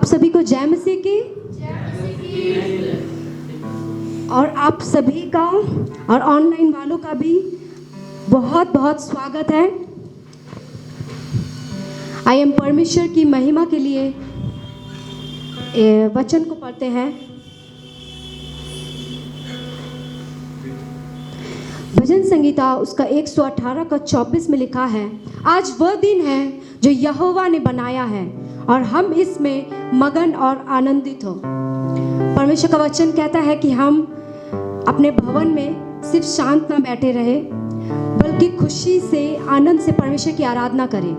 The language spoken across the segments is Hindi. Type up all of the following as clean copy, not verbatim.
आप सभी को जय मसीह की और आप सभी का और ऑनलाइन वालों का भी बहुत बहुत स्वागत है। आइए हम परमेश्वर की महिमा के लिए वचन को पढ़ते हैं। भजन संगीता उसका 118 का 24 में लिखा है, आज वह दिन है जो यहोवा ने बनाया है और हम इसमें मगन और आनंदित हो। परमेश्वर का वचन कहता है कि हम अपने भवन में सिर्फ शांत ना बैठे रहे, बल्कि खुशी से आनंद से परमेश्वर की आराधना करें।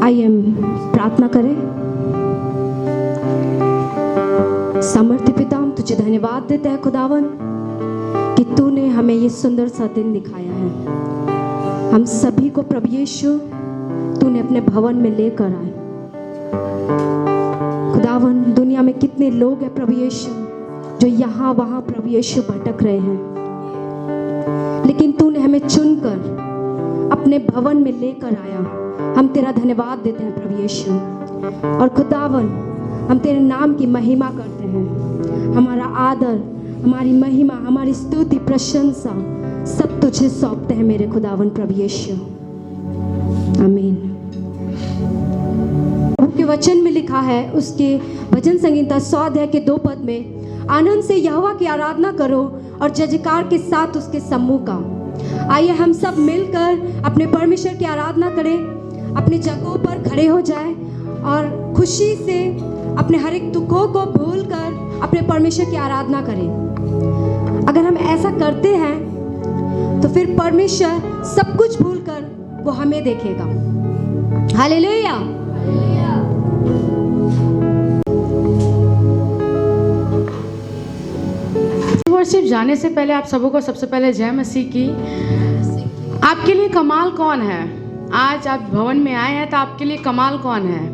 आइए हम प्रार्थना करें। समर्थ पिता, हम तुझे धन्यवाद देते हैं खुदावन कि तूने हमें ये सुंदर सा दिन दिखाया है। हम सभी को प्रभु यीशु तूने अपने भवन में लेकर आए। खुदावन, दुनिया में कितने लोग हैं प्रभु यीशु जो यहाँ वहाँ प्रभु यीशु भटक रहे हैं, लेकिन तूने हमें चुनकर अपने भवन में लेकर आया। हम तेरा धन्यवाद देते हैं प्रभु यीशु। और खुदावन, हम तेरे नाम की महिमा करते हैं। हमारा आदर, हमारी महिमा, हमारी स्तुति, प्रशंसा सब तुझे सौंपते हैं मेरे खुदावन प्रभु यीशु। आमीन। प्रभु के वचन में लिखा है, उसके भजन संगीता 100 अध्याय के 2 पद में, आनंद से यहोवा की आराधना करो और जयजयकार के साथ उसके सम्मुख का। आइए हम सब मिलकर अपने परमेश्वर की आराधना करें, अपनी जगहों पर खड़े हो जाए और खुशी से अपने हर एक दुखों को भूलकर अपने परमेश्वर की आराधना करें। अगर हम ऐसा करते हैं तो फिर परमेश्वर सब कुछ भूलकर वो हमें देखेगा। हालेलुया। वर्शिप जाने से पहले आप सबों को सबसे पहले जय मसीह की। आपके लिए कमाल कौन है? आज आप भवन में आए हैं तो आपके लिए कमाल कौन है?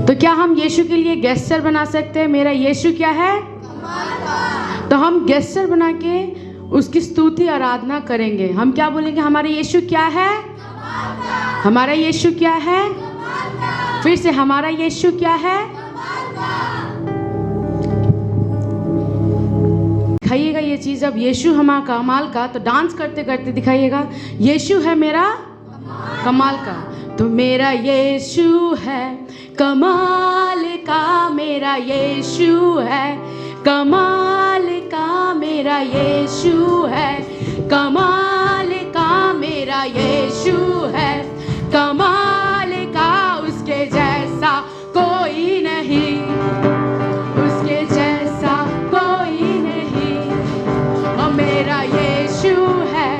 तो क्या हम यीशु के लिए गेस्टर बना सकते हैं? मेरा यीशु क्या है? तो हम गेस्टर बना के उसकी स्तुति आराधना करेंगे। हम क्या बोलेंगे? हमारा यीशु क्या है? हमारा यीशु क्या है? फिर से, हमारा यीशु क्या है? दिखाइएगा ये चीज। अब यीशु हमारा कमाल का, तो डांस करते करते दिखाइएगा, यीशु है मेरा कमाल का। तो मेरा यीशु है कमाल का, मेरा यीशु है कमाल का, मेरा यीशु है कमाल का, मेरा यीशु है कमाल का। उसके जैसा कोई नहीं, उसके जैसा कोई नहीं। और मेरा यीशु है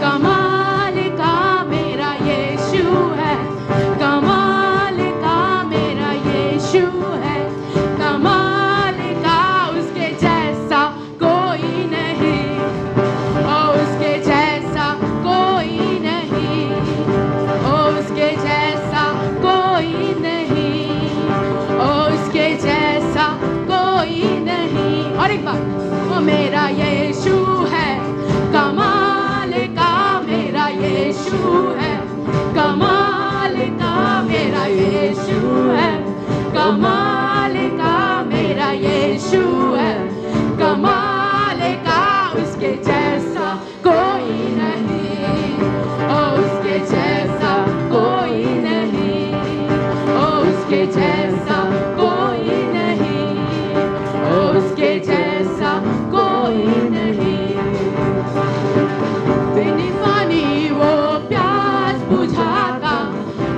कमाल का, मेरा यीशु है कमाल का, मेरा यीशु है कमाल का। उसके जैसा कोई नहीं, और उसके जैसा कोई नहीं, और उसके जैसा कोई नहीं, और उसके जैसा कोई नहीं। और एक बार, वो मेरा यीशु है कमाल का, मेरा यीशु है कमाल का, मेरा यीशु है कमाल का, मेरा यीशु है कमाल का। उसके जैसा कोई नहीं, और उसके जैसा कोई नहीं, और उसके जैसा कोई नहीं, और उसके जैसा कोई नहीं। बिन पानी वो प्यास बुझाता,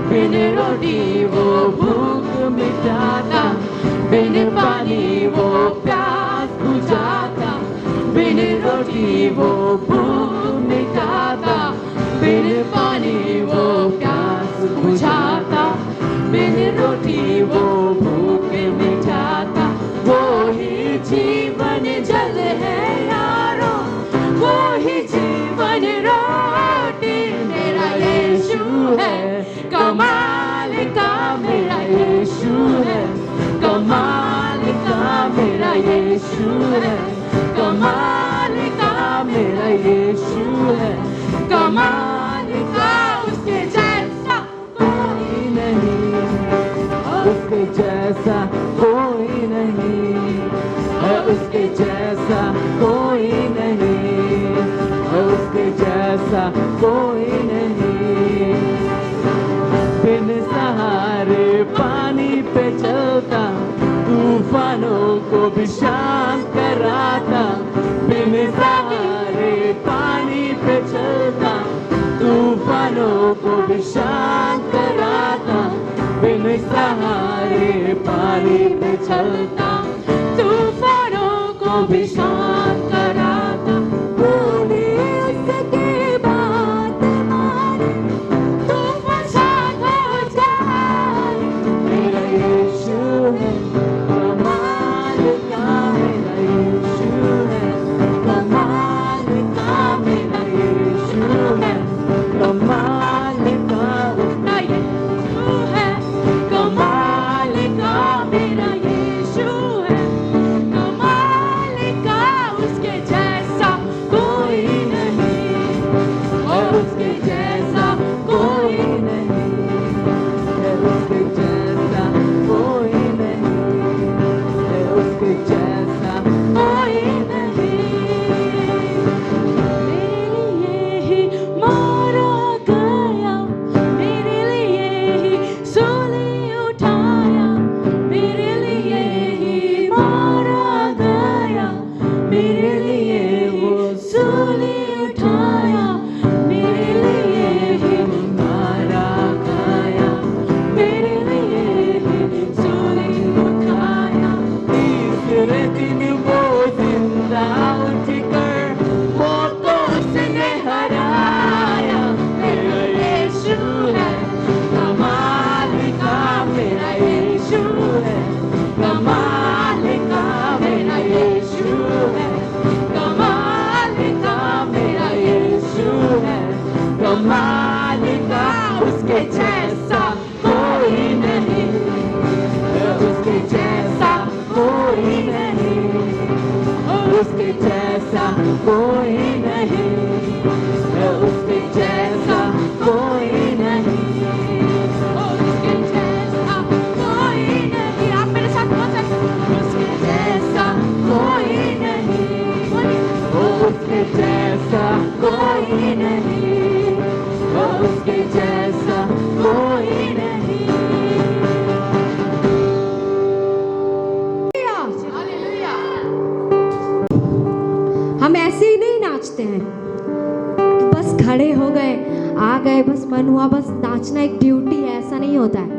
बिन रोटी वो भूख मिटाता, बिन पानी वो प्यास बुझाता, बिन रोटी वो भूख मिटाता, बिन पानी वो प्यास बुझाता, बिन रोटी वो भूख मिटाता। वो ही जीवन जल है यारो, वो ही जीवन रोटी। मेरा यीशु है कमाल का, मेरा यीशु है कमाल का, मेरा यीशु यीशु है, कमाल का मेरा यीशु है, कमाल का उसके जैसा कोई नहीं, उसके जैसा कोई नहीं है, उसके जैसा कोई नहीं है, उसके जैसा कोई नहीं। बिन सहारे पानी पे चलता, तूफानों को भी शांत कराता, बिन सहारे पानी पे चलता, तूफानों को भी शांत कराता, बिन सहारे पानी पे चलता, तूफानों को भी शांत कराता। बोले उसके बात माने, तूफान शांत हो जाए। मेरा यीशु है, कमाल का मेरा यीशु है, कमाल का मेरा यीशु है, कमाल का उसका यीशु है, कमाल का मेरा यीशु है, कमाल का उसके जैसा कोई नहीं, और उसके जैसा कोई नहीं है, उसके जैसा कोई नहीं है, उसके जैसा कोई नहीं। मेरे लिए ही मारा गया, मेरे लिए ही सूली उठाया, मेरे लिए ही मारा गया, मेरे लिए वो सूली उठाया, मेरे लिए ही मारा गया, मेरे लिए ही सूली उठाया। तीसरे दिन वो जिंदा उठकर मौत को उसने हराया। मेरा यीशु है, कमाल का मेरा यीशु है, कमाल का मेरा यीशु है, कमाल का मेरा यीशु है, कमाल का उसके जैसा कोई नहीं है, उसके जैसा कोई नहीं, उसके जैसा कोई नहीं है, उसके जैसा कोई नहीं, उसके जैसा कोई नहीं। आप मेरे साथ बोल सकते हैं, उसके जैसा कोई नहीं, उसके जैसा कोई नहीं, उसके जैसा कोई नहीं। हम ऐसे ही नहीं नाचते हैं कि बस खड़े हो गए, आ गए, बस मन हुआ, बस नाचना एक ड्यूटी है, ऐसा नहीं होता है।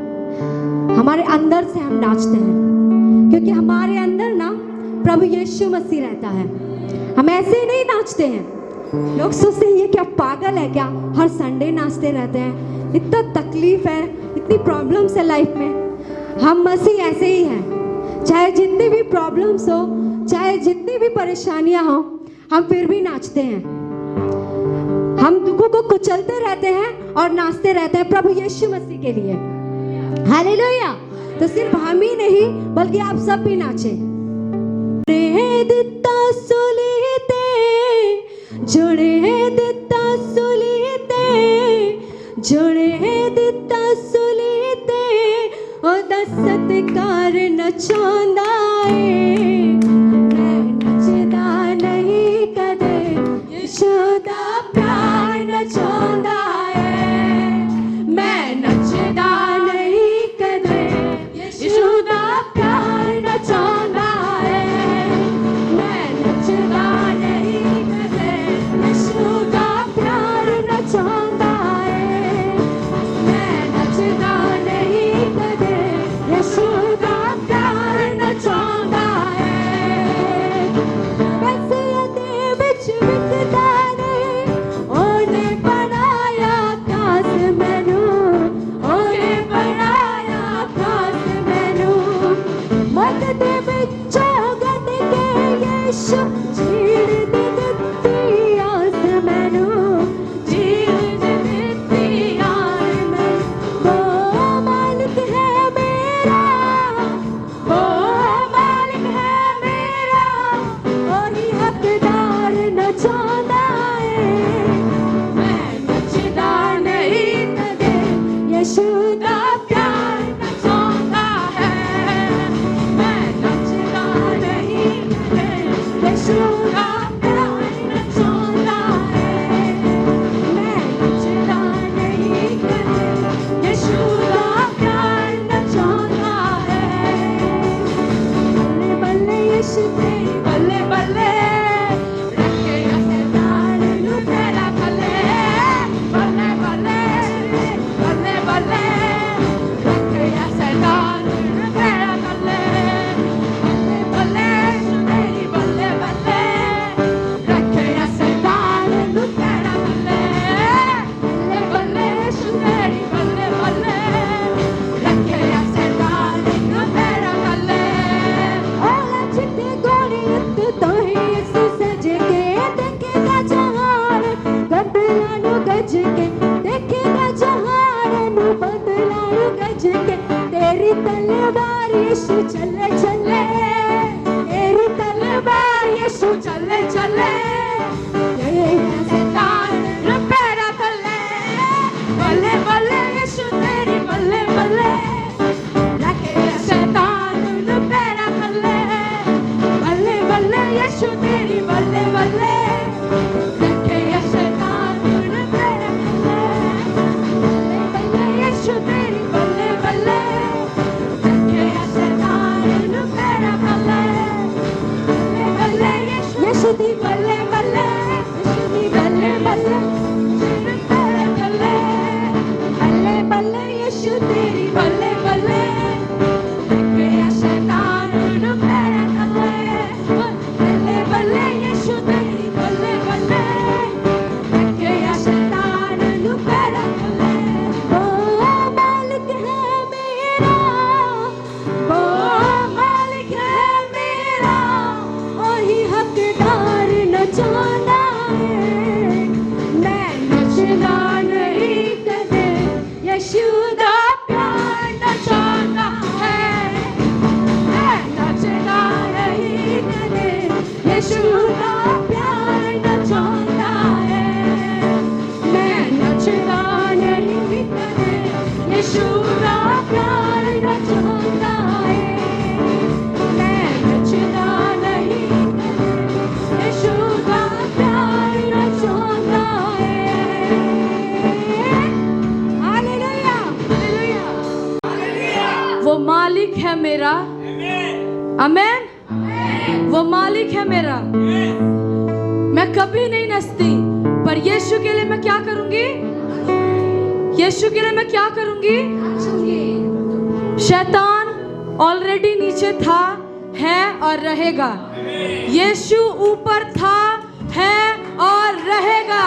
हमारे अंदर से हम नाचते हैं, क्योंकि हमारे अंदर ना प्रभु यीशु मसीह रहता है। हम ऐसे ही नहीं नाचते हैं। लोग सोचते हैं ये क्या पागल है क्या, हर संडे नाचते रहते हैं, इतना तकलीफ है, इतनी प्रॉब्लम्स है लाइफ में। हम मसीह ऐसे ही हैं, चाहे जितनी भी प्रॉब्लम्स हो, चाहे जितनी भी परेशानियां हो, हम फिर भी नाचते हैं। हम दुखों को कुचलते रहते हैं और नाचते रहते हैं प्रभु यीशु मसीह के लिए। हालेलुया। तो सिर्फ हम ही नहीं बल्कि आप सब भी नाचें। जुड़े दिता सुलीते ओ दसत कार नचांदा ए, मैं नचदा नहीं कदे, यीशु दा प्यार नचांदा ए, मैं नचदा नहीं कदे, यीशु दा प्यार नचांदा ए, मैं नचदा नहीं कदे, यीशु दा प्यार नचांदा ए, मैं नचदा नहीं कदे, यीशु दा प्यार नचांदा ए। वैसे अते विच विकदा नहीं, ओने बना ਚਾਹੁੰਦਾ ਏ ਮੈਂ ਨੱਚਦਾ ਨਹੀਂ ਕਦੇ ਯਿਸੂ ਦਾ ਪਿਆਰ ਨਚਾਉਂਦਾ ਹੈ ਮੈਂ ਨੱਚਦਾ ਨਹੀਂ ਕਦੇ ਯਿਸੂ ਦਾ ਪਿਆਰ ਨਚਾਉਂਦਾ ਹੈ ਮੈਂ ਨੱਚਦਾ ਨਹੀਂ ਕਦੇ ਯਿਸੂ ਦਾ ਪਿਆਰ ਨਚਾਉਂਦਾ ਹੈ ਬੱਲੇ ਬੱਲੇ ਯਿਸੂ ਤੇਰੀ ਬੱਲੇ ਬੱਲੇ ਰੱਖੇ ਅਸਦਾਨ ਨੂੰ ਤੇਰਾ ਬੱਲੇ ਬੱਲੇ ਬੱਲੇ ਬੱਲੇ ਬੱਲੇ ਰੱਖੇ ਅਸਦਾਨ ਨੂੰ ਤੇਰਾ ਬੱਲੇ ਬੱਲੇ ਬੱਲੇ ਤੇਰੀ ਬੱਲੇ ਬੱਲੇ ਰੱਖੇ ਅਸਦਾਨ ਨੂੰ ਤੇਰਾ ਬੱਲੇ ਬੱਲੇ ਬੱਲੇ ਤੇਰੀ ਬੱਲੇ ਬੱਲੇ ਰੱਖੇ ਅਸਦਾਨ ਨੂੰ ਤੇਰਾ ਬੱਲੇ ओला चिट्टे गोरी उत्ते तो ही इस सज के देखेगा जहान बदला नु गज के देखेगा जहान नु बदला नु गज के तेरी तलवार यीशु चले चले तेरी तलवार यीशु चले चले शैतान नु पैरा तले बल्ले बल्ले यीशु तेरी बल्ले बल्ले रखे शैतान नु पैरा तले बल्ले बल्ले यीशु तेरी बल्ले बल्ले रखे शैतान नु पैरा तले बल्ले यीशु तेरी बल्ले बल्ले रखे शैतान नु पैरा तले बल्ले यीशु दी बल्ले बल्ले यीशु दी बल्ले बल्ले नु पैरा तले बल्ले बल्ले यीशु तेरी बल्ले बल्ले रखे शैतान नु पैरा तले बल्ले बल्ले यीशु तेरी बल्ले बल्ले रखे शैतान नु पैरा तले ओ मालिक है मेरा ओ मालिक है मेरा वही हकदार नचाना है मैं नचना नहीं कदे यीशु दा प्यार नचाना है मैं नचना नहीं कदे यीशु दा प्यार नचाना है मैं नचना नहीं कदे यीशु दा प्यार नचाना है मैं नचना नहीं कदे यीशु दा प्यार नचाना है हालेलुया हालेलुया वो मालिक है मेरा आमेन वो मालिक है मेरा मैं कभी नहीं नचती पर यीशु के लिए मैं क्या करूंगी यीशु के लिए मैं क्या करूंगी शैतान ऑलरेडी नीचे था है और रहेगा यीशु ऊपर था है और रहेगा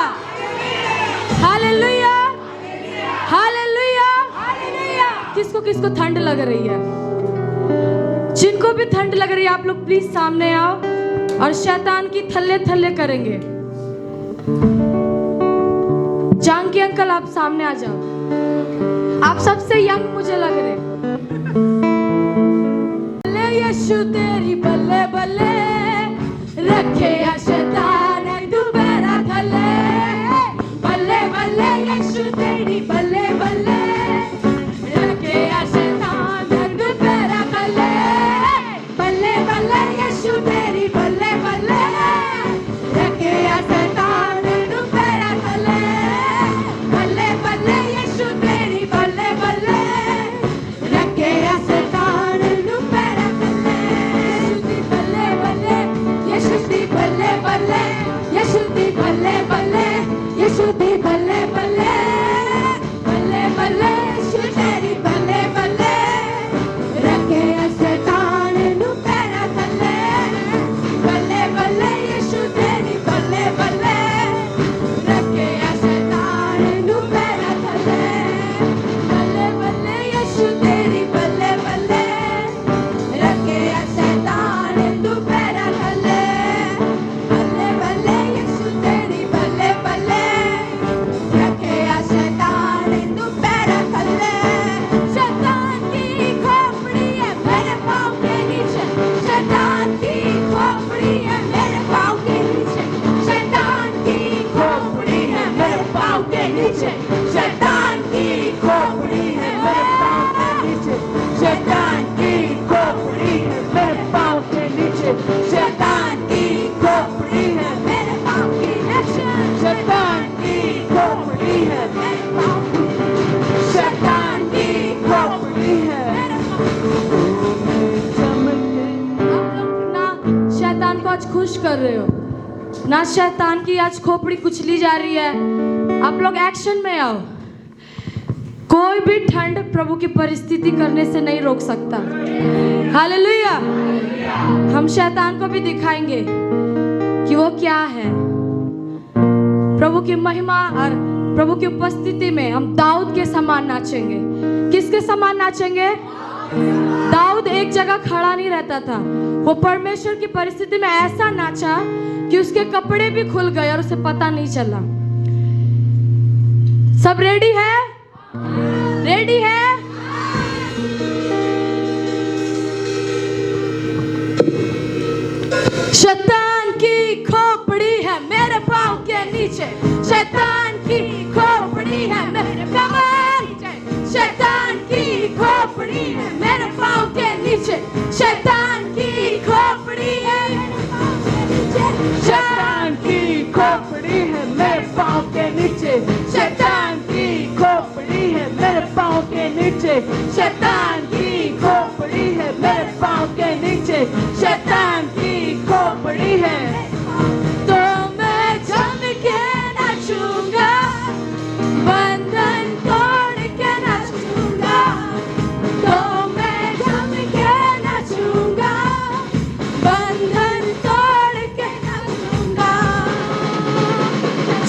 हालेलुया हालेलुया हालेलुया किसको किसको ठंड लग रही है जिनको भी ठंड लग रही है आप लोग प्लीज सामने आओ और शैतान की थल्ले थल्ले करेंगे जानकी अंकल आप सामने आ जाओ आप सबसे यंग मुझे लग रहे बल्ले यीशु तेरी बल्ले बल्ले रखे शैतान तू पैरा थले बल्ले बल्ले यीशु तेरी बल्ले बल्ले रखे शैतान तू पैरा थले बल्ले बल्ले यीशु तेरी बल्ले बल्ले रखे शैतान तू पैरा थले बल्ले बल्ले यीशु तेरी बल्ले बल्ले रखे शैतान तू पैरा थले बल्ले बल्ले यीशु दी बल्ले बल्ले नीचे, शैतान की खोपड़ी है मेरे पाँव के नीचे, शैतान की खोपड़ी है मेरे पाँव के नीचे, शैतान की खोपड़ी है मेरे पाँव के नीचे, शैतान की खोपड़ी है मेरे पाँव के नीचे, शैतान की खोपड़ी है। आप लोग ना शैतान को आज खुश कर रहे हो ना, शैतान की आज खोपड़ी कुचली जा रही है। आप लोग एक्शन में आओ। कोई भी ठंड प्रभु की परिस्थिति करने से नहीं रोक सकता। हालेलुया। हम शैतान को भी दिखाएंगे कि वो क्या है। प्रभु की महिमा और प्रभु की उपस्थिति में हम दाऊद के समान नाचेंगे। किसके समान नाचेंगे? दाऊद एक जगह खड़ा नहीं रहता था, वो परमेश्वर की परिस्थिति में ऐसा नाचा कि उसके कपड़े भी खुल गए और उसे पता नहीं चला। सब रेडी है? रेडी है? शैतान की खोपड़ी है मेरे पाँव के नीचे, शैतान की खोपड़ी है मेरे पाँव के नीचे, शैतान की खोपड़ी है मेरे पाँव के नीचे, शैतान की खोपड़ी है, शैतान की खोपड़ी है मेरे पाँव के नीचे, शैतान की खोपड़ी है मेरे पाँव के नीचे, शैतान की खोपड़ी है मेरे पाँव के नीचे, शैतान की खोपड़ी है। तो मैं जम के नाचूंगा, बंधन तोड़ के नाचूंगा, तो मैं जम के नाचूंगा, बंधन तोड़ के नाचूंगा।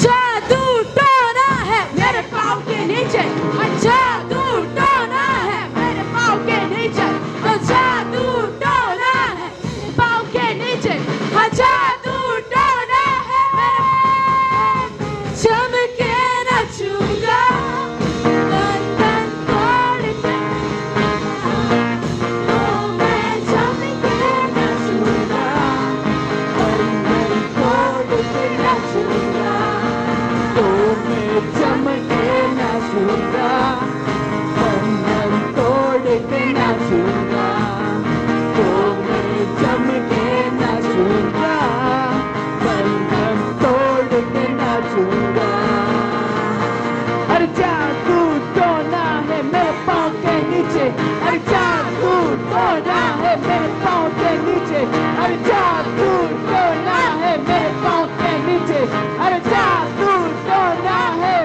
जादू टोना है मेरे पाँव के नीचे, जादू टोना है मेरे पाँव के नीचे, जादू टोना है पाँव के नीचे, जादू टोना है जम के नाचूंगा, बंधन तोड़ के, तो मैं जम के नाचूंगा, बंधन तोड़ के नाचूंगा, तो मैं जम के नाचूंगा, बंधन तोड़ के नाचूंगा, तो मैं जम के नाचूंगा, बंधन तोड़ के नाचूंगा। अरे जादू टोना है मेरे पाँव के नीचे, अरे जादू टोना है मेरे पाँव के नीचे, अरे जादू टोना है मेरे पाँव के नीचे, अरे जादू टोना है,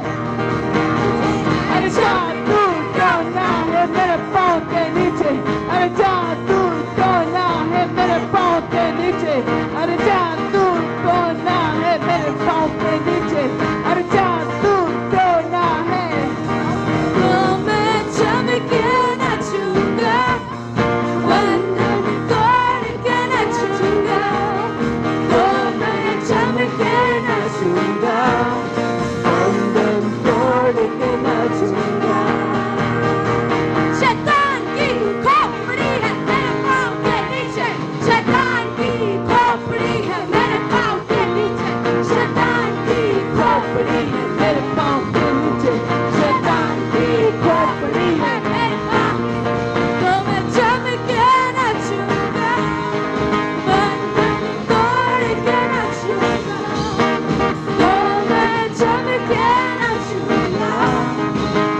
अरे जादू टोना है मेरे पाँव के नीचे, अरे जादू टोना है मेरे पाँव के नीचे, अरे जादू टोना है मेरे पाँव के नीचे, अरे जादू टोना है। तो मैं जम के नाचूंगा, बंधन तोड़ के नाचूंगा, तो मैं जम के नाचूंगा, बंधन तोड़ के नाचूंगा। शैतान की खोपड़ी है मेरे पाँव के नीचे, शैतान की खोपड़ी है मेरे पाँव के नीचे, शैतान की खोपड़ी है मेरे पाँव के नीचे, शैतान की खोपड़ी है मेरे पाँव, तो मैं जम के नाचूंगा, बंधन तोड़ के नाचूंगा, तो मैं जम के नाचूंगा,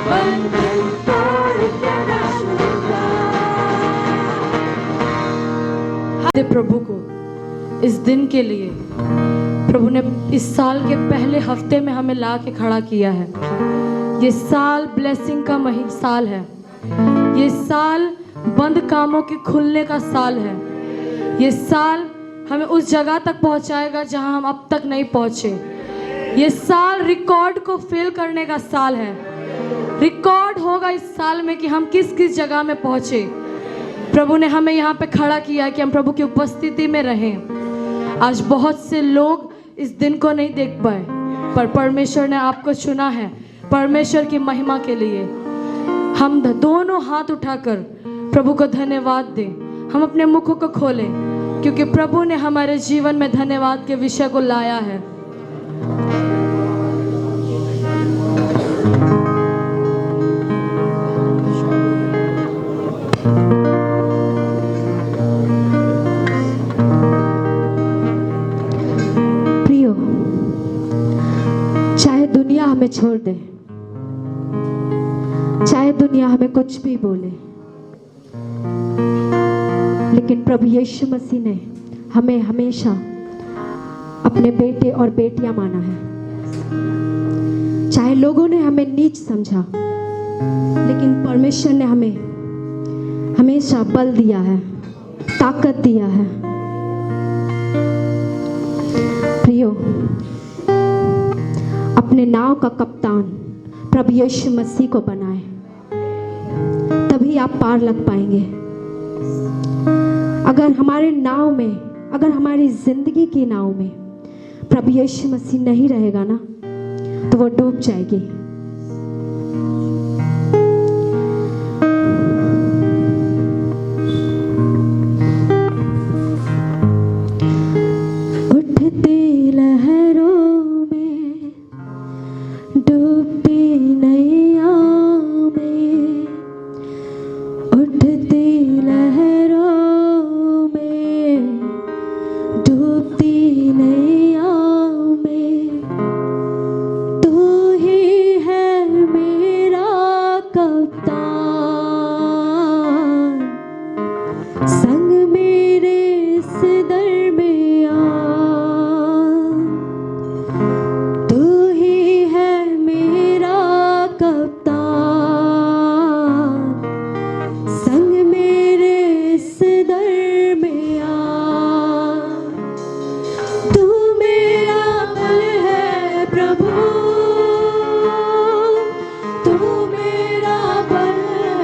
बंधन तोड़ के नाचूंगा। दे प्रभु को इस दिन के लिए। प्रभु ने इस साल के पहले हफ्ते में हमें ला के खड़ा किया है। ये साल ब्लेसिंग का साल है। ये साल बंद कामों के खुलने का साल है। ये साल हमें उस जगह तक पहुंचाएगा जहां हम अब तक नहीं पहुंचे। ये साल रिकॉर्ड को फेल करने का साल है। रिकॉर्ड होगा इस साल में कि हम किस किस जगह में पहुंचे। प्रभु ने हमें यहाँ पे खड़ा किया कि हम प्रभु की उपस्थिति में रहें। आज बहुत से लोग इस दिन को नहीं देख पाए, पर परमेश्वर ने आपको चुना है परमेश्वर की महिमा के लिए। हम दोनों हाथ उठाकर प्रभु को धन्यवाद दें। हम अपने मुखों को खोलें, क्योंकि प्रभु ने हमारे जीवन में धन्यवाद के विषय को लाया है। हमें छोड़ दे, चाहे दुनिया हमें कुछ भी बोले, लेकिन प्रभु यीशु मसीह ने हमें हमेशा अपने बेटे और बेटियां माना है। चाहे लोगों ने हमें नीच समझा, लेकिन परमेश्वर ने हमें हमेशा बल दिया है, ताकत दिया है। प्रियो, अपने नाव का कप्तान प्रभु यीशु मसीह को बनाए, तभी आप पार लग पाएंगे। अगर हमारे नाव में, अगर हमारी जिंदगी की नाव में प्रभु यीशु मसीह नहीं रहेगा ना, तो वो डूब जाएगी। उठती लहरों में, डूबती नैया में, उठती लहरों में, डूबती नैया में, तू ही है मेरा कप्तान, संग मेरे इस दरमियां, तू ही है मेरा कप्तान, संग मेरे इस दरमियां, तू मेरा बल है प्रभु, तू मेरा बल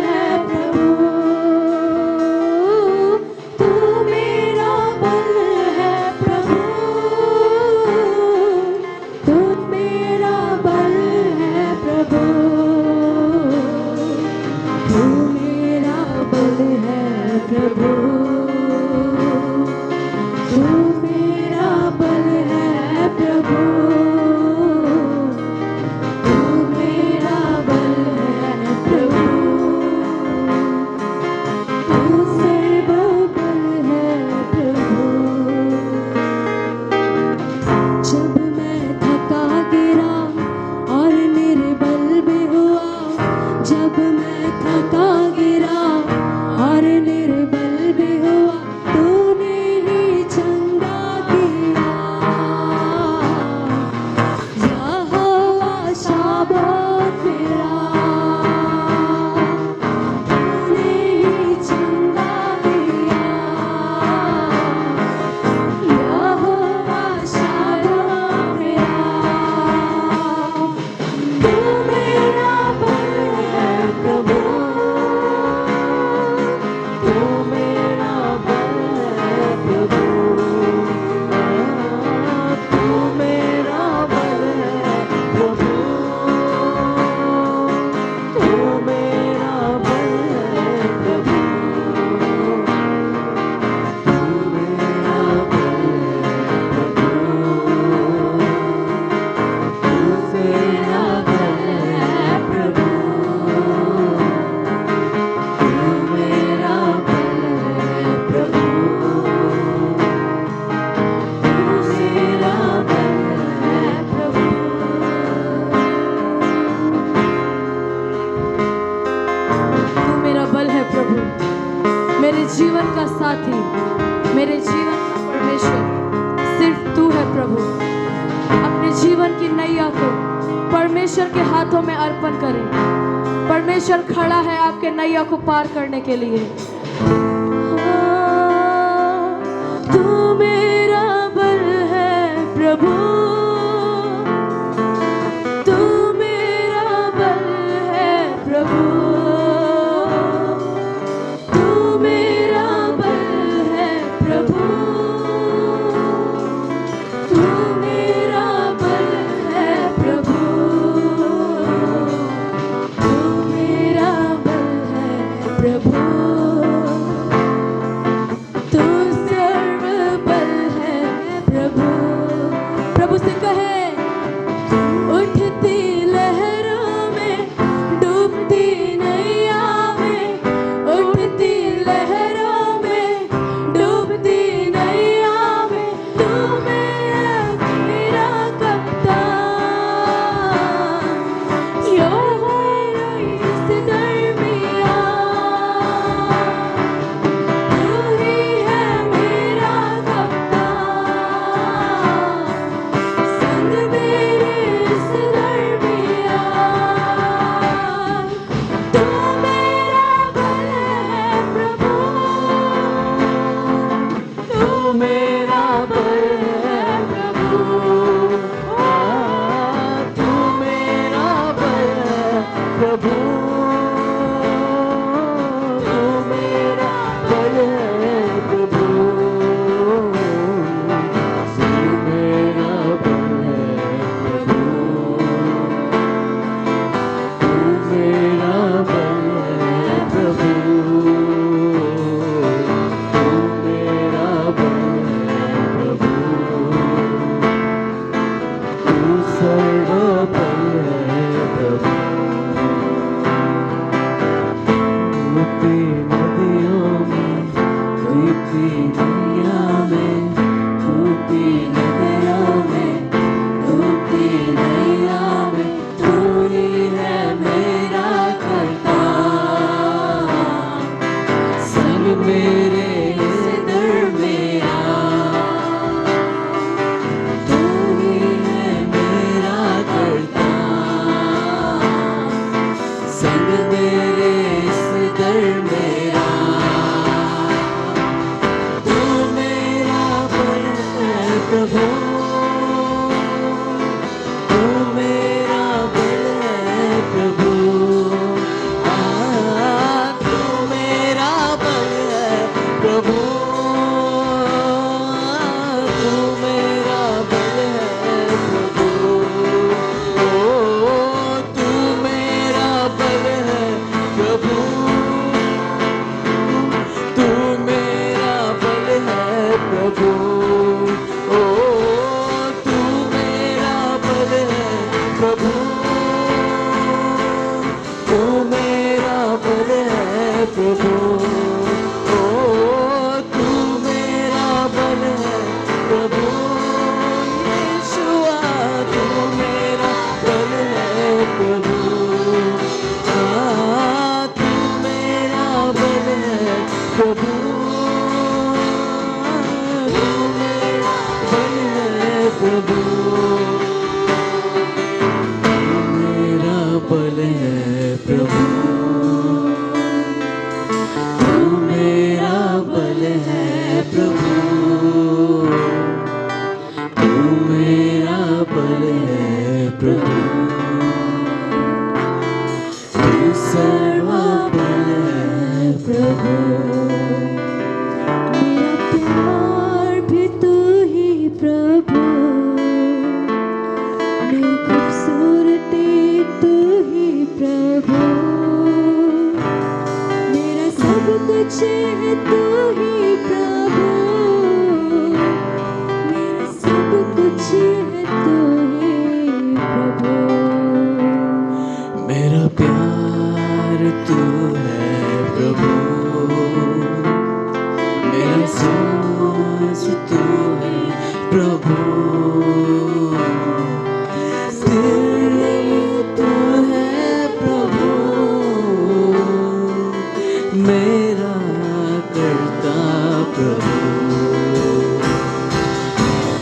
है प्रभु, तू मेरा बल है प्रभु, तू मेरा बल है प्रभु, तू मेरा बल है प्रभु, तू मेरा बल है प्रभु, तू मेरा बल है प्रभु, तू सर्वबल है प्रभु। जब मैं थका गिरा और निर्बल भी हुआ, जब मैं थका गिरा और निर्बल भी हुआ, तूने ही चंगा किया। यहोवा शाबाश मेरा, तूने ही चंगा किया। यहोवा शाबाश मेरा, तू मेरा बल है प्रभु, तू मेरा बल है प्रभु, तू मेरा बल है प्रभु, तू मेरा बल है प्रभु, तू मेरा बल है प्रभु, तू मेरा बल है प्रभु, तू मेरा बल है प्रभु, तू मेरा बल है प्रभु, मेरे जीवन का साथी, मेरे जीवन का परमेश्वर सिर्फ तू है प्रभु। अपने जीवन की नैया को परमेश्वर के हाथों में अर्पण करें। परमेश्वर खड़ा है आपके नैया को पार करने के लिए। तू मेरा बल है प्रभु, तू मेरा बल है प्रभु, तू मेरा बल है प्रभु, तू मेरा बल है प्रभु, तू मेरा बल है प्रभु, तू सर्वबल सर्वबल है प्रभु। डूबती नदियों में, डूबती नैया में, डूबती नदियों में, डूबती नैया में, तू ही है मेरा करता। संग मेरे इस दरमिया, तू ही है मेरा करता। संग मेरे इस दरमिया, तू मेरा बल है प्रभु। तू मेरा बल है प्रभु। तू मेरा बल है प्रभु। तू मेरा बल है प्रभु। ओ तू मेरा बल है प्रभु। तू मेरा बल है प्रभु। ओ तू मेरा बल है प्रभु। तू मेरा बल है प्रभु। ओ तू मेरा बल है प्रभु। यीशुआ तू मेरा बल है प्रभु। तू मेरा बल है प्रभु। तू मेरा बल है प्रभु। तू मेरा बल है प्रभु। तू मेरा बल है प्रभु। तू मेरा बल है प्रभु। तू सर्वबल है प्रभु। मेरा प्यार भी तू ही प्रभु, मेरी खूबसूरती तू ही प्रभु, मेरा सब कुछ है तू ही प्रभु, मेरा सब कुछ है तू ही प्रभु। मेरा प्यार तू है प्रभु। मेरा सांस तू है प्रभु। दिल तू है प्रभु। मेरा करता प्रभु।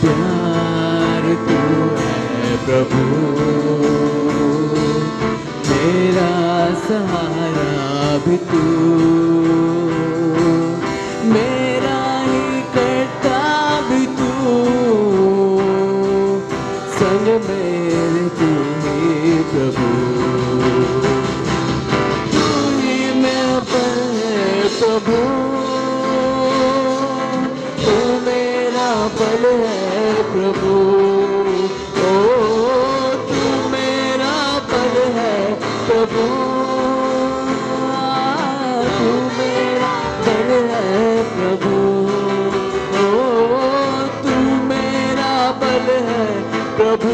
प्यार तू है प्रभु। मेरा सहारा भी तू। मेरा ही करता भी तू। संग मेरे तू ही प्रभु। तू ही मेरा बल है प्रभु। तू मेरा बल है प्रभु। ओ तू मेरा बल है प्रभु। तू मेरा बल है प्रभु। ओ तू मेरा बल है प्रभु।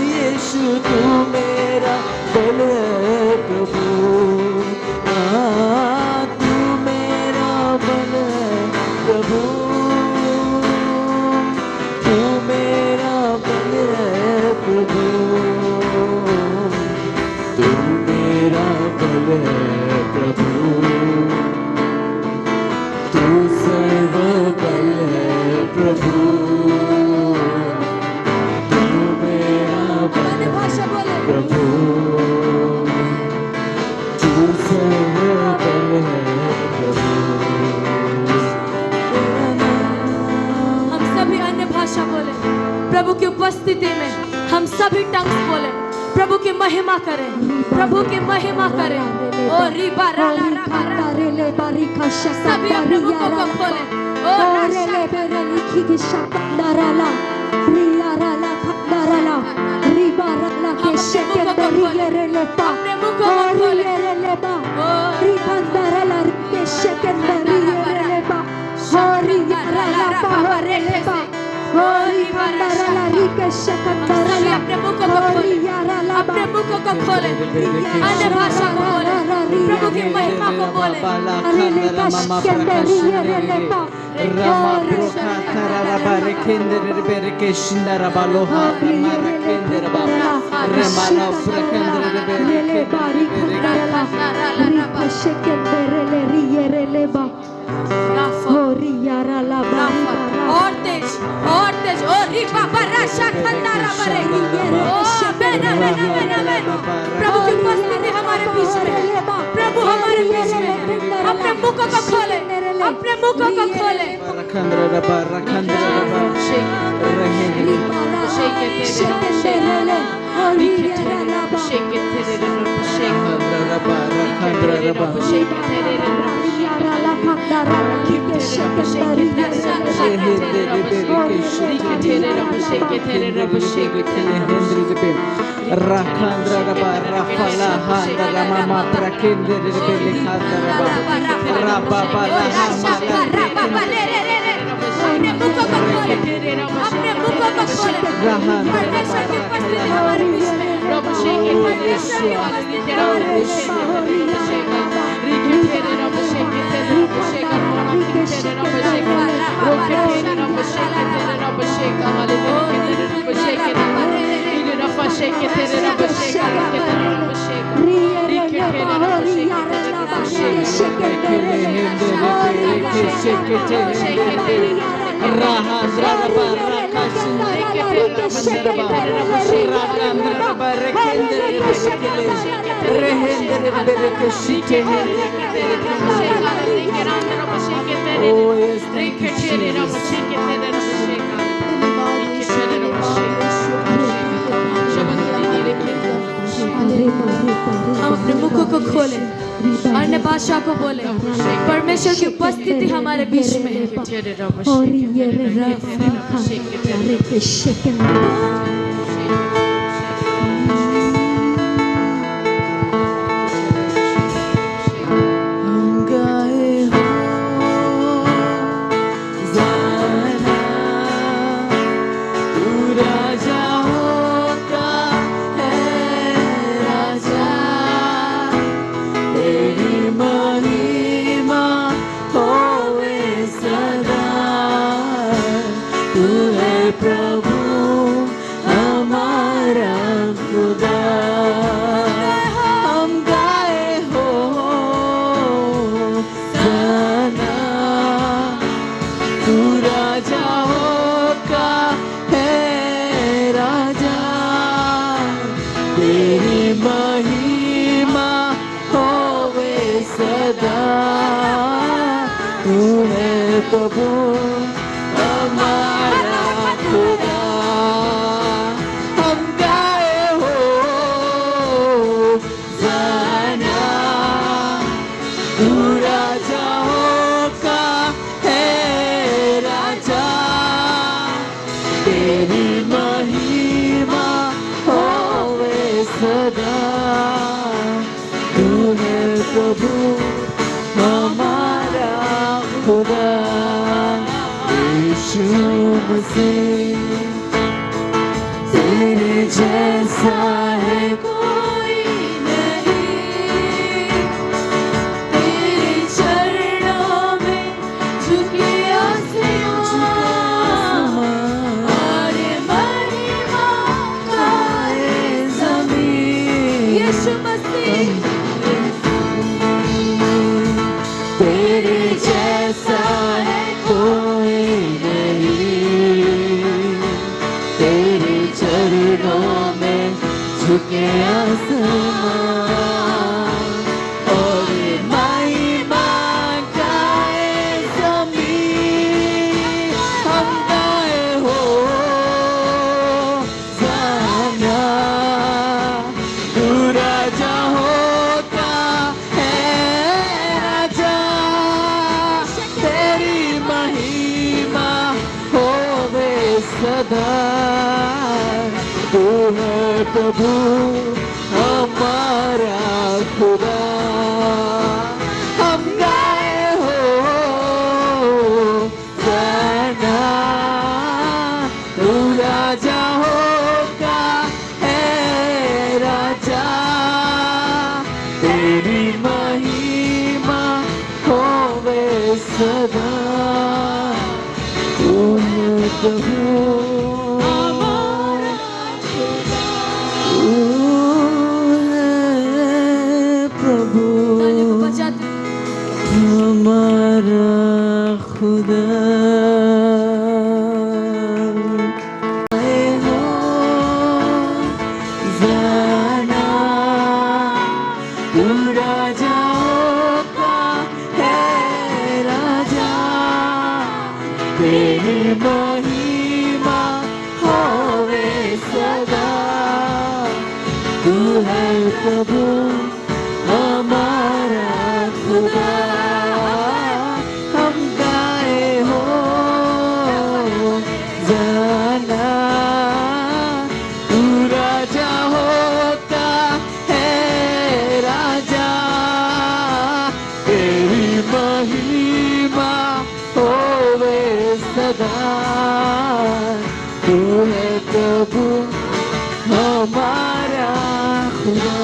यीशु तू मेरा बल है प्रभु। तू मेरा बल है प्रभु। तू मेरा बल है प्रभु। तू मेरा बल है प्रभु। तू सर्वबल है प्रभु। तू मेरा बल अन्य भाषा बोले। प्रभु। तू सर्वबल है प्रभु। हम सभी अन्य भाषा बोले प्रभु की उपस्थिति में। हम सभी टंग्स बोले प्रभु की महिमा करें। प्रभु की महिमा करें। ओ रिबा राला राबा रा। सभी अपने मुखों को खोले। ओ राशा अपने मुखों को खोले। मुख को खोले, अपने मुख को खोले, अन्य भाषा को बोले, प्रभु की महिमा को बोले। और तेज, और तेज, और रिपा बराशा खंडारा बरे, ओ बेना बेना बेना बेना, प्रभु की उपस्थिति हमारे बीच में है, प्रभु हमारे बीच में है। अपने मुख को खोले, अपने मुख को खोले। अपने मुख को खोले, अपने मुख को खोले। परमेश्वर की उपस्थिति हमारे बीच में है। परमेश्वर की उपस्थिति हमारे बीच में हम अपने मुखों को खोले, अन्य भाषा को बोले। परमेश्वर की उपस्थिति हमारे बीच में है। प्रभु हमारा खुदा, हम गाए हो जाना, तू राजाओं का है राजा, तेरी महिमा होवे सदा, तू है प्रभु हमारा खुदा। यीशु मसीह तेरे जैसा है कोई नहीं, तेरे चरणों में झुके आसमां और महिमा गाए ज़मीन। यीशु मसीह तेरे जैसा है कोई नहीं, तेरे चरणों में झुके आसमां और महिमा गाए ज़मीन। हम गाए हो जाना, तू राजाओं का है राजा, तेरी महिमा होवे सदा, तू है प्रभु हमारा खुदा। हम गाए हो जाना, तू राजाओं का सदा। तू है प्रभु हमारा खुदा। हम गाए हो जाना, तू राजा होता है राजा। तेरी महिमा होवे सदा। तू है प्रभु हमारा खुदा।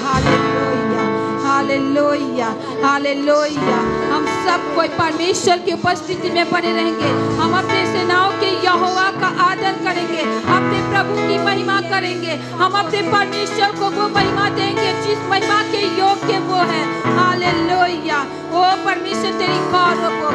Hallelujah, hallelujah, hallelujah. हम सब कोई परमेश्वर की उपस्थिति में बने रहेंगे। हम अपने सेनाओं के यहोवा का आदर करेंगे, अपने प्रभु की महिमा करेंगे। हम अपने परमेश्वर को वो महिमा देंगे जिस महिमा के योग्य वो है। हालेलुया। ओ परमेश्वर तेरी गौरव को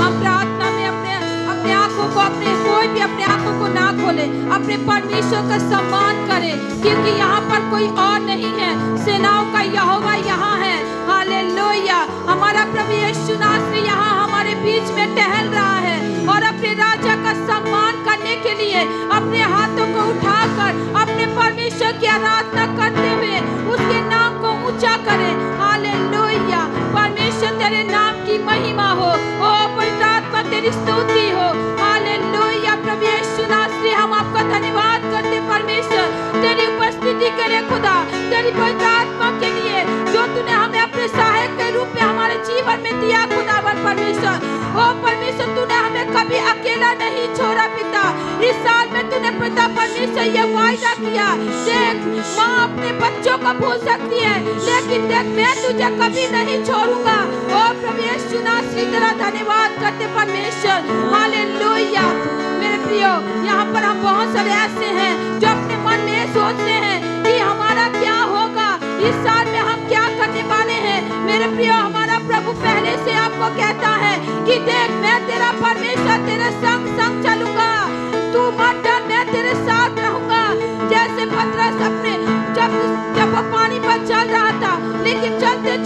हम प्रार्थना में अपने आंखों को कोई भी अपने आंखों को ना खोले, अपने परमेश्वर का सम्मान करे, क्योंकि यहाँ पर कोई और नहीं है। सेनाओं का यहोवा यहाँ है। हालेलुया। हमारा प्रभु यीशु नासरी यहाँ हमारे बीच में टहल रहा है और अपने राजा का सम्मान करने के लिए अपने हाथों को उठाकर अपने परमेश्वर की आराधना करते हुए उसके नाम को ऊंचा करें। हालेलुया। परमेश्वर तेरे नाम की महिमा हो। ओ पवित्र आत्मा तेरी स्तुति हो। हालेलुया। प्रभु यीशु नासरी हम आपका धन्यवाद करते परमेश्वर तेरी उपस्थिति के लिए खुदा, तेरी पवित्र आत्मा के लिए जो तूने हमें अपने सहायक के रूप में हमारे जीवन में दिया खुदावन परमेश्वर। ओ परमेश्वर तूने हमें कभी अकेला नहीं छोड़ा पिता। इस साल में तूने पिता परमेश्वर ये वायदा किया, देख माँ अपने बच्चों को भूल सकती है लेकिन देख मैं तुझे कभी नहीं छोड़ूंगा। ओ प्रभु यीशु नासरी तेरा धन्यवाद करते परमेश्वर। हालेलुया। मेरे प्रियो, यहाँ पर हम बहुत सारे ऐसे हैं जो अपने मन में सोचते हैं कि हमारा क्या होगा, इस साल में हम क्या करने वाले हैं। मेरे प्रियो, हमारा प्रभु पहले से आपको कहता है कि देख मैं तेरा परमेश्वर तेरे संग संग चलूंगा, तू मत डर, मैं तेरे साथ रहूंगा। जैसे पतरस अपने जब वो पानी पर चल रहा था, लेकिन चलते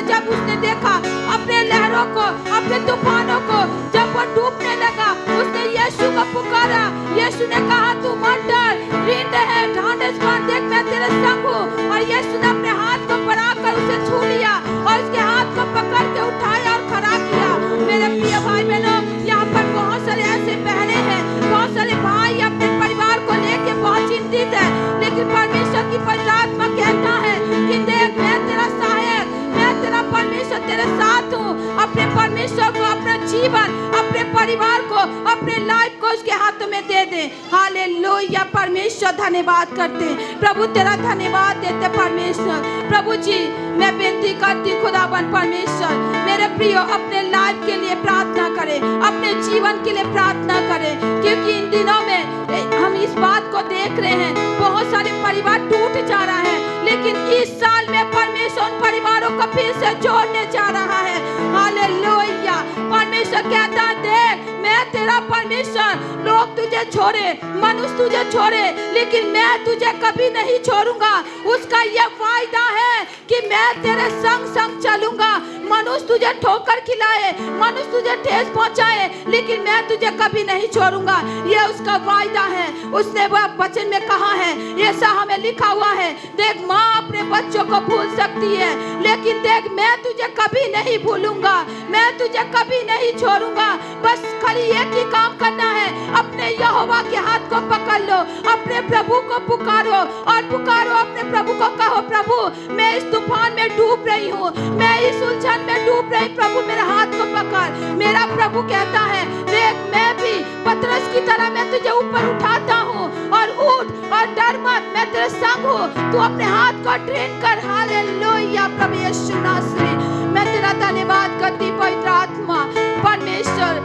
जब उसने देखा अपने लहरों को, अपने तूफानों को, जब वो डूबने लगा उसने यीशु को पुकारा। यीशु ने कहा तू मत डर, ऋण है ढांढस बांध, देख मैं तेरे संग हूँ। और यीशु ने अपने हाथ को बढ़ाकर उसे छू लिया और उसके हाथ को पकड़ के उठाया और खड़ा किया। मेरे प्रिय भाई बहनों, यहाँ पर बहुत सारे ऐसे बहनें हैं, बहुत सारे भाई अपने परिवार को लेके बहुत चिंतित है, लेकिन परमेश्वर की पवित्र आत्मा कहता है कि देख मैं तेरा सहायक, मैं तेरा परमेश्वर तेरे साथ हूँ। अपने परमेश्वर को अपना जीवन, अपने परिवार को, अपने लाइफ को उसके हाथों में दे दे। हालेलुया। परमेश्वर धन्यवाद करते, प्रभु तेरा धन्यवाद देते परमेश्वर। प्रभु जी मैं बेनती करती खुदावन परमेश्वर, मेरे प्रियो अपने लाइफ के लिए प्रार्थना करें, अपने जीवन के लिए प्रार्थना करें, क्योंकि इन दिनों में हम इस बात को देख रहे हैं बहुत सारे परिवार टूट जा रहा है, लेकिन इस साल में परमेश्वर उन परिवारों को फिर से जोड़ने जा रहा है। हालेलुया। परमेश्वर कहता है देख मैं तेरा परमेश्वर, लोग तुझे छोड़े, मनुष्य तुझे छोड़े, लेकिन मैं तुझे कभी नहीं छोड़ूंगा। उसका यह वायदा है कि मैं तेरे संग संग चलूंगा। मनुष्य तुझे ठोकर खिलाए, मनुष्य तुझे ठेस पहुंचाए, लेकिन मैं तुझे कभी नहीं छोड़ूंगा। यह उसका वायदा है। उसने वह वचन में कहा है, ऐसा हमें लिखा हुआ है, देख माँ अपने बच्चों को भूल सकती है, लेकिन देख मैं तुझे कभी नहीं भूलूंगा, मैं तुझे कभी नहीं छोड़ूंगा। बस खाली एक ही काम करना है, अपने यहोवा के हाथ को पकड़ लो, अपने प्रभु को पुकारो और पुकारो अपने प्रभु को, कहो प्रभु मैं इस तूफान में डूब रही हूँ, मैं इस उलझन में डूब रही, प्रभु मेरे हाथ को पकड़। मेरा प्रभु कहता है देख मैं भी पतरस की तरह मैं तुझे ऊपर उठाता हूँ और उठ और डर मत, मैं तेरे संग हूँ, तू अपने हाथ को ट्रेन कर। हालेलुया। प्रभु यीशु नासरी मैं तेरा धन्यवाद करती पवित्र आत्मा परमेश्वर,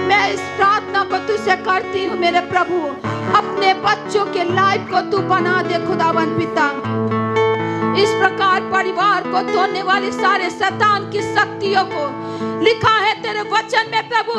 मैं इस प्रार्थना को तुझसे करती हूँ मेरे प्रभु, अपने बच्चों के लाइफ को तू बना दे खुदावन पिता। इस प्रकार परिवार को तोड़ने वाले सारे शैतान की शक्तियों को लिखा है तेरे वचन में प्रभु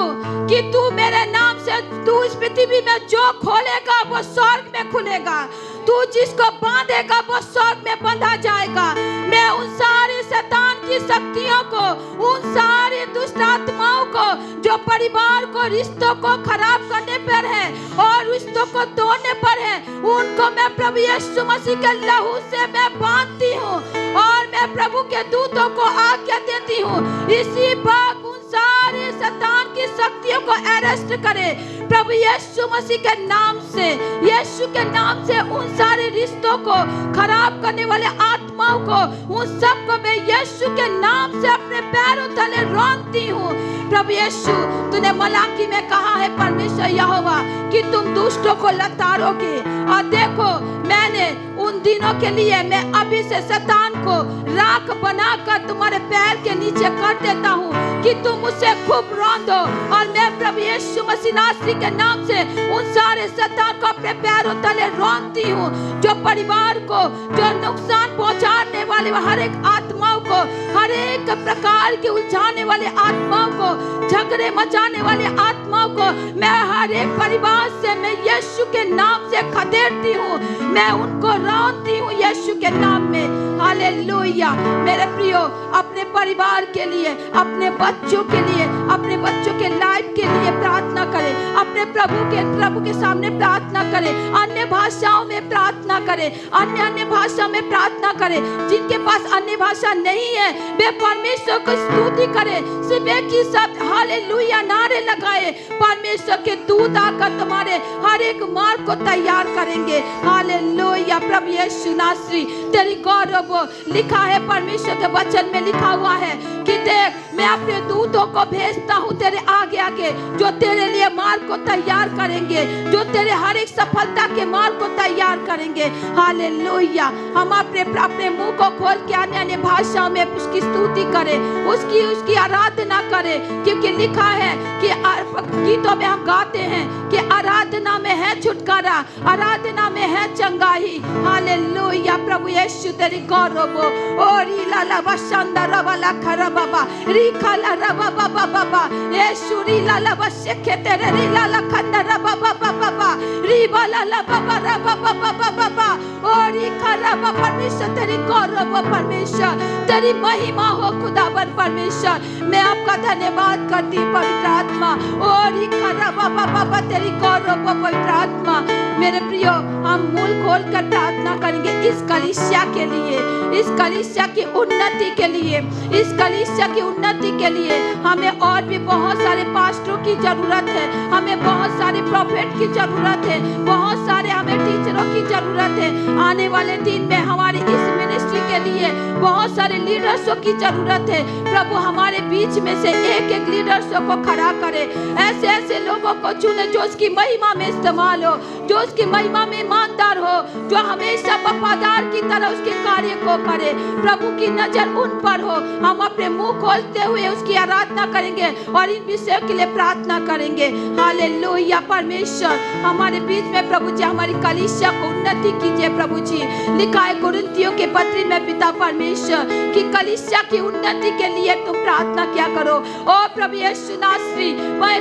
कि तू मेरे नाम से, तू इस पृथ्वी में जो खोलेगा वो स्वर्ग में खुलेगा, तू जिसको बांधेगा वो स्वर्ग में बंधा जाएगा। मैं उन सारे शैतान की शक्तियों को, उन सारे दुष्ट आत्माओं को जो परिवार को, रिश्तों को खराब करने पर है और रिश्तों को तोड़ने पर है, उनको मैं प्रभु यीशु मसीह के लहू से मैं बांधती हूँ और मैं प्रभु के दूतों को आज्ञा देती हूँ, इसी भाग उन सारे शैतान की शक्तियों को अरेस्ट करे प्रभु यीशु मसीह के नाम से। यीशु के नाम से उन सारे रिश्तों को खराब करने वाले आत्माओं को, उन सब को मैं यीशु के नाम से अपने पैरों तले रौंदती हूँ। प्रभु यीशु, तूने मलाकी में कहा है परमेश्वर यहोवा कि तुम दुष्टों को लताड़ोगे, और देखो मैंने उन दिनों के लिए मैं अभी से शैतान को राख बनाकर तुम्हारे पैर के नीचे कर देता हूँ कि तुम उसे खूब रौंदो। और मैं प्रभु यीशु मसीह नासरी के नाम से उन सारे शैतान को अपने पैरों तले रौंदती हूँ, जो परिवार को, जो नुकसान पहुंचाने वाले हर एक आत्माओं को, हर एक प्रकार के उलझाने वाले आत्माओं को, झगड़े मचाने वाले आत्माओं को, मैं हर एक परिवार से मैं यीशु के नाम से खदेड़ती हूँ, मैं उनको रौंदती हूँ यीशु के नाम में। हालेलुया। मेरे प्रियो, अपने परिवार के लिए, अपने बच्चों के लिए, अपने बच्चों के लाइफ के लिए प्रार्थना करें, अपने प्रभु के सामने प्रार्थना करें, अन्य भाषाओं में प्रार्थना करें, अन्य भाषा में प्रार्थना करें। जिनके पास अन्य भाषा नहीं है वे परमेश्वर को स्तुति करें, सिर्फ एक ही शब्द हालेलुया नारे लगाए, परमेश्वर के दूत आकर तुम्हारे हर एक मार्ग को तैयार करेंगे। हालेलुया। प्रभु यीशु नासरी, तेरी गौरव लिखा है परमेश्वर के वचन में लिखा हुआ है कि देख मैं अपने दूतों को भेजता हूँ तेरे आगे आगे, जो तेरे लिए मार्ग को तैयार करेंगे, जो तेरे हर एक सफलता के मार्ग को तैयार करेंगे। हालेलुया। हम अपने मुंह को खोल के अन्य भाषाओं में उसकी स्तुति करें, उसकी आराधना करें, क्योंकि लिखा है कि गीतों में हम गाते हैं कि आराधना में है छुटकारा, आराधना में है चंगाई। हालेलुया। प्रभु यीशु तेरी गौरव। ओरी लाला बशंदा रवाला खरा बाबा री खाला रवा बाबा बाबा यीशु री लाला बशके तेरे री लाला खंदा रवा बाबा बाबा री बाला ला बाबा रवा बाबा बाबा ओरी खरा बाबा। परमेश्वर तेरी गौरव, परमेश्वर तेरी महिमा हो खुदावन परमेश्वर। मैं आपका धन्यवाद करती हूँ पवित्र आत्मा। ओरी खरा बाबा बाबा तेरी गौरव पवित्र आत्मा। मेरे प्रियो, हम मूल खोल कर प्रार्थना करेंगे इस कलीसिया के लिए, इस कलीसिया की उन्नति के लिए, इस कलीसिया की उन्नति के लिए। हमें और भी बहुत सारे पास्टरों की जरूरत है, हमें बहुत सारे प्रॉफिट की जरूरत है, बहुत सारे हमें टीचरों की जरूरत है। आने वाले दिन में हमारे इस मिनिस्ट्री के लिए बहुत सारे लीडर्सों की जरूरत है। प्रभु हमारे बीच में से एक एक लीडर्सों को खड़ा करे, ऐसे ऐसे लोगों को चुने जो उसकी महिमा में इस्तेमाल हो, जो उसकी महिमा में ईमानदार हो, जो हमेशा वफादार की तरह उसके कार्य को करे। प्रभु की नजर उन पर हो। हम अपने मुंह खोलते हुए उसकी आराधना करेंगे और इन विषयों के लिए प्रार्थना करेंगे। हालेलुया। परमेश्वर हमारे बीच में प्रभु जी हमारी कलीसिया को उन्नति कीजिए। प्रभु जी लिखा है कुरिन्थियों के पत्री में पिता परमेश्वर कि कलीसिया की उन्नति के लिए तुम प्रार्थना क्या करो। ओ प्रभु यीशु नासरी,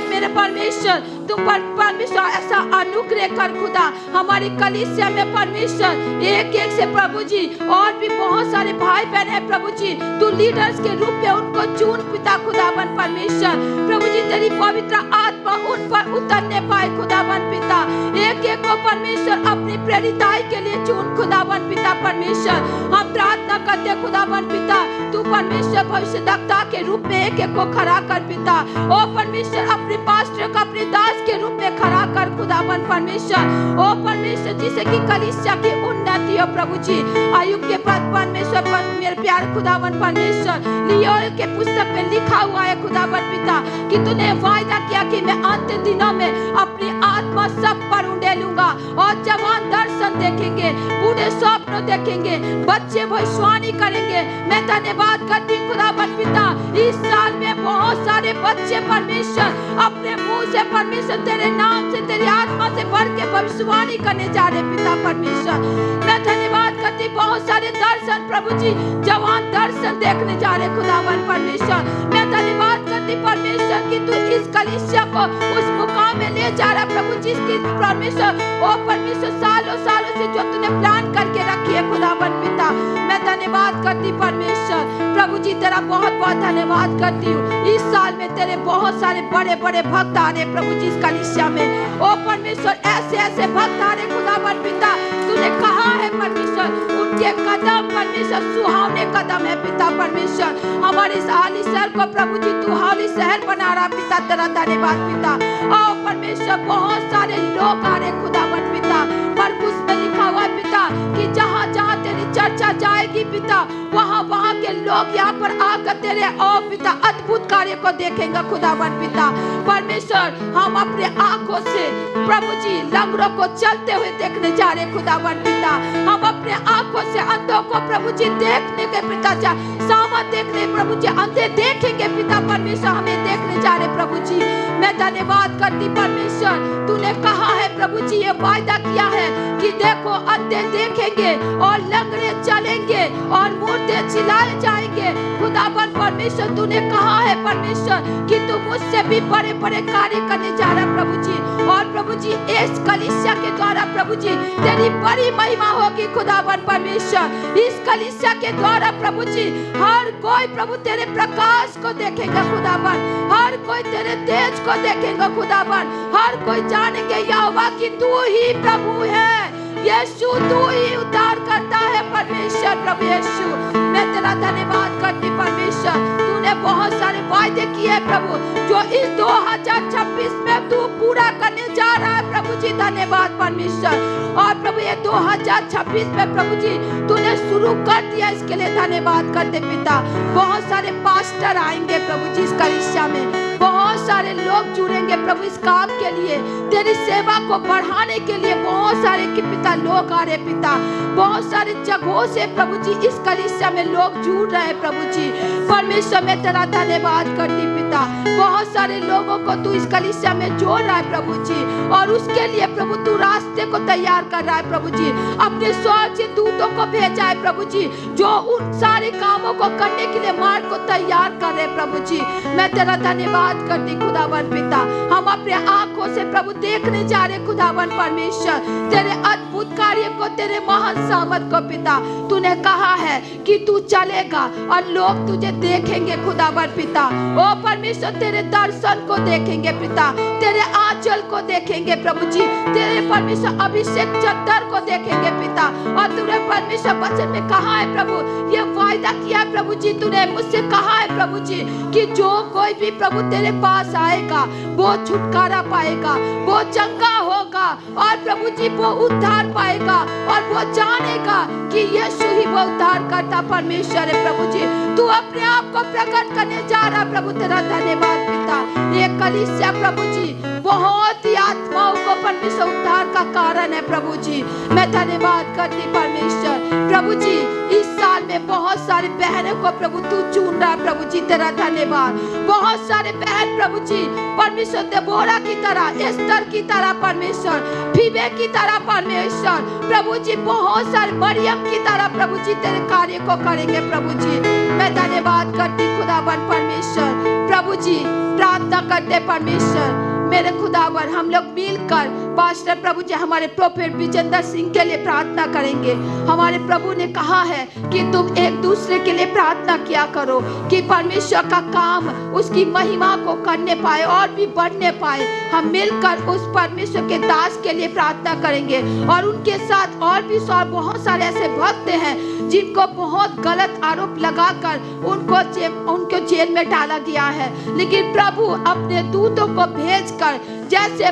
मेरे परमेश्वर तुम परमेश्वर ऐसा अनुग्रह कर खुदा हमारी कलीसिया में परमेश्वर एक एक से प्रभु जी और भी बहुत सारे भाई बहन है प्रभु जी, तू लीडर्स के रूप में उनको चुन पिता खुदावन परमेश्वर। प्रभु जी तेरी पवित्र आत्मा उन पर उतरने पाए खुदावन पिता, एक एक को परमेश्वर अपनी प्रेरिताई के लिए चुन खुदावन पिता परमेश्वर। हम प्रार्थना करते खुदावन पिता, तू परमेश्वर भविष्यद्वक्ता के रूप में एक एक को खड़ा कर पिता। ओ परमेश्वर अपने पास्टर को अपने दास के रूप में खड़ा कर खुदावन परमेश्वर। ओ परमेश्वर जिसे की कलीसिया की उन्नति हो प्रभु जी। आयुब के पद परमेश्वर मेरे प्यार खुदावन परमेश्वर, लियोल के पुस्तक में लिखा हुआ है खुदावन पिता कि तूने वायदा किया कि मैं अंत दिनों में अपनी आत्मा सब पर उंडेलूंगा और जवान दर्शन देखेंगे, बूढ़े स्वप्न देखेंगे, बच्चे भविष्यवाणी करेंगे। मैं धन्यवाद करती हूँ खुदावन पिता, इस साल में बहुत सारे बच्चे परमेश्वर अपने मुंह से परमेश्वर तेरे नाम से तेरी आत्मा से भर के भविष्यवाणी करने जा रहे पिता परमेश्वर। मैं धन्यवाद करती बहुत सारे दर्शन प्रभु जी जवान दर्शन देखने जा रहे खुदावन परमेश्वर। मैं धन्यवाद करती परमेश्वर कि तू इस कलीसिया को उस मुकाम में ले जा रहा प्रभु जी, इसकी परमेश्वर ओ परमेश्वर सालों सालों से जो तूने प्लान करके रखी है खुदावन पिता, मैं धन्यवाद करती परमेश्वर प्रभु जी, तेरा बहुत बहुत धन्यवाद करती हूँ। इस साल में तेरे बहुत सारे बड़े बड़े भक्त आ रहे प्रभु जी इस कलीसिया में, ओ परमेश्वर ऐसे ऐसे भक्त आ रहे खुदावन पिता, तूने कहा है परमेश्वर उनके कदम परमेश्वर सुहावने कदम है पिता परमेश्वर। हमारे इस हाली शहर को प्रभु जी तू हाली शहर बना रहा पिता, तेरा धन्यवाद पिता। आओ परमेश्वर बहुत सारे लोग आ रहे खुदावन पिता, पर उसमें लिखा हुआ है पिता कि जहाँ जहाँ तेरी चर्चा जाएगी पिता, वहाँ वहाँ के लोग यहाँ पर आकर तेरे ओ पिता अद्भुत कार्य को देखेंगे खुदावन पिता परमेश्वर। हम अपने आंखों से प्रभु जी लंगड़ों को चलते हुए देखने जा रहे खुदावन पिता, हम अपने आंखों से अंधों को प्रभु जी देखने के पिता जा सामत देखने प्रभु जी अंधे देखेंगे पिता परमेश्वर, हमें देखने जा रहे प्रभु जी। मैं धन्यवाद करती परमेश्वर, तूने कहा है प्रभु जी, ये वायदा किया है कि देखो अंधे देखेंगे और लंगड़े चलेंगे और मुर्दे चिल्लाए जाएंगे खुदावन परमेश्वर। तूने कहा है परमेश्वर कि तू मुझसे भी बड़े बड़े कार्य करने जा रहा प्रभु जी, और प्रभु जी इस कलीसिया के द्वारा प्रभु जी तेरी बड़ी महिमा होगी खुदावन परमेश्वर। इस कलीसिया के द्वारा प्रभु जी हर कोई प्रभु तेरे प्रकाश को देखेगा खुदावन, हर कोई तेरे तेज को देखेगा खुदावन, हर कोई जानेंगे यहोवा कि तू ही प्रभु है, यीशु तू ही उद्धार करता है परमेश्वर प्रभु यीशु। मैं तेरा धन्यवाद करती परमेश्वर, तूने बहुत सारे वायदे किए प्रभु जो इस 2026 में तू पूरा करने जा रहा है प्रभु जी, धन्यवाद परमेश्वर। और प्रभु ये 2026 में प्रभु जी तूने शुरू कर दिया, इसके लिए धन्यवाद करते पिता। बहुत सारे पास्टर आएंगे प्रभु जी इस कलीसिया में, बहुत सारे लोग जुड़ेंगे प्रभु इस काम के लिए, तेरी सेवा को बढ़ाने के लिए बहुत सारे के पिता लोग आ रहे पिता, बहुत सारे जगहों से प्रभु जी इस कलीसिया में लोग जुड़ रहे हैं प्रभु जी परमेश्वर। मैं तेरा धन्यवाद करती पिता, बहुत सारे लोगों को तू इस कलीसिया में जोड़ रहा है प्रभु जी, और उसके लिए प्रभु तू रास्ते को तैयार कर रहा है प्रभु जी, अपने स्वर्ग से दूतों को भेजा है प्रभु जी जो उन सारे कामों को करने के लिए मार्ग को तैयार कर रहे प्रभु जी। मैं तेरा धन्यवाद करती खुदावन पिता, हम अपने आंखों से प्रभु देखने जा रहे खुदावन परमेश्वर तेरे अद्भुत कार्य को, तेरे महान सामर्थ को पिता। तूने कहा है कि तू चलेगा और लोग तुझे देखेंगे खुदावन पिता, ओ परमेश्वर तेरे दर्शन को देखेंगे पिता, तेरे आंचल को देखेंगे प्रभु जी, तेरे परमेश्वर अभिषेक चद्दर को देखेंगे पिता। और तूने परमेश्वर वचन में कहा है प्रभु, ये वायदा किया है प्रभु जी, तूने मुझसे कहा है प्रभु जी कि जो कोई भी प्रभु तेरे पास आएगा वो छुटकारा पाएगा, वो चंगा होगा, और प्रभु जी वो उद्धार पाएगा, और वो जानेगा कि यीशु ही वो उद्धार करता परमेश्वर है प्रभु जी। तू अपने आप को प्रकट करने जा रहा प्रभु, तेरा धन्यवाद पिता। ये कलीसिया प्रभु जी बहुत ही आत्माओं को परमेश्वर उद्धार का कारण है प्रभु जी। मैं धन्यवाद करती परमेश्वर प्रभु जी, इस साल में बहुत सारे बहनों को प्रभु तू चुन रहा प्रभु जी, तेरा धन्यवाद। बहुत सारे बहन प्रभु जी परमेश्वर देबोरा की तरह, एस्तर की तरह परमेश्वर, फीबे की तरह परमेश्वर प्रभु जी, बहुत सारे मरियम की तरह प्रभु जी तेरे कार्य को करेंगे प्रभु जी। मैं धन्यवाद करती खुदावन परमेश्वर प्रभु जी, प्रार्थना करते परमेश्वर मेरे खुदावर, हम लोग मिलकर पास्टर प्रभु जी हमारे प्रोफेट विजेंद्र सिंह के लिए प्रार्थना करेंगे। हमारे प्रभु ने कहा है कि तुम एक दूसरे के लिए प्रार्थना किया करो कि परमेश्वर का काम उसकी महिमा को करने पाए और भी बढ़ने पाए। हम मिलकर उस परमेश्वर के दास के लिए प्रार्थना करेंगे, और उनके साथ और भी बहुत सारे ऐसे भक्त हैं जिनको बहुत गलत आरोप लगाकर उनको जेल में डाला गया है, लेकिन प्रभु अपने दूतों को भेजकर जैसे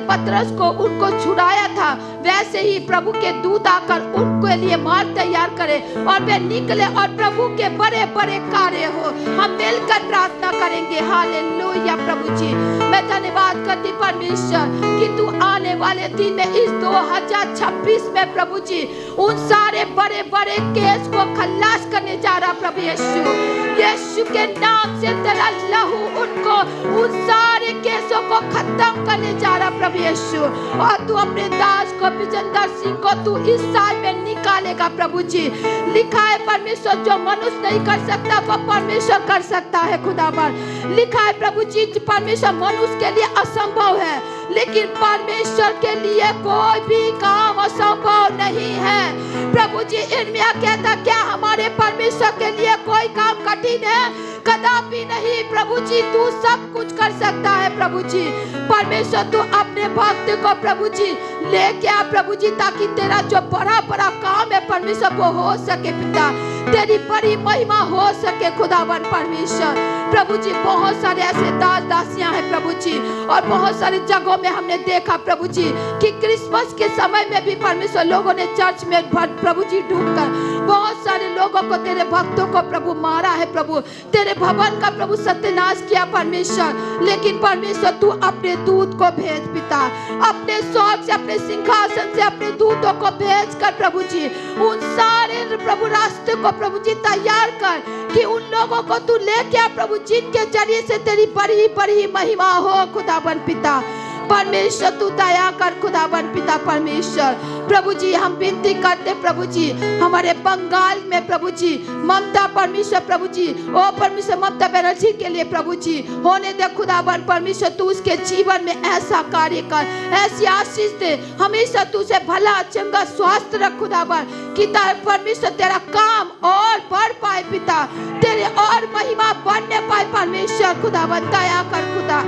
पतरस को उनको छुड़ाया था, वैसे ही प्रभु के दूत आकर उनके लिए मार्ग तैयार करे और वे निकले और प्रभु के बड़े बड़े कार्य हो। हम मिलकर प्रार्थना करेंगे। हालेलुया प्रभु जी, मैं धन्यवाद करती परमेश्वर कि तू आने वाले दिन में इस 2026 में प्रभु जी उन सारे बड़े बड़े केस को खल्लास करने जा रहा प्रभु यीशु के नाम से तेरा लहू उनको उन सारे केसों को खत्म करने जा रहा प्रभु यीशु। और तू अपने दास को विजेंद्र सिंह को तू इस साल में निकालेगा प्रभु जी। लिखा है परमेश्वर जो मनुष्य नहीं कर सकता वो परमेश्वर कर सकता है खुदावन। लिखा है प्रभु जी परमेश्वर मनुष्य के लिए असंभव है, लेकिन परमेश्वर के लिए कोई भी काम असंभव नहीं है प्रभु जी। इर्मिया कहता क्या हमारे परमेश्वर के लिए कोई काम कठिन है? कदापि नहीं प्रभु जी, तू सब कुछ कर सकता है प्रभु जी। परमेश्वर तू अपने भक्त को प्रभु जी लेके आ प्रभु जी, ताकि तेरा जो बड़ा बड़ा काम है परमेश्वर वो हो सके पिता, तेरी बड़ी महिमा हो सके खुदावन परमेश्वर। प्रभु जी बहुत सारे ऐसे दास दासियां हैं प्रभु जी, और बहुत सारी जगहों में हमने देखा प्रभु जी कि क्रिसमस के समय में भी परमेश्वर लोगों ने चर्च में प्रभु जी ढूंढकर बहुत सारे लोगों को, तेरे भक्तों को प्रभु मारा है प्रभु, तेरे भवन का प्रभु सत्यानाश किया परमेश्वर। लेकिन परमेश्वर तू अपने दूत को भेज पिता, अपने स्वर्ग से अपने सिंहासन से अपने दूतों को भेज कर प्रभु जी उन सारे प्रभु रास्ते को प्रभु जी तैयार कर, कि उन लोगों को तू लेके आ प्रभु जिनके जरिए से तेरी बड़ी बड़ी महिमा हो खुदावन पिता। परमेश्वर तू दया कर खुदावन पिता परमेश्वर। प्रभु जी हम विनती करते प्रभु जी हमारे बंगाल में प्रभु जी ममता परमेश्वर प्रभु जी, ओ परमेश्वर ममता बनर्जी के लिए प्रभु जी होने दे खुदावन परमेश्वर। तू उसके जीवन में ऐसा कार्य कर, ऐसी आशीष दे, हमेशा तू उसे भला चंगा स्वास्थ्य रख खुदावन, कि परमेश्वर तेरा काम और बढ़ पाए पिता, तेरे और महिमा बढ़ने पाए परमेश्वर खुदावन। दया कर खुदा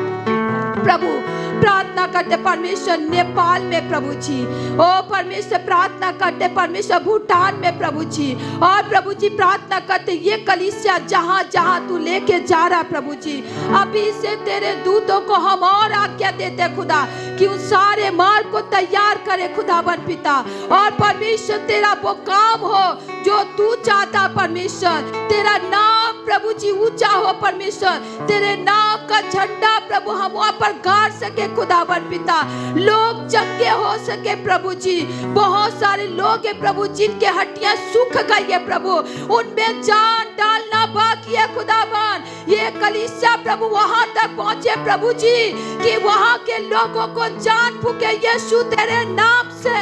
प्रभु। प्रार्थना करते परमेश्वर नेपाल में प्रभु जी, ओ परमेश्वर प्रार्थना करते परमेश्वर भूटान में प्रभु जी, और प्रभु जी प्रार्थना करते ये कलीसिया जहां जहां तू लेके जा रहा प्रभु जी, अभी से तेरे दूतों को हम और आज्ञा देते खुदा कि उन सारे मार्ग को तैयार करे खुदावन पिता। और परमेश्वर तेरा वो काम हो जो तू चाहता परमेश्वर, तेरा नाम प्रभु जी ऊंचा हो परमेश्वर, तेरे नाम का झंडा प्रभु हम वहां पर गाड़ सके खुदावन पिता, लोग चंगे हो सके प्रभु जी। बहुत सारे लोग हैं प्रभु जिनके हड्डियां सूख गई है प्रभु, उनमें जान डालना बाकी है खुदावन। ये कलीसिया प्रभु वहां तक पहुंचे प्रभु जी कि वहां के लोगों को जान फूके यीशु तेरे नाम से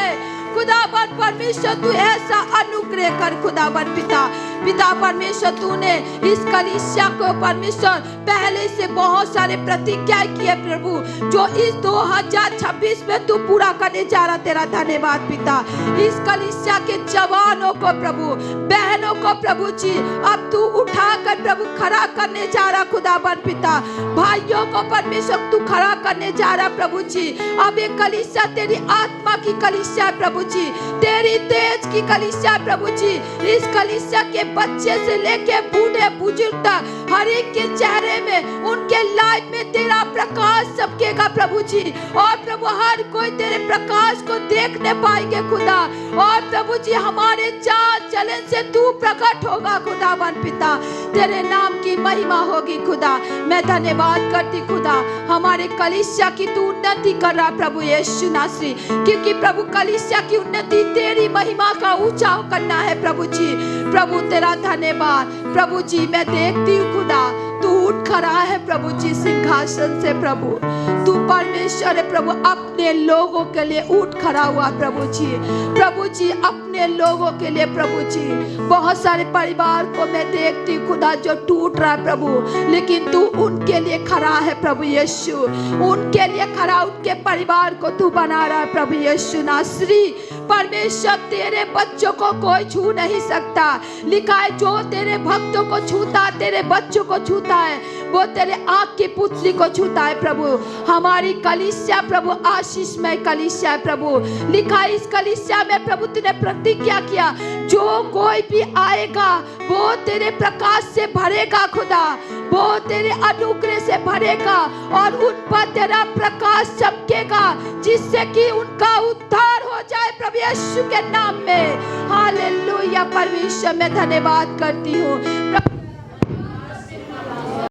खुदावन परमेश्वर। तू ऐसा अनुग्रह कर खुदावन पिता। पिता परमेश्वर तूने इस कलीसिया को परमेश्वर पहले से बहुत सारे प्रतिज्ञा किए प्रभु, जो इस 2026 में तू पूरा करने जा रहा, तेरा धन्यवाद पिता। इस कलीसिया के जवानों को प्रभु, बहनों को प्रभु जी अब तू उठाकर प्रभु खड़ा करने जा रहा खुदावन पिता। भाइयों को परमेश्वर तू खड़ा करने जा रहा प्रभु जी। अब ये कलीसिया तेरी आत्मा की कलीसिया है प्रभु जी, तेरी तेज की कलीसिया प्रभु जी। इस कलीसिया के बच्चे से लेके बूढ़े बुजुर्ग तक हर एक के चेहरे में, उनके लाइफ में तेरा प्रकाश सबकेगा प्रभु जी, और प्रभु हर कोई तेरे प्रकाश को देखने पाएंगे खुदा। और प्रभु जी हमारे चाल चलन से तू प्रकट होगा खुदावन पिता, तेरे नाम की महिमा होगी खुदा। मैं धन्यवाद करती खुदा हमारे कलीसिया की तू उन्नति कर रहा प्रभु यीशु नासरी, क्योंकि प्रभु कलीसिया की उन्नति तेरी महिमा का ऊंचा करना है प्रभु जी। प्रभु तेरा धन्यवाद प्रभु जी। मैं देखती हूँ खुदा तू उठ खड़ा है प्रभु जी सिंहासन से प्रभु, तू परमेश्वर है प्रभु, अपने लोगों के लिए उठ खड़ा हुआ प्रभु जी। प्रभु जी अपने लोगों के लिए प्रभु जी, बहुत सारे परिवार को मैं देखती हूँ खुदा जो टूट रहा है प्रभु, लेकिन तू उनके लिए खड़ा है प्रभु यीशु, उनके लिए खड़ा, उनके परिवार को तू बना रहा है प्रभु यीशु नासरी। परमेश्वर तेरे बच्चों को कोई छू नहीं सकता, लिखा है जो तेरे भक्तों को छूता, तेरे बच्चों को छूता है, वो तेरे आँख की पुतली को छूता है प्रभु। हमारी कलीसिया प्रभु आशीषमय कलीसिया है प्रभु, लिखा है इस कलीसिया में प्रभु तूने प्रतिज्ञा किया जो कोई भी आएगा वो तेरे प्रकाश से भरेगा खुदा, वो तेरे अनुग्रह से भरेगा और उन पर तेरा प्रकाश चमकेगा, जिससे कि उनका उद्धार हो जाए प्रभु यीशु के नाम में। हालेलुया। परमेश्वर मैं धन्यवाद करती हूँ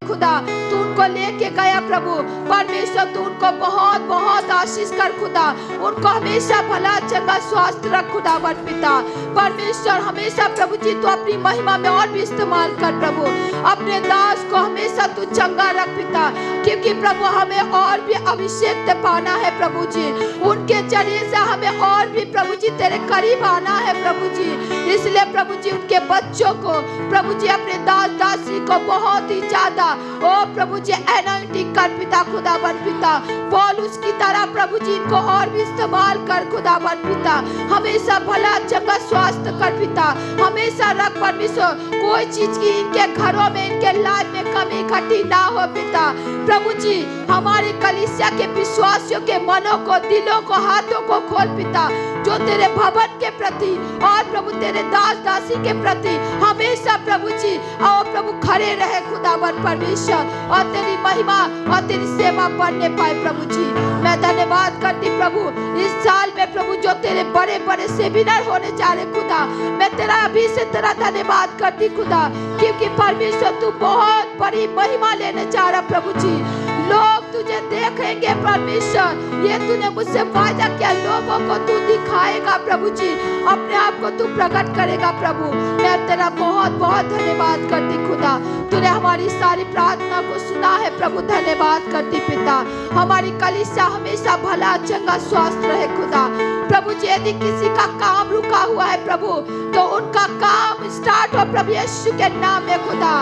खुदा, तू उनको लेके गया प्रभु परमेश्वर, तू उनको बहुत बहुत आशीष कर खुदा, उनको हमेशा भला चंगा स्वास्थ्य रख खुदावन पिता। परमेश्वर हमेशा प्रभु जी तू अपनी महिमा में और भी इस्तेमाल कर प्रभु, अपने दास को हमेशा तू चंगा रख पिता, क्योंकि प्रभु हमें और भी अभिषेक पाना है प्रभु जी। उनके जरिए से हमें और भी प्रभु जी तेरे करीब आना है प्रभु जी। इसलिए प्रभु जी उनके बच्चों को प्रभु जी अपने दास दासी को बहुत ही ज्यादा ओ प्रभु जी एनॉइंटिंग कर पिता खुदावन पिता। पौलुस की तरह प्रभु जी इनको और भी इस्तेमाल कर खुदावन पिता। हमेशा भला चंगा स्वास्थ्य कर पिता। हमेशा रख परमेश्वर कोई चीज की इनके घरों में इनके लाइफ में कमी घटी ना हो पिता। प्रभु जी हमारे कलीसिया के विश्वासियों के मनों को दिलों को हाथों को खोल पिता, जो तेरे भवन के प्रति और प्रभु तेरे दास दासी के प्रति हमेशा प्रभु जी और प्रभु खड़े रहे खुदावन परमेश्वर, और तेरी महिमा और तेरी सेवा बढ़ने पाए प्रभु जी। मैं धन्यवाद करती प्रभु इस साल में प्रभु जो तेरे बड़े बड़े सेमिनार होने जा रहे खुदा, मैं तेरा अभी से तेरा धन्यवाद करती खुदा, क्योंकि परमेश्वर तू बहुत बड़ी महिमा लेने जा रहा प्रभु जी। लोग तुझे देखेंगे परमेश्वर, ये तूने मुझसे वादा किया, लोगों को तू दिखाएगा प्रभु जी, अपने आप को तू प्रकट करेगा प्रभु। मैं तेरा बहुत बहुत धन्यवाद करती खुदा, तूने हमारी सारी प्रार्थना को सुना है प्रभु। धन्यवाद करती पिता, हमारी कलीसिया हमेशा भला चंगा स्वस्थ रहे खुदा। प्रभु जी यदि किसी का काम रुका हुआ है प्रभु, तो उनका काम स्टार्ट हो प्रभु यीशु के नाम में खुदा।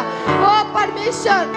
ओ परमेश्वर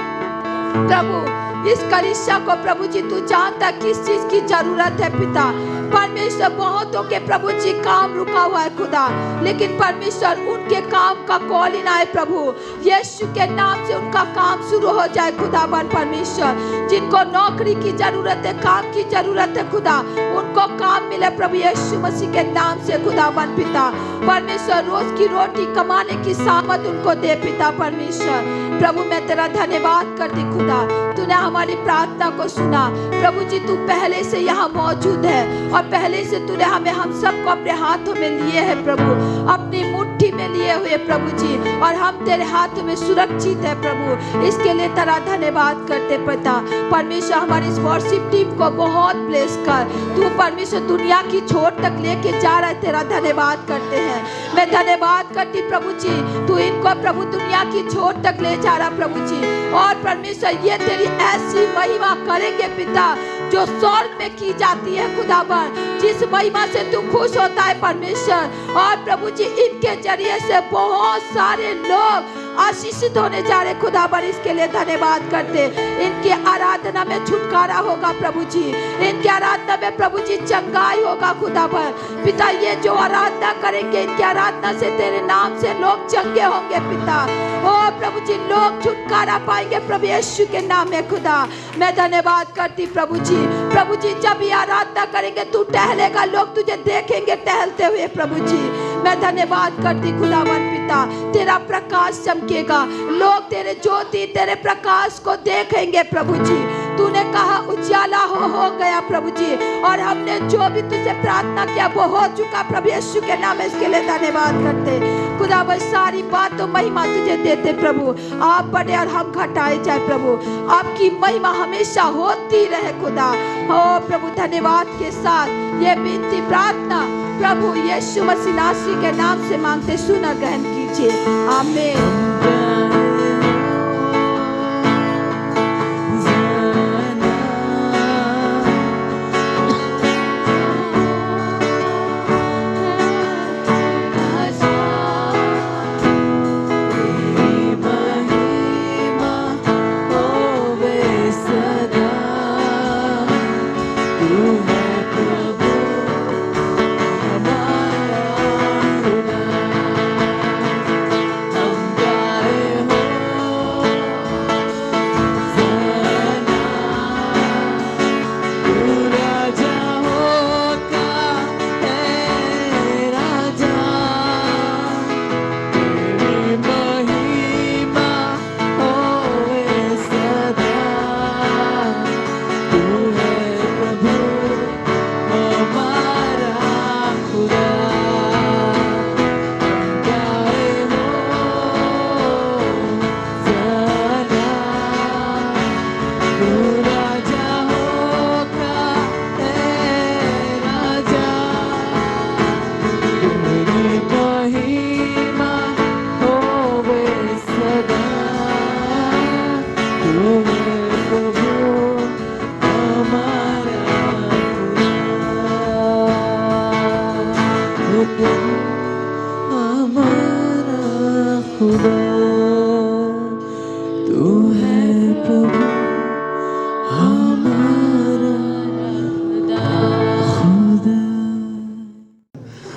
प्रभु इस कलीसिया को प्रभु जी तू जानता किस चीज की जरूरत है पिता। परमेश्वर बहुतों के प्रभु जी काम रुका हुआ है खुदा, लेकिन परमेश्वर उनके काम का कॉल ही ना है प्रभु। यीशु के नाम से उनका काम शुरू हो जाए खुदावन परमेश्वर। जिनको नौकरी की जरूरत है, काम की जरूरत है खुदा, उनको काम मिले प्रभु यीशु मसीह के नाम से खुदावन पिता। परमेश्वर रोज की रोटी कमाने की सामर्थ उनको दे पिता परमेश्वर। प्रभु मैं तेरा धन्यवाद करती खुदा, तूने हमारी प्रार्थना को सुना प्रभु जी। तू पहले से यहाँ मौजूद है और पहले से तूने हम सबको अपने हाथों में लिए है प्रभु, अपनी मुट्ठी में लिए हुए प्रभु जी, और हम तेरे हाथों में सुरक्षित है प्रभु। इसके लिए तेरा धन्यवाद करते पिता परमेश्वर। हमारी इस वर्शिप टीम को बहुत ब्लेस कर, तू परमेश्वर दुनिया की छोर तक लेके जा रहा है, तेरा धन्यवाद करते हैं। मैं धन्यवाद करती प्रभु जी, तू इनको प्रभु दुनिया की छोर तक ले जा रहा प्रभु जी, और परमेश्वर ये तेरी ऐसी महिमा करेंगे पिता जो स्वर्ग में की जाती है खुदावन, जिस महिमा से तू खुश होता है परमेश्वर। और प्रभु जी इनके जरिए से बहुत सारे लोग आशीषित होने जा रहे खुदावन, इसके लिए धन्यवाद करते। इनकी आराधना में छुटकारा होगा प्रभु जी, इनकी आराधना में प्रभु जी चंगाई होगा खुदावन पिता। ये जो आराधना करेंगे इनकी आराधना से तेरे नाम से लोग चंगे होंगे पिता। ओ प्रभु जी लोग छुटकारा पाएंगे प्रभु यीशु के नाम में खुदा। मैं धन्यवाद करती प्रभु जी। प्रभु जी जब ये आराधना करेंगे तू टहलेगा, लोग तुझे देखेंगे टहलते हुए प्रभु जी। मैं धन्यवाद करती खुदावन पिता, तेरा प्रकाश चमकेगा, लोग तेरे ज्योति तेरे प्रकाश को देखेंगे प्रभु जी। तूने कहा उजाला हो गया प्रभु जी, और हमने जो भी तुझसे प्रार्थना किया वो हो चुका प्रभु यीशु के नाम में। इसके लिए धन्यवाद करते खुदा। बस सारी बातों महिमा तुझे देते प्रभु, आप बढ़े और हम घटाए जाए प्रभु। आपकी महिमा हमेशा होती रहे खुदा। हो प्रभु धन्यवाद के साथ ये विनती प्रार्थना प्रभु यीशु मसीह नासरी के नाम से मांगते, सुना ग्रहण कीजिए, आमीन।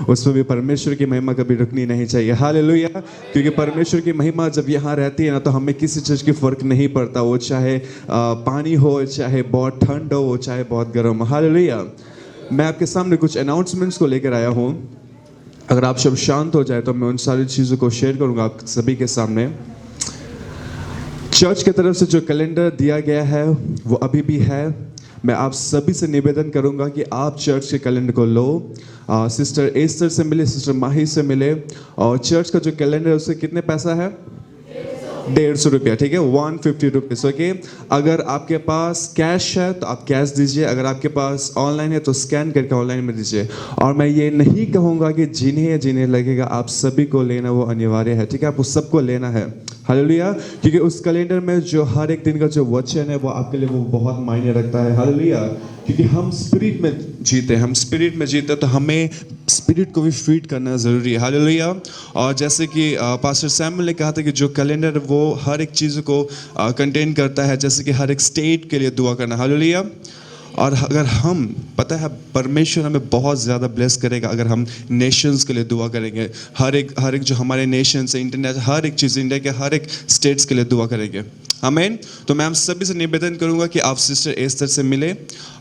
उसमें भी परमेश्वर की महिमा कभी रुकनी नहीं चाहिए। हालेलुया। क्योंकि परमेश्वर की महिमा जब यहाँ रहती है ना, तो हमें किसी चीज़ की फ़र्क नहीं पड़ता, वो चाहे पानी हो, चाहे बहुत ठंड हो, वो चाहे बहुत गर्म। हालेलुया। मैं आपके सामने कुछ अनाउंसमेंट्स को लेकर आया हूँ। अगर आप सब शांत हो जाए तो मैं उन सारी चीज़ों को शेयर करूँगा आप सभी के सामने। चर्च की तरफ से जो कैलेंडर दिया गया है वो अभी भी है। मैं आप सभी से निवेदन करूंगा कि आप चर्च के कैलेंडर को लो। सिस्टर एस्टर से मिले, सिस्टर माही से मिले। और चर्च का जो कैलेंडर है उससे कितने पैसा है? 150 रुपया, ठीक है, 150 रुपीज़। ओके, अगर आपके पास कैश है तो आप कैश दीजिए, अगर आपके पास ऑनलाइन है तो स्कैन करके ऑनलाइन में दीजिए। और मैं ये नहीं कहूँगा कि जिन्हें लगेगा, आप सभी को लेना वो अनिवार्य है, ठीक है, आपको सबको लेना है। हालेलुया। क्योंकि उस कैलेंडर में जो हर एक दिन का जो वचन है वो आपके लिए वो बहुत मायने रखता है। हालेलुया। क्योंकि हम स्पिरिट में जीते, हम स्पिरिट में जीते तो हमें स्पिरिट को भी फीड करना ज़रूरी है। हालेलुया। और जैसे कि पास्टर सैमुअल ने कहा था कि जो कैलेंडर वो हर एक चीज़ को कंटेन करता है, जैसे कि हर एक स्टेट के लिए दुआ करना। हालेलुया। और अगर हम, पता है परमेश्वर हमें बहुत ज़्यादा ब्लेस करेगा अगर हम नेशंस के लिए दुआ करेंगे। हर एक जो हमारे नेशंस है, इंटरनेट, हर एक चीज़, इंडिया के हर एक स्टेट्स के लिए दुआ करेंगे। आमीन। तो मैं आप सभी से निवेदन करूंगा कि आप सिस्टर एस्तर से मिले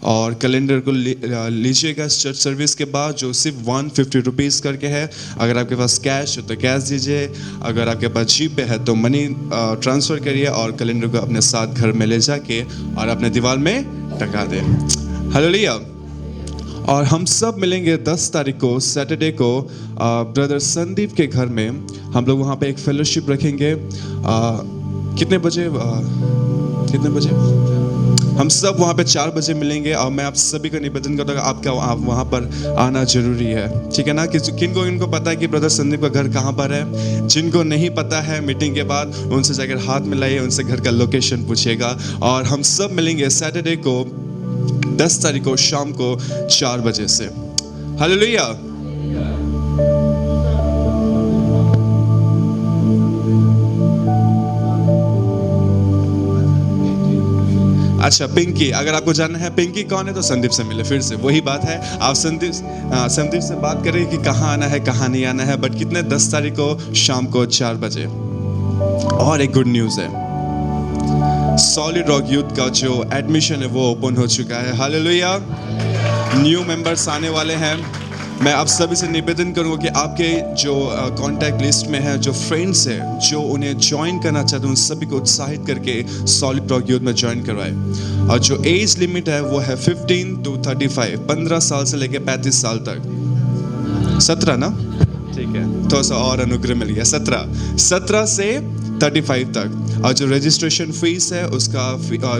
और कैलेंडर को लीजिएगा चर्च सर्विस के बाद, जो सिर्फ 150 रुपीज़ करके है। अगर आपके पास कैश है तो कैश दीजिए, अगर आपके पास जीपे है तो मनी ट्रांसफ़र करिए और कैलेंडर को अपने साथ घर में ले जाके और अपने दीवार में टंगा दें। हालेलुया। और हम सब मिलेंगे 10 तारीख को, सैटरडे को, ब्रदर संदीप के घर में। हम लोग वहाँ पे एक फेलोशिप रखेंगे। कितने बजे? हम सब वहाँ पे 4 बजे मिलेंगे। और मैं आप सभी को निवेदन करता हूँ आप वहाँ पर आना जरूरी है, ठीक है ना। किनको पता है कि ब्रदर संदीप का घर कहाँ पर है? जिनको नहीं पता है, मीटिंग के बाद उनसे जाकर हाथ मिलाइए, उनसे घर का लोकेशन पूछिएगा। और हम सब मिलेंगे सैटरडे को 10 तारीख को शाम को 4 बजे से। हालेलुया। अच्छा, पिंकी, अगर आपको जानना है पिंकी कौन है तो संदीप से मिले। फिर से वही बात है, आप संदीप से बात करें कि कहाँ आना है, कहाँ नहीं आना है। बट कितने? 10 तारीख को शाम को 4 बजे। और एक गुड न्यूज़ है, सॉलिड रॉक यूथ का जो एडमिशन है वो ओपन हो चुका है। हालेलुया। न्यू मेंबर्स आने वाले हैं। मैं आप सभी से निवेदन करूंगा कि आपके जो कॉन्टैक्ट लिस्ट में है, जो फ्रेंड्स हैं, जो उन्हें ज्वाइन करना चाहते हैं, उन सभी को उत्साहित करके सॉलिड रॉक यूथ में ज्वाइन करवाएं। और जो एज लिमिट है वो है 15 to 35, 15 साल से लेकर 35 साल तक। 17 ना, ठीक है, थोड़ा सा और अनुग्रह मिल गया। 17 से 35 तक। और जो रजिस्ट्रेशन फीस है उसका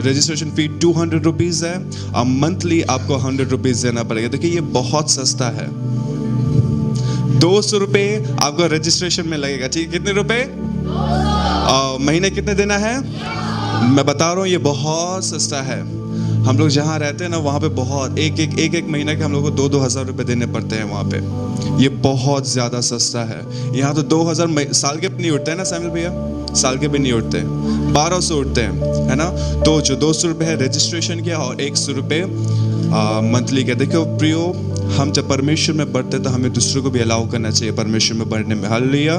रजिस्ट्रेशन फी 200 रुपीज़ है और मंथली आपको 100 रुपीज़ देना पड़ेगा। देखिए ये बहुत सस्ता है। 200 रुपये आपको रजिस्ट्रेशन में लगेगा, ठीक है। कितने रुपए? महीने कितने देना है? मैं बता रहा हूँ ये बहुत सस्ता है। हम लोग जहाँ रहते हैं ना वहाँ पे बहुत एक महीने के हम लोग को 2-2 हज़ार रुपये देने पड़ते हैं वहाँ पे। ये बहुत ज़्यादा सस्ता है। यहाँ तो 2000 साल के नहीं उठते हैं ना सैमुअल भैया, साल के भी नहीं उठते, 1200 उठते हैं, है ना। तो जो 200 रुपये है रजिस्ट्रेशन किया और 100 रुपये मंथली के। देखो प्रियो, हम जब परमेश्वर में बढ़ते तो हमें दूसरों को भी अलाउ करना चाहिए परमेश्वर में बढ़ने में। हालेलुया,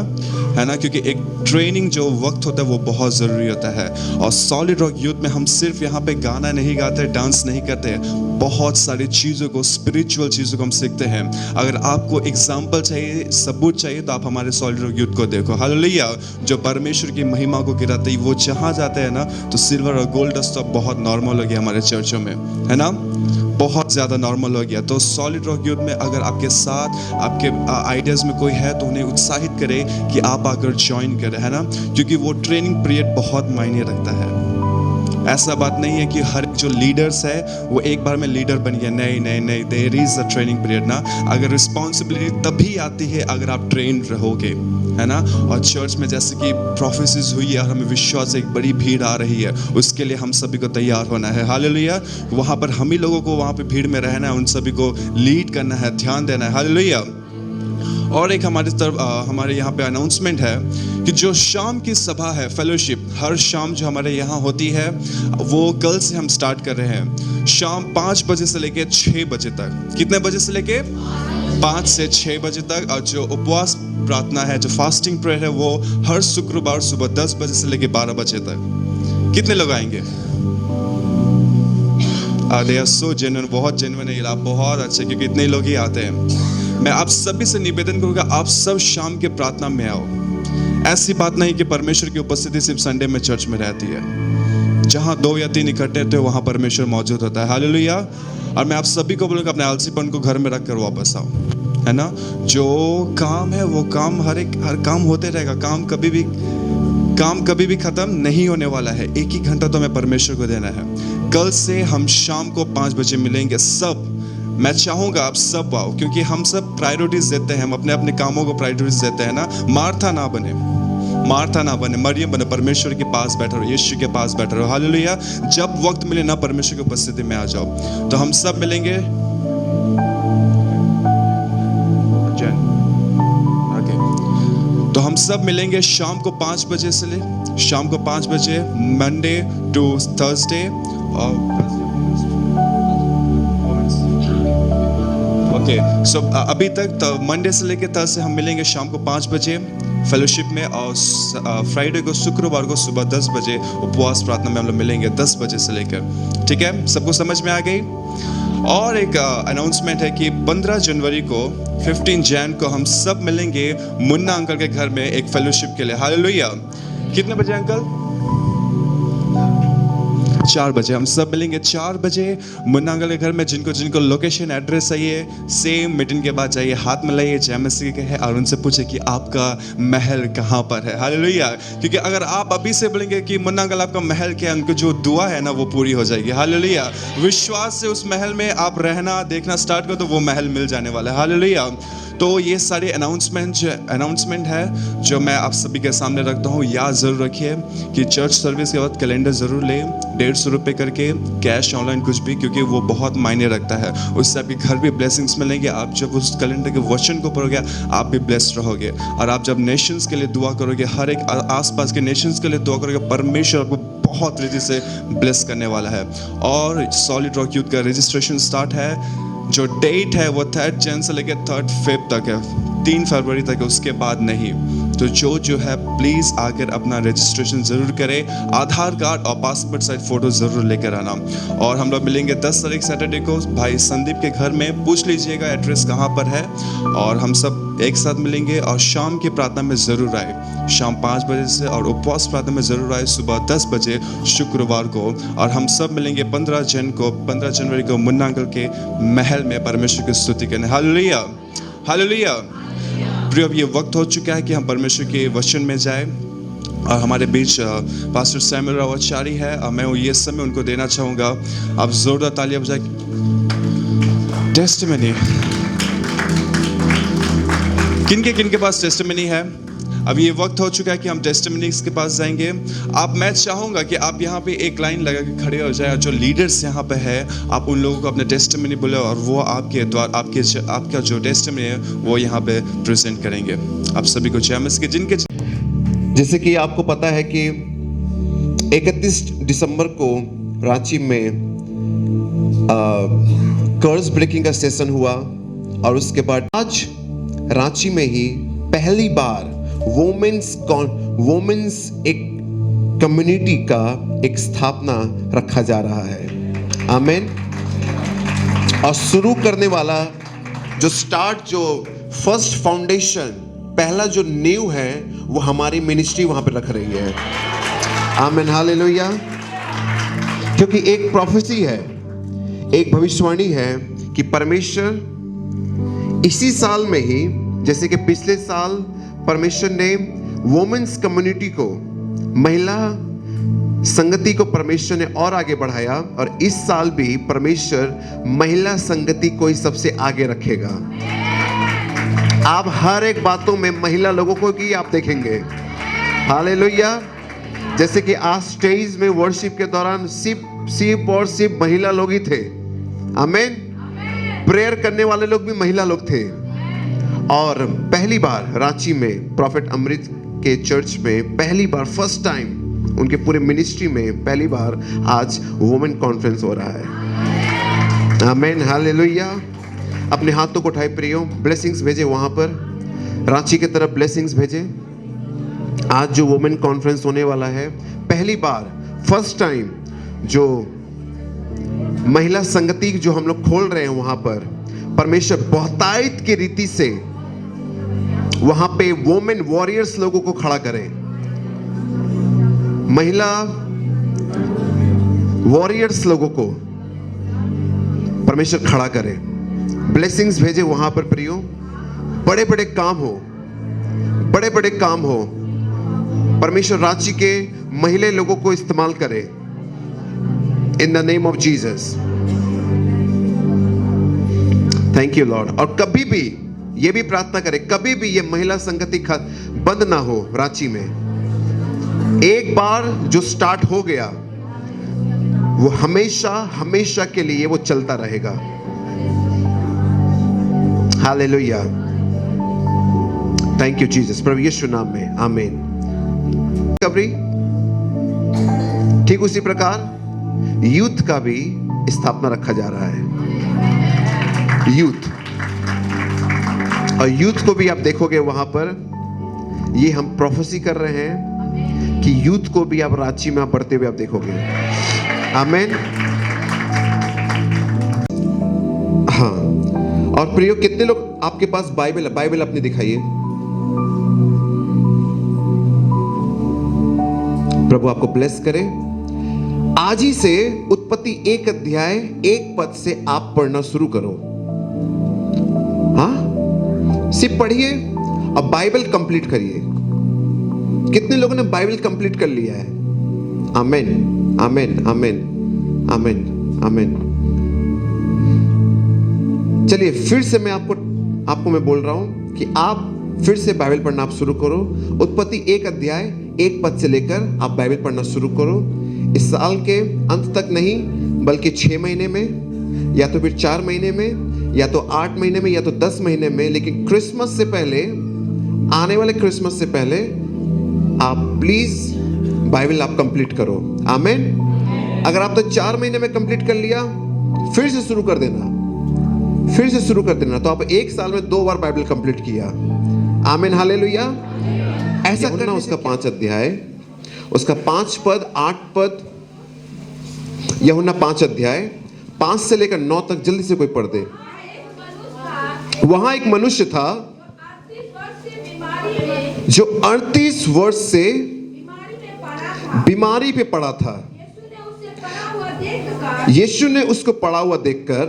है ना। क्योंकि एक ट्रेनिंग जो वक्त होता है वो बहुत ज़रूरी होता है। और सॉलिड रॉक यूथ में हम सिर्फ यहाँ पे गाना नहीं गाते, डांस नहीं करते, बहुत सारी चीज़ों को, स्पिरिचुअल चीज़ों को हम सीखते हैं। अगर आपको एग्जाम्पल चाहिए, सबूत चाहिए, तो आप हमारे सॉलिड रॉक यूथ को देखो। हालेलुया। जो परमेश्वर की महिमा को गिराते ही वो जहाँ जाते हैं ना, तो सिल्वर और गोल्ड डस्ट तो बहुत नॉर्मल हो गया हमारे चर्चों में, है ना, बहुत ज़्यादा नॉर्मल हो गया। तो सॉलिड रॉक यूथ में अगर आपके साथ आपके आइडियाज़ में कोई है तो उन्हें उत्साहित करें कि आप आकर ज्वाइन करें, है ना। क्योंकि वो ट्रेनिंग पीरियड बहुत मायने रखता है। ऐसा बात नहीं है कि हर जो लीडर्स है वो एक बार में लीडर बन गया, नहीं, there is a training period ना। अगर रिस्पॉन्सिबिलिटी तभी आती है अगर आप ट्रेन रहोगे, है ना। और चर्च में जैसे कि प्रोफेसीज हुई है और हमें विश्वास एक बड़ी भीड़ आ रही है, उसके लिए हम सभी को तैयार होना है। हालेलुया। वहाँ पर हम ही लोगों को वहाँ पे भीड़ में रहना है, उन सभी को लीड करना है, ध्यान देना है। हालेलुया। और एक हमारे यहाँ पे अनाउंसमेंट है कि जो शाम की सभा है, फेलोशिप, हर शाम जो हमारे यहाँ होती है वो कल से हम स्टार्ट कर रहे हैं। शाम 5 बजे से लेके 6 बजे तक। कितने बजे से लेके? 5 से 6 बजे तक, और जो उपवास प्रार्थना है, जो फास्टिंग प्रेयर है, वो हर शुक्रवार सुबह 10 बजे से लेकर 12 बजे तक। कितने लोग आएंगे? दे आर सो जेन्युइन, बहुत जेन्युइन है, आप बहुत अच्छे, क्योंकि इतने लोग ही आते हैं। मैं आप सभी से निवेदन करूंगा, आप सब शाम के प्रार्थना में आओ। ऐसी बात नहीं कि परमेश्वर की उपस्थिति सिर्फ संडे में चर्च में रहती है। जहां 2 या 3 इकट्ठे होते हैं वहां परमेश्वर मौजूद होता है। हालेलुया। और मैं आप सभी को बोलूंगा, अपने आलसीपन को घर में रख कर वापस आओ, है ना। जो काम है वो काम, हर काम होते रहेगा। काम कभी भी खत्म नहीं होने वाला है। 1 घंटा तो हमें परमेश्वर को देना है। कल से हम शाम को 5 बजे मिलेंगे सब। मैं चाहूंगा आप सब आओ, क्योंकि हम सब प्रायोरिटीज देते हैं, हम अपने अपने कामों को प्रायोरिटीज देते हैं ना। मार्था ना बने, मरियम बने, परमेश्वर के पास बैठे रहो, यीशु के पास बैठे रहो। हालेलुया। जब वक्त मिले ना, परमेश्वर की उपस्थिति में आ जाओ। तो हम सब मिलेंगे, तो हम सब मिलेंगे शाम को 5 बजे से शाम को 5 बजे, मंडे टू थर्सडे। ओके, सो अभी तक मंडे से लेकर थर्सडे हम मिलेंगे शाम को 5 बजे फेलोशिप में, और फ्राइडे को, शुक्रवार को सुबह 10 बजे उपवास प्रार्थना में हम लोग मिलेंगे 10 बजे से लेकर। ठीक है, सबको समझ में आ गई? और एक अनाउंसमेंट है कि 15 जनवरी को 15 जैन को हम सब मिलेंगे मुन्ना अंकल के घर में एक फेलोशिप के लिए। हालेलुया। कितने बजे अंकल? 4 बजे हम सब मिलेंगे 4 बजे मुन्ना अंकल के घर में। जिनको लोकेशन एड्रेस चाहिए, सेम मीटिंग के बाद जाइए, हाथ मिलाइए, जय मसीह के है, और उनसे पूछे कि आपका महल कहाँ पर है। हालेलुया। क्योंकि अगर आप अभी से बोलेंगे कि मुन्ना अंकल आपका महल क्या है, उनको जो दुआ है ना वो पूरी हो जाएगी। हालेलुया। विश्वास से उस महल में आप रहना देखना स्टार्ट करो तो वो महल मिल जाने वाला है। हालेलुया। तो ये सारे अनाउंसमेंट है जो मैं आप सभी के सामने रखता हूँ। याद जरूर रखिए कि चर्च सर्विस के बाद कैलेंडर जरूर लें, 150 रुपये करके, कैश ऑनलाइन कुछ भी, क्योंकि वो बहुत मायने रखता है। उससे आपके घर भी ब्लेसिंग्स मिलेंगे। आप जब उस कैलेंडर के वचन को पढ़ोगे आप भी ब्लेस्ड रहोगे। और आप जब नेशंस के लिए दुआ करोगे, हर एक आसपास के नेशंस के लिए दुआ करोगे, परमेश्वर आपको बहुत रीति से ब्लेस करने वाला है। और सॉलिड रॉक यूथ का रजिस्ट्रेशन स्टार्ट है। जो डेट है वो 3 जन से लेकर 3 फेब तक है, 3 फरवरी तक है, उसके बाद नहीं। तो जो है प्लीज आकर अपना रजिस्ट्रेशन जरूर करें। आधार कार्ड और पासपोर्ट साइज फोटो जरूर लेकर आना। और हम लोग मिलेंगे 10 तारीख सैटरडे को भाई संदीप के घर में। पूछ लीजिएगा एड्रेस कहाँ पर है, और हम सब एक साथ मिलेंगे। और शाम की प्रार्थना में जरूर आए, शाम 5 बजे से, और उपवास प्रार्थना में जरूर आए सुबह 10 बजे शुक्रवार को। और हम सब मिलेंगे 15 जनवरी को मुन्ना अंकल के महल में परमेश्वर की स्तुति करने। Hallelujah, hallelujah. प्रिय, अब ये वक्त हो चुका है कि हम परमेश्वर के वचन में जाए। और हमारे बीच पास्टर सैमुअल रावाचारी है, और मैं ये समय उनको देना चाहूँगा। आप जोरदार तालियां बजाएं। टेस्टिमनी, किनके पास टेस्टिमनी है? अब ये वक्त हो चुका है कि हम टेस्टिमनीज के पास जाएंगे। मैं चाहूँगा कि आप यहाँ पे एक लाइन लगा के खड़े हो जाए। जो लीडर्स यहाँ पे है, आप उन लोगों को अपने टेस्टिमनी बोले, और वो आपके द्वारा आपका जो टेस्टिमनी है वो यहाँ पे प्रेजेंट करेंगे। आप सभी को जय मसीह। जिनके जैसे कि आपको पता है कि 31 दिसंबर को रांची में कर्ज ब्रेकिंग का सेशन हुआ, और उसके बाद आज रांची में ही पहली बार वोमेन्स एक कम्युनिटी का एक स्थापना रखा जा रहा है। आमीन। और शुरू करने वाला जो फर्स्ट फाउंडेशन, पहला जो नींव है, वो हमारी मिनिस्ट्री वहां पे रख रही है। आमीन, हालेलुया। क्योंकि एक प्रोफेसी है, एक भविष्यवाणी है कि परमेश्वर इसी साल में ही, जैसे कि पिछले साल परमेश्वर ने वुमेन्स कम्युनिटी को, महिला संगति को परमेश्वर ने और आगे बढ़ाया, और इस साल भी परमेश्वर महिला संगति को ही सबसे आगे रखेगा। आप हर एक बातों में महिला लोगों को ही आप देखेंगे। हालेलुया। जैसे कि आज स्टेज में वर्शिप के दौरान सिर्फ महिला लोग ही थे। आमीन। प्रेयर करने वाले लोग भी महिला लोग थे। और पहली बार रांची में प्रॉफेट अमृत के चर्च में पहली बार, फर्स्ट टाइम उनके पूरे मिनिस्ट्री में पहली बार आज वुमेन कॉन्फ्रेंस हो रहा है। आमीन, हालेलुया। अपने हाथों को उठाए प्रियो, ब्लेसिंग्स भेजे वहां पर, रांची की तरफ ब्लेसिंग्स भेजे। आज जो वुमेन कॉन्फ्रेंस होने वाला है, पहली बार, फर्स्ट टाइम जो महिला संगति जो हम लोग खोल रहे हैं वहां पर, परमेश्वर बहुतायत की रीति से वहां पे वुमेन वॉरियर्स लोगों को खड़ा करे, महिला वॉरियर्स लोगों को परमेश्वर खड़ा करे। ब्लेसिंग्स भेजे वहां पर प्रियो, बड़े बड़े काम हो, बड़े बड़े काम हो। परमेश्वर राज्य के महिला लोगों को इस्तेमाल करे in the name of Jesus. Thank you Lord. और कभी भी ये भी प्रार्थना करें, कभी भी ये महिला संगति बंद ना हो रांची में। एक बार जो स्टार्ट हो गया वो हमेशा हमेशा के लिए वो चलता रहेगा। हालेलुया, थैंक यू जीसस, प्रभु यीशु नाम में आमीन। कबरी ठीक उसी प्रकार यूथ का भी स्थापना रखा जा रहा है। यूथ, और यूथ को भी आप देखोगे वहां पर, ये हम प्रोफेसी कर रहे हैं कि यूथ को भी आप रांची में आप बढ़ते हुए आप देखोगे। आमीन। हाँ, और प्रियो कितने लोग आपके पास बाइबल है? बाइबल अपनी दिखाइए। प्रभु आपको ब्लेस करे। आज ही से उत्पत्ति 1 अध्याय 1 पद से आप पढ़ना शुरू करो। हाँ, सिर्फ पढ़िए और बाइबल कंप्लीट करिए। कितने लोगों ने बाइबल कंप्लीट कर लिया है? आमीन, आमीन, आमीन, आमीन, आमीन। चलिए फिर से मैं आपको मैं बोल रहा हूं कि आप फिर से बाइबल पढ़ना आप शुरू करो। उत्पत्ति 1 अध्याय 1 पद से लेकर आप बाइबल पढ़ना शुरू करो। इस साल के अंत तक नहीं, बल्कि 6 महीने में, या तो फिर 4 महीने में, या तो 8 महीने में, या तो 10 महीने में, लेकिन क्रिसमस से पहले, आने वाले क्रिसमस से पहले आप प्लीज बाइबल आप कंप्लीट करो। आमीन। अगर आप तो 4 महीने में कंप्लीट कर लिया, फिर से शुरू कर देना, फिर से शुरू कर देना, तो आप 1 साल में 2 बार बाइबल कंप्लीट किया। आमीन, हालेलुया। ऐसा करना। उसका 5 अध्याय, उसका 5 पद 8 पद, यूहन्ना 5 अध्याय 5 से लेकर 9 तक जल्दी से कोई पढ़ दे। वहां एक मनुष्य था जो 38 वर्ष से बीमारी पे पड़ा था। यीशु ने उसको पड़ा हुआ देखकर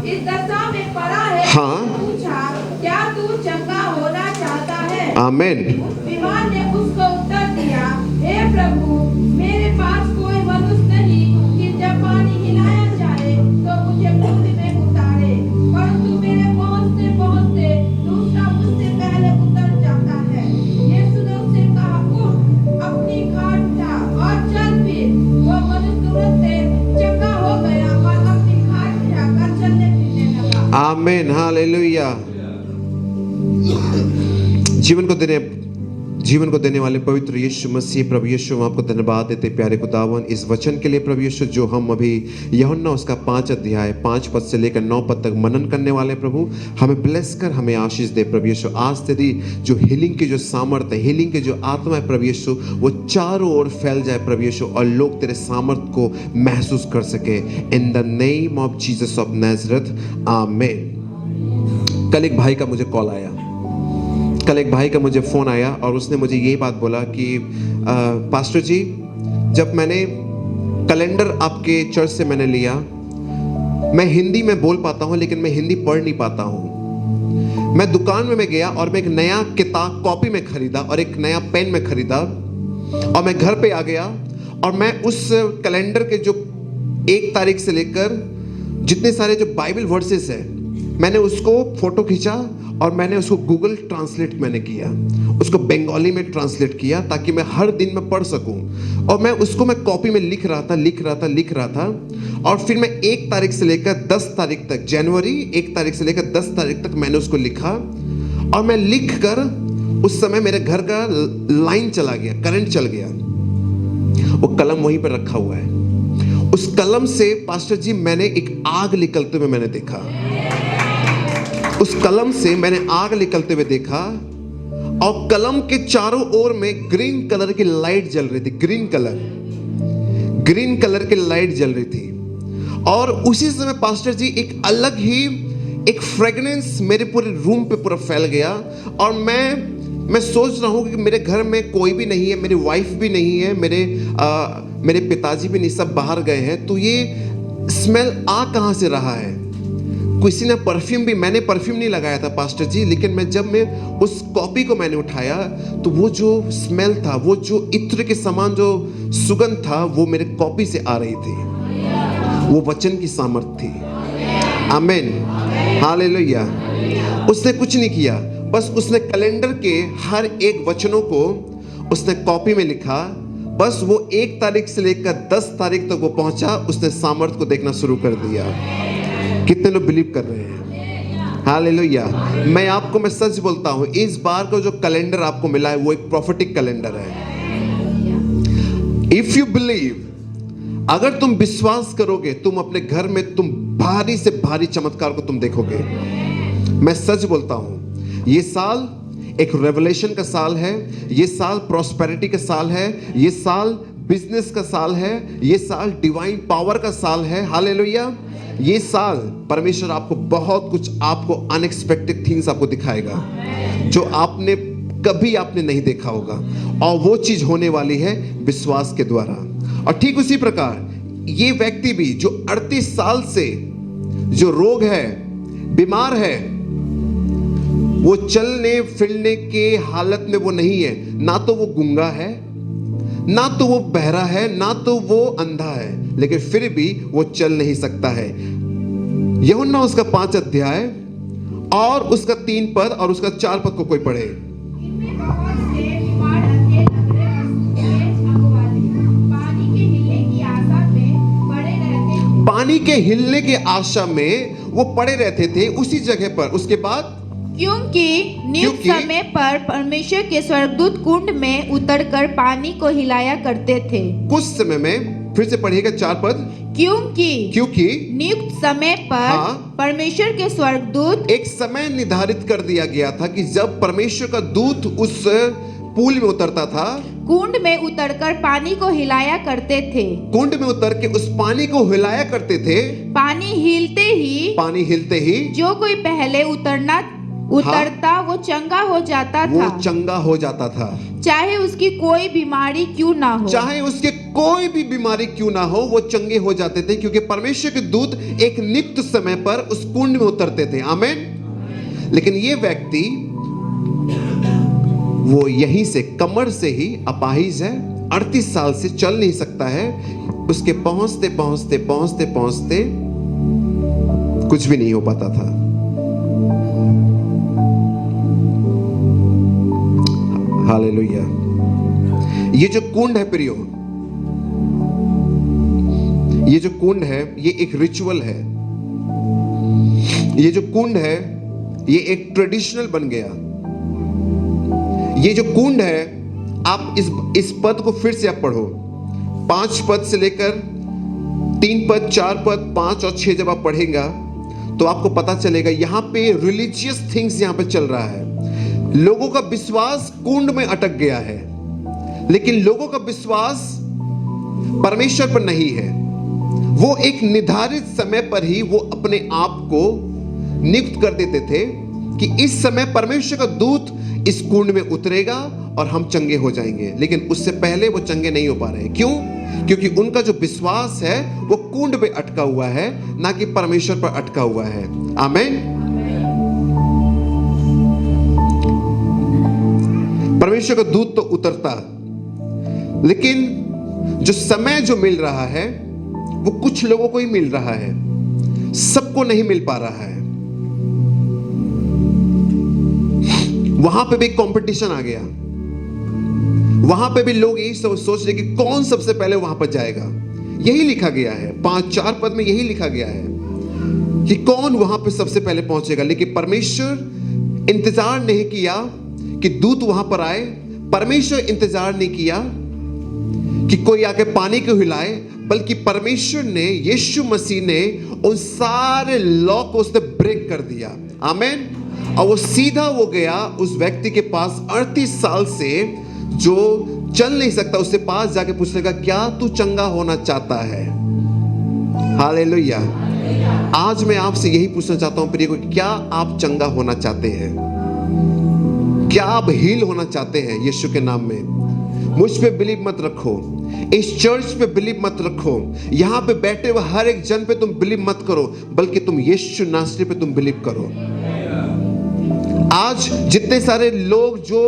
इस दशा में पड़ा है, हाँ, पूछा, क्या तू चंगा होना चाहता है? आमीन। उस बीमार ने उसको उत्तर दिया, हे प्रभु, मेरे पास कोई मनुष्य नहीं कि जब पानी हिलाया जाए तो मुझे कुंड में उतारे, परंतु मेरे पहुंचते पहुंचते दूसरा मुझसे पहले उतर जाता है। यीशु ने उससे कहा, उठ, अपनी खाट उठा और चल फिर। वह मनुष्य तुरंत चंगा हो गया और अपनी खाट उठाकर चलने फिरने लगा। आमीन, हालेलुया। जीवन को देने वाले पवित्र यीशु मसीह, प्रभु यीशु, हम आपको धन्यवाद देते प्यारे खुदावन इस वचन के लिए। प्रभु यीशु, जो हम अभी यूहन्ना उसका 5 अध्याय 5 पद से लेकर 9 पद तक मनन करने वाले, प्रभु हमें ब्लेस कर, हमें आशीष दे। प्रभु यीशु, आज तेरी जो हीलिंग की जो सामर्थ है, हीलिंग की जो आत्मा है प्रभु यीशु, वो चारों ओर फैल जाए प्रभु यीशु, और लोग तेरे सामर्थ को महसूस कर सके। In the name of Jesus of Nazareth, आमीन। कल एक भाई का मुझे कॉल आया, कल एक भाई का मुझे फ़ोन आया और उसने मुझे ये बात बोला कि पास्टर जी, जब मैंने कैलेंडर आपके चर्च से मैंने लिया, मैं हिंदी में बोल पाता हूँ लेकिन मैं हिंदी पढ़ नहीं पाता हूँ। मैं दुकान में मैं गया और मैं एक नया किताब कॉपी में खरीदा और एक नया पेन में खरीदा और मैं घर पे आ गया और मैं उस कैलेंडर के जो 1 तारीख से लेकर जितने सारे जो बाइबल वर्सेस है, मैंने उसको फोटो खींचा और मैंने उसको गूगल ट्रांसलेट मैंने किया, उसको बंगाली में ट्रांसलेट किया ताकि मैं हर दिन में पढ़ सकूं। और मैं उसको मैं कॉपी में लिख रहा था और फिर मैं 1 तारीख से लेकर 10 तारीख तक, जनवरी 1 तारीख से लेकर 10 तारीख तक मैंने उसको लिखा। और मैं लिख कर उस समय मेरे घर का लाइन चला गया, करंट चल गया, वो कलम वहीं पर रखा हुआ है। उस कलम से पास्टर जी मैंने एक आग निकलते हुए मैंने देखा। उस कलम से मैंने आग निकलते हुए देखा और कलम के चारों ओर में ग्रीन कलर की लाइट जल रही थी। ग्रीन कलर की लाइट जल रही थी। और उसी समय पास्टर जी एक अलग ही एक फ्रेगनेंस मेरे पूरे रूम पे पूरा फैल गया। और मैं सोच रहा हूँ कि मेरे घर में कोई भी नहीं है, मेरी वाइफ भी नहीं है, मेरे पिताजी भी नहीं, सब बाहर गए हैं। तो ये स्मेल आ कहाँ से रहा है? किसी ने परफ्यूम भी, मैंने परफ्यूम नहीं लगाया था पास्टर जी, लेकिन जब मैं उस कॉपी को मैंने उठाया तो वो जो स्मेल था, वो जो इत्र के समान जो सुगंध था, वो मेरे कॉपी से आ रही थी। वो वचन की सामर्थ थी। आमीन, हालेलुया। उसने कुछ नहीं किया, बस उसने कैलेंडर के हर एक वचनों को उसने कॉपी में लिखा। बस वो 1 तारीख से लेकर 10 तारीख तक वो पहुंचा, उसने सामर्थ को देखना शुरू कर दिया। कितने लोग बिलीव कर रहे हैं? हालेलुया। मैं सच बोलता हूं, इस बार का जो कैलेंडर आपको मिला है वो एक प्रोफेटिक कैलेंडर है। इफ यू बिलीव, अगर तुम विश्वास करोगे, तुम अपने घर में तुम भारी से भारी चमत्कार को तुम देखोगे। मैं सच बोलता हूं, ये साल एक रेवलेशन का साल है, ये साल प्रॉस्पेरिटी का साल है, ये साल बिजनेस का साल है, ये साल डिवाइन पावर का साल है। हालेलुया। ये साल परमेश्वर आपको बहुत कुछ, आपको अनएक्सपेक्टेड थिंग्स आपको दिखाएगा जो आपने कभी नहीं देखा होगा। और वो चीज होने वाली है विश्वास के द्वारा। और ठीक उसी प्रकार ये व्यक्ति भी जो 38 साल से जो रोग है, बीमार है, वो चलने फिरने के हालत में वो नहीं है। ना तो वो गूंगा है, ना तो वो बहरा है, ना तो वो अंधा है, लेकिन फिर भी वो चल नहीं सकता है। यूहन्ना उसका 5 अध्याय और उसका 3 पद और उसका 4 पद को कोई पढ़े। पानी के हिलने की आशा में वो पड़े रहते थे उसी जगह पर। उसके बाद क्योंकि नियुक्त समय पर परमेश्वर के स्वर्गदूत कुंड में उतरकर पानी को हिलाया करते थे। कुछ समय में, फिर से पढ़िएगा 4 पद। क्योंकि नियुक्त समय पर परमेश्वर के स्वर्गदूत, एक समय निर्धारित कर दिया गया था कि जब परमेश्वर का दूत उस पूल में उतरता था, कुंड में उतरकर पानी को हिलाया करते थे। कुंड में उतर के उस पानी को हिलाया करते थे। पानी हिलते ही जो कोई पहले उतरता वो चंगा हो जाता था। वो चंगा हो जाता था, चाहे उसकी कोई बीमारी क्यों ना हो। चाहे उसके कोई भी बीमारी क्यों ना हो, वो चंगे हो जाते थे, क्योंकि परमेश्वर के दूत एक नियुक्त समय पर उस कुंड में उतरते थे। आमीन। लेकिन ये व्यक्ति वो यहीं से, कमर से ही अपाहिज है, 38 साल से चल नहीं सकता है। उसके पहुंचते कुछ भी नहीं हो पाता था। हालेलुया। ये जो कुंड है प्रियो, ये जो कुंड है, ये एक रिचुअल है। ये जो कुंड है, ये एक ट्रेडिशनल बन गया। ये जो कुंड है, आप इस पद को फिर से आप पढ़ो। 5 पद से लेकर 3 पद, 4 पद, 5 और 6 जब आप पढ़ेगा तो आपको पता चलेगा यहां पे रिलीजियस थिंग्स यहां पे चल रहा है। लोगों का विश्वास कुंड में अटक गया है, लेकिन लोगों का विश्वास परमेश्वर पर नहीं है। वो एक निर्धारित समय पर ही वो अपने आप को नियुक्त कर देते थे कि इस समय परमेश्वर का दूत इस कुंड में उतरेगा और हम चंगे हो जाएंगे। लेकिन उससे पहले वो चंगे नहीं हो पा रहे। क्यों? क्योंकि उनका जो विश्वास है वो कुंड में अटका हुआ है, ना कि परमेश्वर पर अटका हुआ है। आमीन। परमेश्वर का दूत तो उतरता, लेकिन जो समय जो मिल रहा है वो कुछ लोगों को ही मिल रहा है, सबको नहीं मिल पा रहा है। वहां पे भी कंपटीशन आ गया। वहां पे भी लोग यही सोच रहे कि कौन सबसे पहले वहां पर जाएगा। यही लिखा गया है, 5-4 पद में यही लिखा गया है कि कौन वहां पे सबसे पहले पहुंचेगा। लेकिन परमेश्वर इंतजार नहीं किया कि दूत वहां पर आए। परमेश्वर इंतजार नहीं किया कि कोई आके पानी को हिलाए, बल्कि परमेश्वर ने, यीशु मसीह ने उन सारे लॉ को उसने ब्रेक कर दिया। आमेन। और वो सीधा वो गया उस व्यक्ति के पास 38 साल से जो चल नहीं सकता, उससे पास जाके पूछने का, क्या तू चंगा होना चाहता है? हालेलुया। आज मैं आपसे यही पूछना चाहता हूं प्रिय, क्या आप चंगा होना चाहते हैं? क्या आप हील होना चाहते हैं यीशु के नाम में? मुझ पे बिलीव मत रखो, इस चर्च पे बिलीव मत रखो, यहां पे बैठे हुए हर एक जन पे तुम बिलीव मत करो, बल्कि तुम यीशु नासरी पे तुम बिलीव करो। आज जितने सारे लोग जो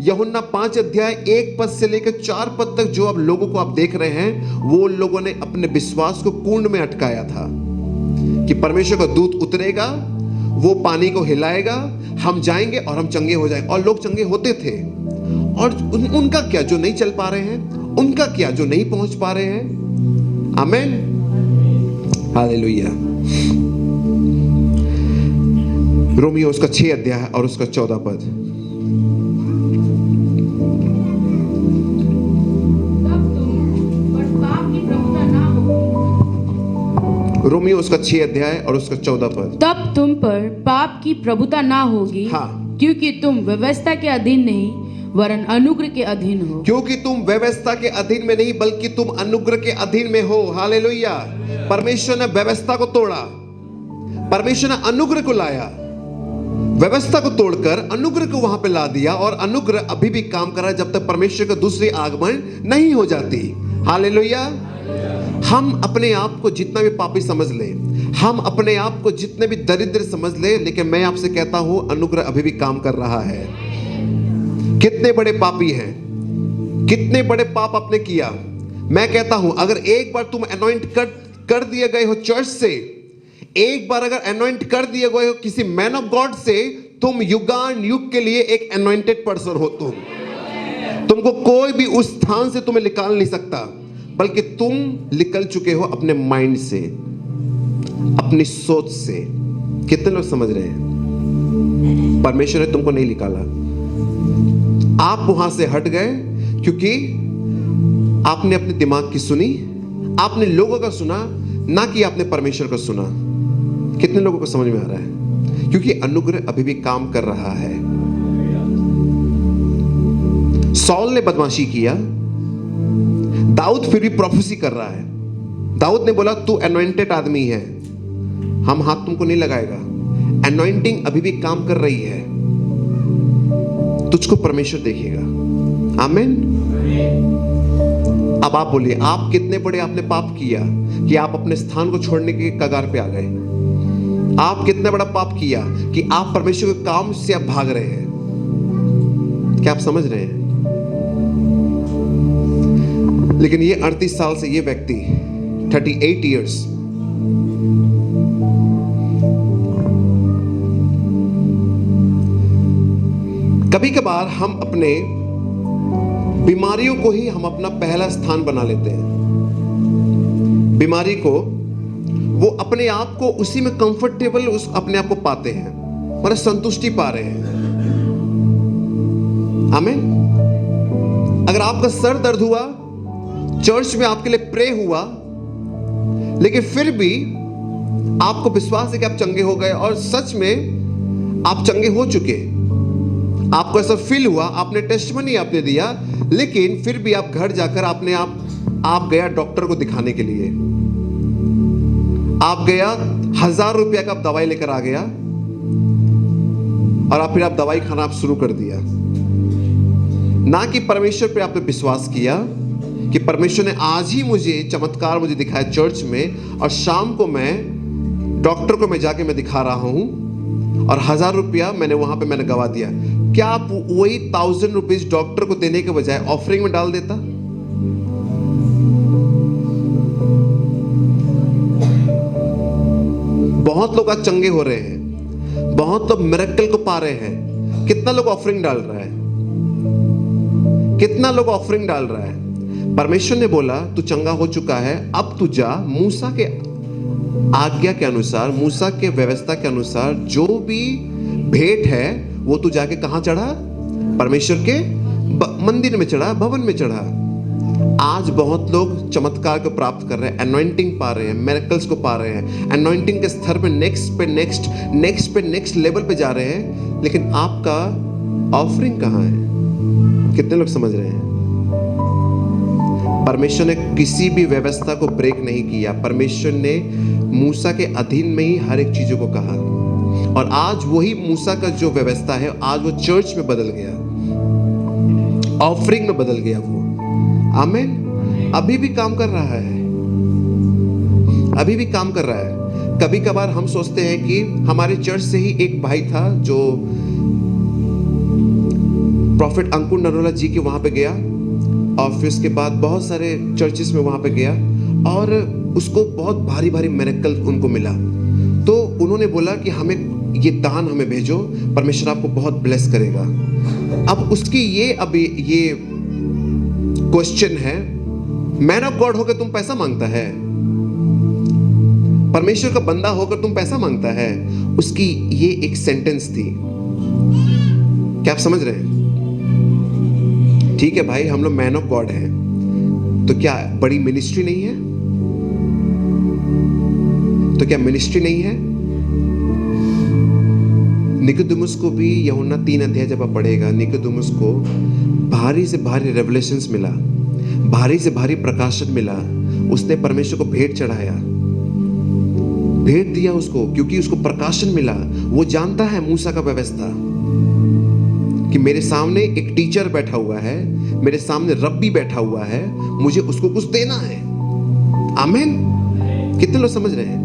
यूहन्ना 5 अध्याय 1 पद से लेकर 4 पद तक जो अब लोगों को आप देख रहे हैं, वो लोगों ने अपने विश्वास को कुंड में अटकाया था कि परमेश्वर का दूत उतरेगा, वो पानी को हिलाएगा, हम जाएंगे और हम चंगे हो जाएंगे। और लोग चंगे होते थे। और उनका क्या जो नहीं चल पा रहे हैं, उनका क्या जो नहीं पहुंच पा रहे हैं। आमेन, हालेलुया। रोमियो उसका 6 अध्याय और उसका 14 पद। रोमियो उसका 6 अध्याय और उसका 14 पद। तब तुम पर पाप की प्रभुता ना होगी, हाँ। क्योंकि तुम व्यवस्था के अधीन नहीं वरन अनुग्रह के अधीन हो। क्योंकि तुम व्यवस्था के अधीन में नहीं बल्कि तुम अनुग्रह के अधीन में हो। हालेलुया। परमेश्वर ने व्यवस्था को तोड़ा, परमेश्वर ने अनुग्रह को लाया, व्यवस्था को तोड़कर अनुग्रह को वहां पे ला दिया। और अनुग्रह अभी भी काम कर रहा है जब तक परमेश्वर का दूसरी आगमन नहीं हो जाती। हालेलुया। हम अपने आप को जितना भी पापी समझ ले, हम अपने आप को जितने भी दरिद्र समझ ले, लेकिन मैं आपसे कहता हूं अनुग्रह अभी भी काम कर रहा है। कितने बड़े पापी हैं, कितने बड़े पाप आपने किया। मैं कहता हूं अगर एक बार तुम अनॉइंट कर दिए गए हो चर्च से, एक बार अगर अनॉइंट कर दिए गए हो किसी मैन ऑफ गॉड से, तुम युगान युग के लिए एक अनॉइंटेड पर्सन हो। तुमको कोई भी उस स्थान से तुम्हें निकाल नहीं सकता, बल्कि तुम निकल चुके हो अपने माइंड से, अपनी सोच से। कितने लोग समझ रहे हैं? परमेश्वर ने तुमको नहीं निकाला, आप वहां से हट गए क्योंकि आपने अपने दिमाग की सुनी, आपने लोगों का सुना, ना कि आपने परमेश्वर का सुना। कितने लोगों को समझ में आ रहा है? क्योंकि अनुग्रह अभी भी काम कर रहा है। सॉल ने बदमाशी किया, दाऊद फिर भी प्रोफेसी कर रहा है। दाऊद ने बोला तू अनॉइंटेड आदमी है, हम हाथ तुमको नहीं लगाएगा। अनॉइंटिंग अभी भी काम कर रही है, तुझको परमेश्वर देखेगा। आमीन। अब आप बोलिए, आप कितने बड़े आपने पाप किया कि आप अपने स्थान को छोड़ने के कगार पे आ गए? आप कितना बड़ा पाप किया कि आप परमेश्वर के काम से आप भाग रहे हैं? क्या आप समझ रहे हैं? लेकिन ये 38 साल से ये व्यक्ति 38 इयर्स कभी कभार हम अपने बीमारियों को ही हम अपना पहला स्थान बना लेते हैं। बीमारी को वो अपने आप को उसी में कंफर्टेबल उस अपने आप को पाते हैं, मतलब संतुष्टि पा रहे हैं। आमीन। अगर आपका सर दर्द हुआ, चर्च में आपके लिए प्रे हुआ, लेकिन फिर भी आपको विश्वास है कि आप चंगे हो गए और सच में आप चंगे हो चुके, आपको ऐसा फील हुआ, आपने टेस्टमनी आपने दिया, लेकिन फिर भी आप घर जाकर आप गया डॉक्टर को दिखाने के लिए, आप गया 1000 रुपया का आप दवाई लेकर आ गया और आप फिर दवाई खाना आप शुरू कर दिया। ना कि परमेश्वर पे आपने विश्वास किया कि परमेश्वर ने आज ही मुझे चमत्कार मुझे दिखाया चर्च में, और शाम को मैं डॉक्टर को मैं जाके मैं दिखा रहा हूं और 1000 रुपया मैंने वहां पे मैंने गवा दिया। क्या आप वही 1000 रुपीज डॉक्टर को देने के बजाय ऑफरिंग में डाल देता? बहुत लोग आज चंगे हो रहे हैं, बहुत लोग मिरेकल को पा रहे हैं। कितना लोग ऑफरिंग डाल रहा है? कितना लोग ऑफरिंग डाल रहा है? परमेश्वर ने बोला तू चंगा हो चुका है, अब तू जा, मूसा के आज्ञा के अनुसार, मूसा के व्यवस्था के अनुसार जो भी भेंट है वो तू जाके कहां चढ़ा? परमेश्वर के मंदिर में चढ़ा, भवन में चढ़ा। आज बहुत लोग चमत्कार को प्राप्त कर रहे हैं, एनॉइंटिंग पा रहे हैं, मिरेकल्स को पा रहे हैं, एनॉइंटिंग के स्तर पे नेक्स्ट लेवल पे जा रहे हैं, लेकिन आपका ऑफरिंग कहाँ है? कितने लोग समझ रहे हैं? परमेश्वर ने किसी भी व्यवस्था को ब्रेक नहीं किया। परमेश्वर ने मूसा के अधीन में ही हर एक चीजों को कहा, और आज वही मूसा का जो व्यवस्था है आज वो चर्च में बदल गया, ऑफरिंग में बदल गया वो। आमीन। अभी भी काम कर रहा है, अभी भी काम कर रहा है। कभी कभार हम सोचते हैं कि हमारे चर्च से ही एक भाई था जो प्रॉफिट अंकुर नरोला जी के वहां पे गया, और फिर उसके बाद बहुत सारे चर्चेस में वहां पे गया, और उसको बहुत भारी भारी मिरेकल उनको मिला। तो उन्होंने बोला कि हमें ये दान हमें भेजो, परमेश्वर आपको बहुत ब्लेस करेगा। अब उसकी ये क्वेश्चन है, मैन ऑफ गॉड होकर तुम पैसा मांगता है, परमेश्वर का बंदा होकर तुम पैसा मांगता है। उसकी ये एक सेंटेंस थी। क्या आप समझ रहे हैं? ठीक है भाई, हम लोग मैन ऑफ गॉड हैं, तो क्या बड़ी मिनिस्ट्री नहीं है? तो क्या मिनिस्ट्री नहीं है? निकोदेमुस को भी यूहन्ना 3 अध्याय जब आप पढ़ेगा, निकोदेमुस को भारी से भारी रेवलेशंस मिला, भारी से भारी प्रकाशन मिला। उसने परमेश्वर को भेंट चढ़ाया, भेंट दिया उसको, क्योंकि उसको प्रकाशन मिला। वो जानता है मूसा का व्यवस्था कि मेरे सामने एक टीचर बैठा हुआ है, मेरे सामने रब्बी बैठा हुआ है, मुझे उसको कुछ देना है। आमीन। कितने लोग समझ रहे हैं?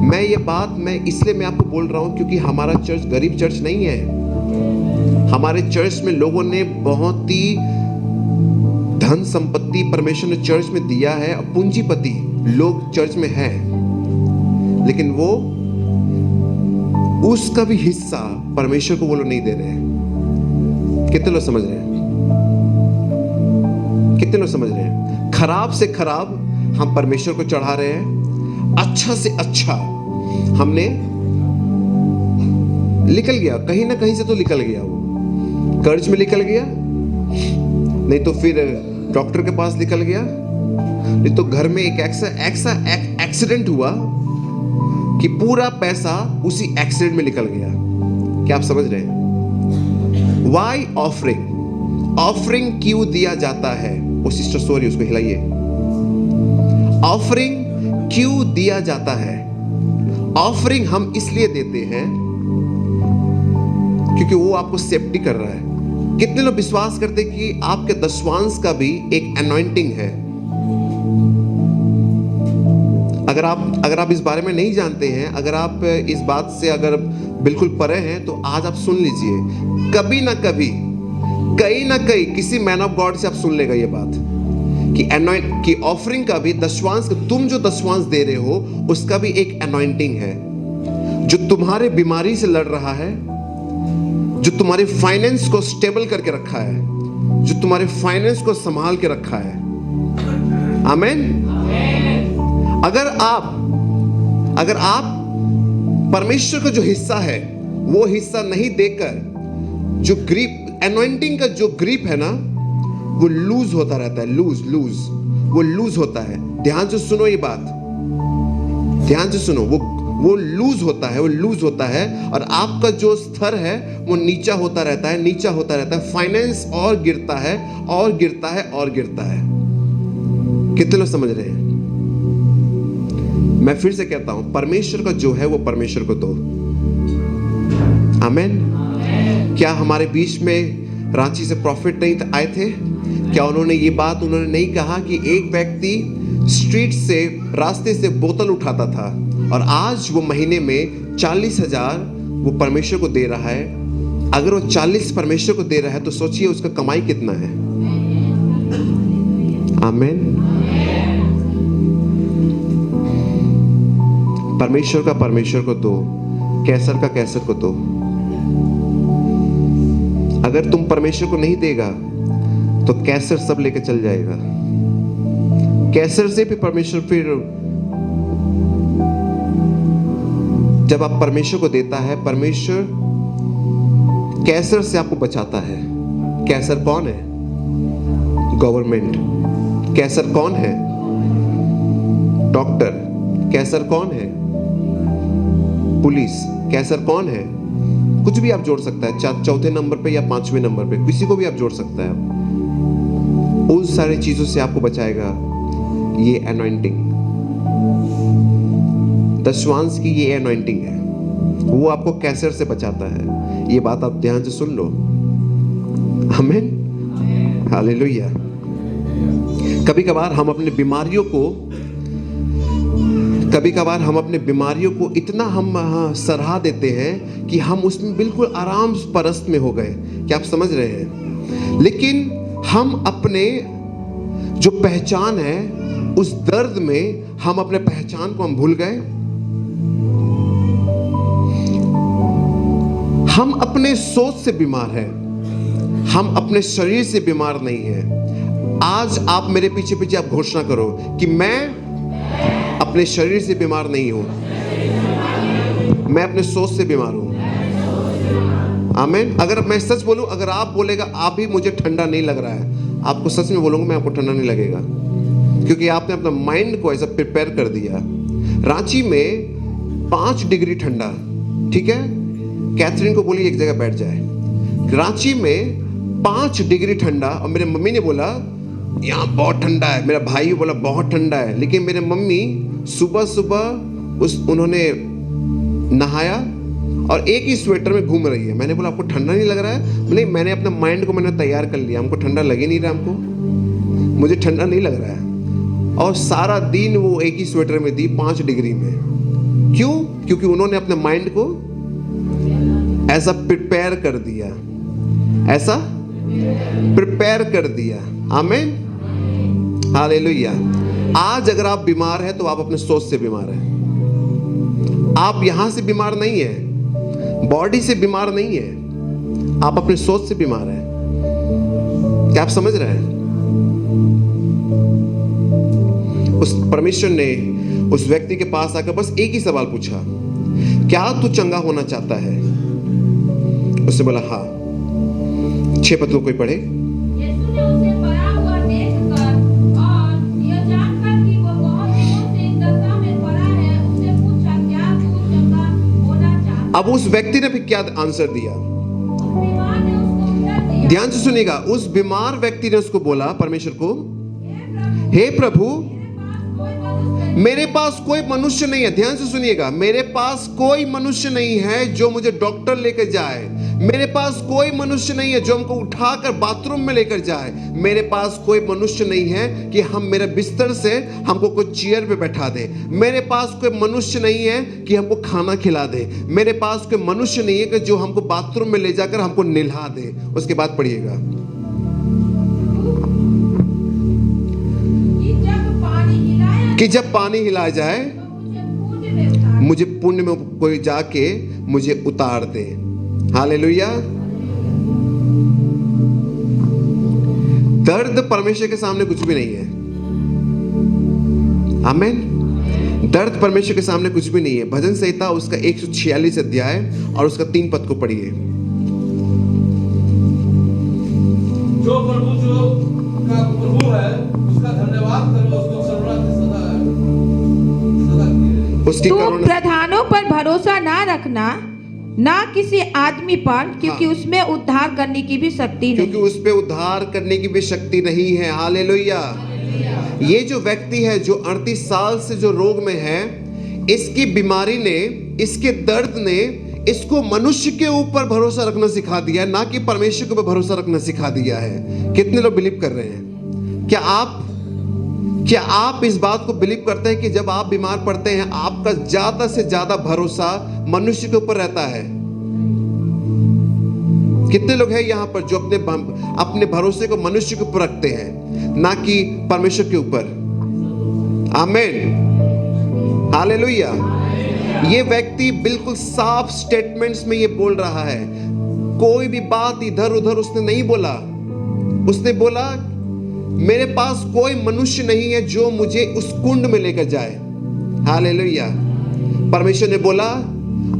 मैं ये बात इसलिए आपको बोल रहा हूं क्योंकि हमारा चर्च गरीब चर्च नहीं है। हमारे चर्च में लोगों ने बहुत ही धन संपत्ति परमेश्वर ने चर्च में दिया है, पूंजीपति लोग चर्च में हैं, लेकिन वो उसका भी हिस्सा परमेश्वर को वो लोग नहीं दे रहे हैं। कितने लोग समझ रहे हैं? कितने लोग समझ रहे हैं? खराब से खराब हम परमेश्वर को चढ़ा रहे हैं, अच्छा से अच्छा हमने निकल गया, कहीं ना कहीं से तो निकल गया, वो कर्ज में निकल गया, नहीं तो फिर डॉक्टर के पास निकल गया, नहीं तो घर में एक ऐसा एक्सीडेंट हुआ कि पूरा पैसा उसी एक्सीडेंट में निकल गया। क्या आप समझ रहे हैं? Y offering? ऑफरिंग क्यों दिया जाता है? वो सिस्टर सॉरी, उसको हिलाइए। ऑफरिंग क्यों दिया जाता है? ऑफरिंग हम इसलिए देते हैं क्योंकि वो आपको सेफ्टी कर रहा है। कितने लोग विश्वास करते कि आपके दशवांश का भी एक अनॉइंटिंग है? अगर आप इस बारे में नहीं जानते हैं, अगर आप इस बात से अगर बिल्कुल परे हैं, तो आज आप सुन लीजिए। कभी ना कभी, कहीं ना कहीं किसी मैन ऑफ गॉड से आप सुन लेगा ये बात कि ऑफरिंग का भी दशवांश, तुम जो दशवांश दे रहे हो उसका भी एक अनॉइंटिंग है, जो तुम्हारे बीमारी से लड़ रहा है, जो तुम्हारे फाइनेंस को स्टेबल करके रखा है, जो तुम्हारे फाइनेंस को संभाल के रखा है। आमीन। अगर आप परमेश्वर का जो हिस्सा है वो हिस्सा नहीं देकर, जो ग्रिप अनॉइंटिंग का जो ग्रिप है ना, वो लूज होता रहता है, वो लूज होता है। ध्यान से सुनो ये बात, ध्यान से सुनो। वो लूज होता है, और आपका जो स्तर है वो नीचा होता रहता है, फाइनेंस और गिरता है और गिरता है और गिरता है। कितने लोग समझ रहे हैं? मैं फिर से कहता हूं, परमेश्वर का जो है वो परमेश्वर को दो। आमीन। क्या हमारे बीच में रांची से प्रॉफिट नहीं आए थे? क्या उन्होंने ये बात नहीं कहा कि एक व्यक्ति स्ट्रीट से, रास्ते से बोतल उठाता था और आज वो महीने में 40,000 वो परमेश्वर को दे रहा है? अगर वो 40 परमेश्वर को दे रहा है तो सोचिए उसका कमाई कितना है। आमीन। परमेश्वर का परमेश्वर को दो, कैसर का कैसर को दो। अगर तुम परमेश्वर को नहीं देगा तो कैसर सब लेकर चल जाएगा। कैसर से भी परमेश्वर, फिर जब आप परमेश्वर को देता है, परमेश्वर कैसर से आपको बचाता है। कैसर कौन है? गवर्नमेंट। कैसर कौन है? डॉक्टर। कैसर कौन है? पुलिस। कैसर कौन है? कुछ भी आप जोड़ सकता है, चौथे नंबर पे या पांचवें नंबर पे, किसी को भी आप जोड़ सकता है। उन सारी चीजों से आपको बचाएगा ये एनॉइंटिंग। दशवांश की ये एनॉइंटिंग है, वो आपको कैंसर से बचाता है। ये बात आप ध्यान से सुन लो। आमीन, हालेलुया। कभी कभार हम अपने बीमारियों को इतना हम सराह देते हैं कि हम उसमें बिल्कुल आराम परस्त में हो गए। क्या आप समझ रहे हैं? लेकिन हम अपने जो पहचान है, उस दर्द में हम अपने पहचान को हम भूल गए। हम अपने सोच से बीमार हैं, हम अपने शरीर से बीमार नहीं हैं। आज आप मेरे पीछे पीछे आप घोषणा करो कि मैं अपने शरीर से बीमार नहीं हूं, मैं अपने सोच से बीमार हूं। आमीन। अगर मैं सच बोलूं, अगर आप बोलेगा आप भी मुझे ठंडा नहीं लग रहा है, आपको सच में बोलूंगा मैं आपको ठंडा नहीं लगेगा, क्योंकि आपने अपना माइंड को ऐसा प्रिपेयर कर दिया। रांची में 5 डिग्री ठंडा, ठीक है? कैथरीन को बोली एक जगह बैठ जाए। रांची में 5 डिग्री ठंडा, और मेरे मम्मी ने बोला यहाँ बहुत ठंडा है, मेरा भाई भी बोला बहुत ठंडा है। लेकिन मेरे मम्मी सुबह सुबह उन्होंने नहाया और एक ही स्वेटर में घूम रही है। मैंने बोला आपको ठंडा नहीं लग रहा है? बोले मैंने अपने माइंड को मैंने तैयार कर लिया, हमको ठंडा लग ही नहीं रहा, मुझे ठंडा नहीं लग रहा है। और सारा दिन वो एक ही स्वेटर में थी 5 डिग्री में। क्यों? क्योंकि उन्होंने अपने माइंड को ऐसा प्रिपेयर कर दिया, ऐसा प्रिपेयर कर दिया। आमीन, हालेलुया। आज अगर आप बीमार हैं तो आप अपने सोच से बीमार हैं। आप यहां से बीमार नहीं है, बॉडी से बीमार नहीं है, आप अपने सोच से बीमार हैं। क्या आप समझ रहे हैं? उस परमेश्वर ने उस व्यक्ति के पास आकर बस एक ही सवाल पूछा, क्या तू चंगा होना चाहता है? उसने बोला हाँ। 6 पद को कोई पढ़े। यीशु ने उसे पड़ा हुआ देखकर और यह जानकर कि वो बहुत दिनों से इस दशा में पड़ा है, उससे पूछा, क्या तू चंगा होना चाहता है? अब उस व्यक्ति ने फिर क्या आंसर दिया? बीमार ने उसको उत्तर दिया, ध्यान से सुनिएगा। उस बीमार व्यक्ति ने उसको बोला, परमेश्वर को, हे प्रभु मेरे पास कोई मनुष्य नहीं है। ध्यान से सुनिएगा, मेरे पास कोई मनुष्य नहीं है जो मुझे डॉक्टर लेकर जाए, मेरे पास कोई मनुष्य नहीं है जो हमको उठाकर बाथरूम में लेकर जाए, मेरे पास कोई मनुष्य नहीं है कि हम मेरे बिस्तर से हमको कोई चेयर पे बैठा दे, मेरे पास कोई मनुष्य नहीं है कि हमको खाना खिला दे, मेरे पास कोई मनुष्य नहीं है कि जो हमको बाथरूम में ले जाकर हमको नहला दे। उसके बाद पढ़िएगा, कि जब पानी हिलाया जाए मुझे पुण्य में कोई जाके मुझे उतार दे। हालेलुया। दर्द परमेश्वर के सामने कुछ भी नहीं है। आमीन। दर्द परमेश्वर के सामने कुछ भी नहीं है। भजन संहिता उसका 146 अध्याय और उसका 3 पद को पढ़िए। जो का प्रभु है उसका धन्यवाद करो, उसको उसकी तू करुणा। प्रधानों पर भरोसा ना रखना, ना किसी आदमी पर, क्योंकि उसमें उद्धार करने की भी शक्ति क्योंकि नहीं। उस पे उद्धार करने की भी शक्ति नहीं है। हालेलुया। ये जो व्यक्ति है जो 38 साल से जो रोग में है, इसकी बीमारी ने, इसके दर्द ने इसको मनुष्य के ऊपर भरोसा रखना सिखा दिया, ना कि परमेश्वर के ऊपर भरोसा रखना सिखा दिया है। कितने लोग बिलीव कर रहे हैं? क्या आप इस बात को बिलीव करते हैं कि जब आप बीमार पड़ते हैं आपका ज्यादा से ज्यादा भरोसा मनुष्य के ऊपर रहता है? कितने लोग हैं यहां पर जो अपने भरोसे को मनुष्य के ऊपर रखते हैं, ना कि परमेश्वर के ऊपर? आमीन, हालेलुया। ये व्यक्ति बिल्कुल साफ स्टेटमेंट्स में ये बोल रहा है, कोई भी बात इधर उधर उसने नहीं बोला। उसने बोला मेरे पास कोई मनुष्य नहीं है जो मुझे उस कुंड में लेकर जाए। हालेलुया। परमेश्वर ने बोला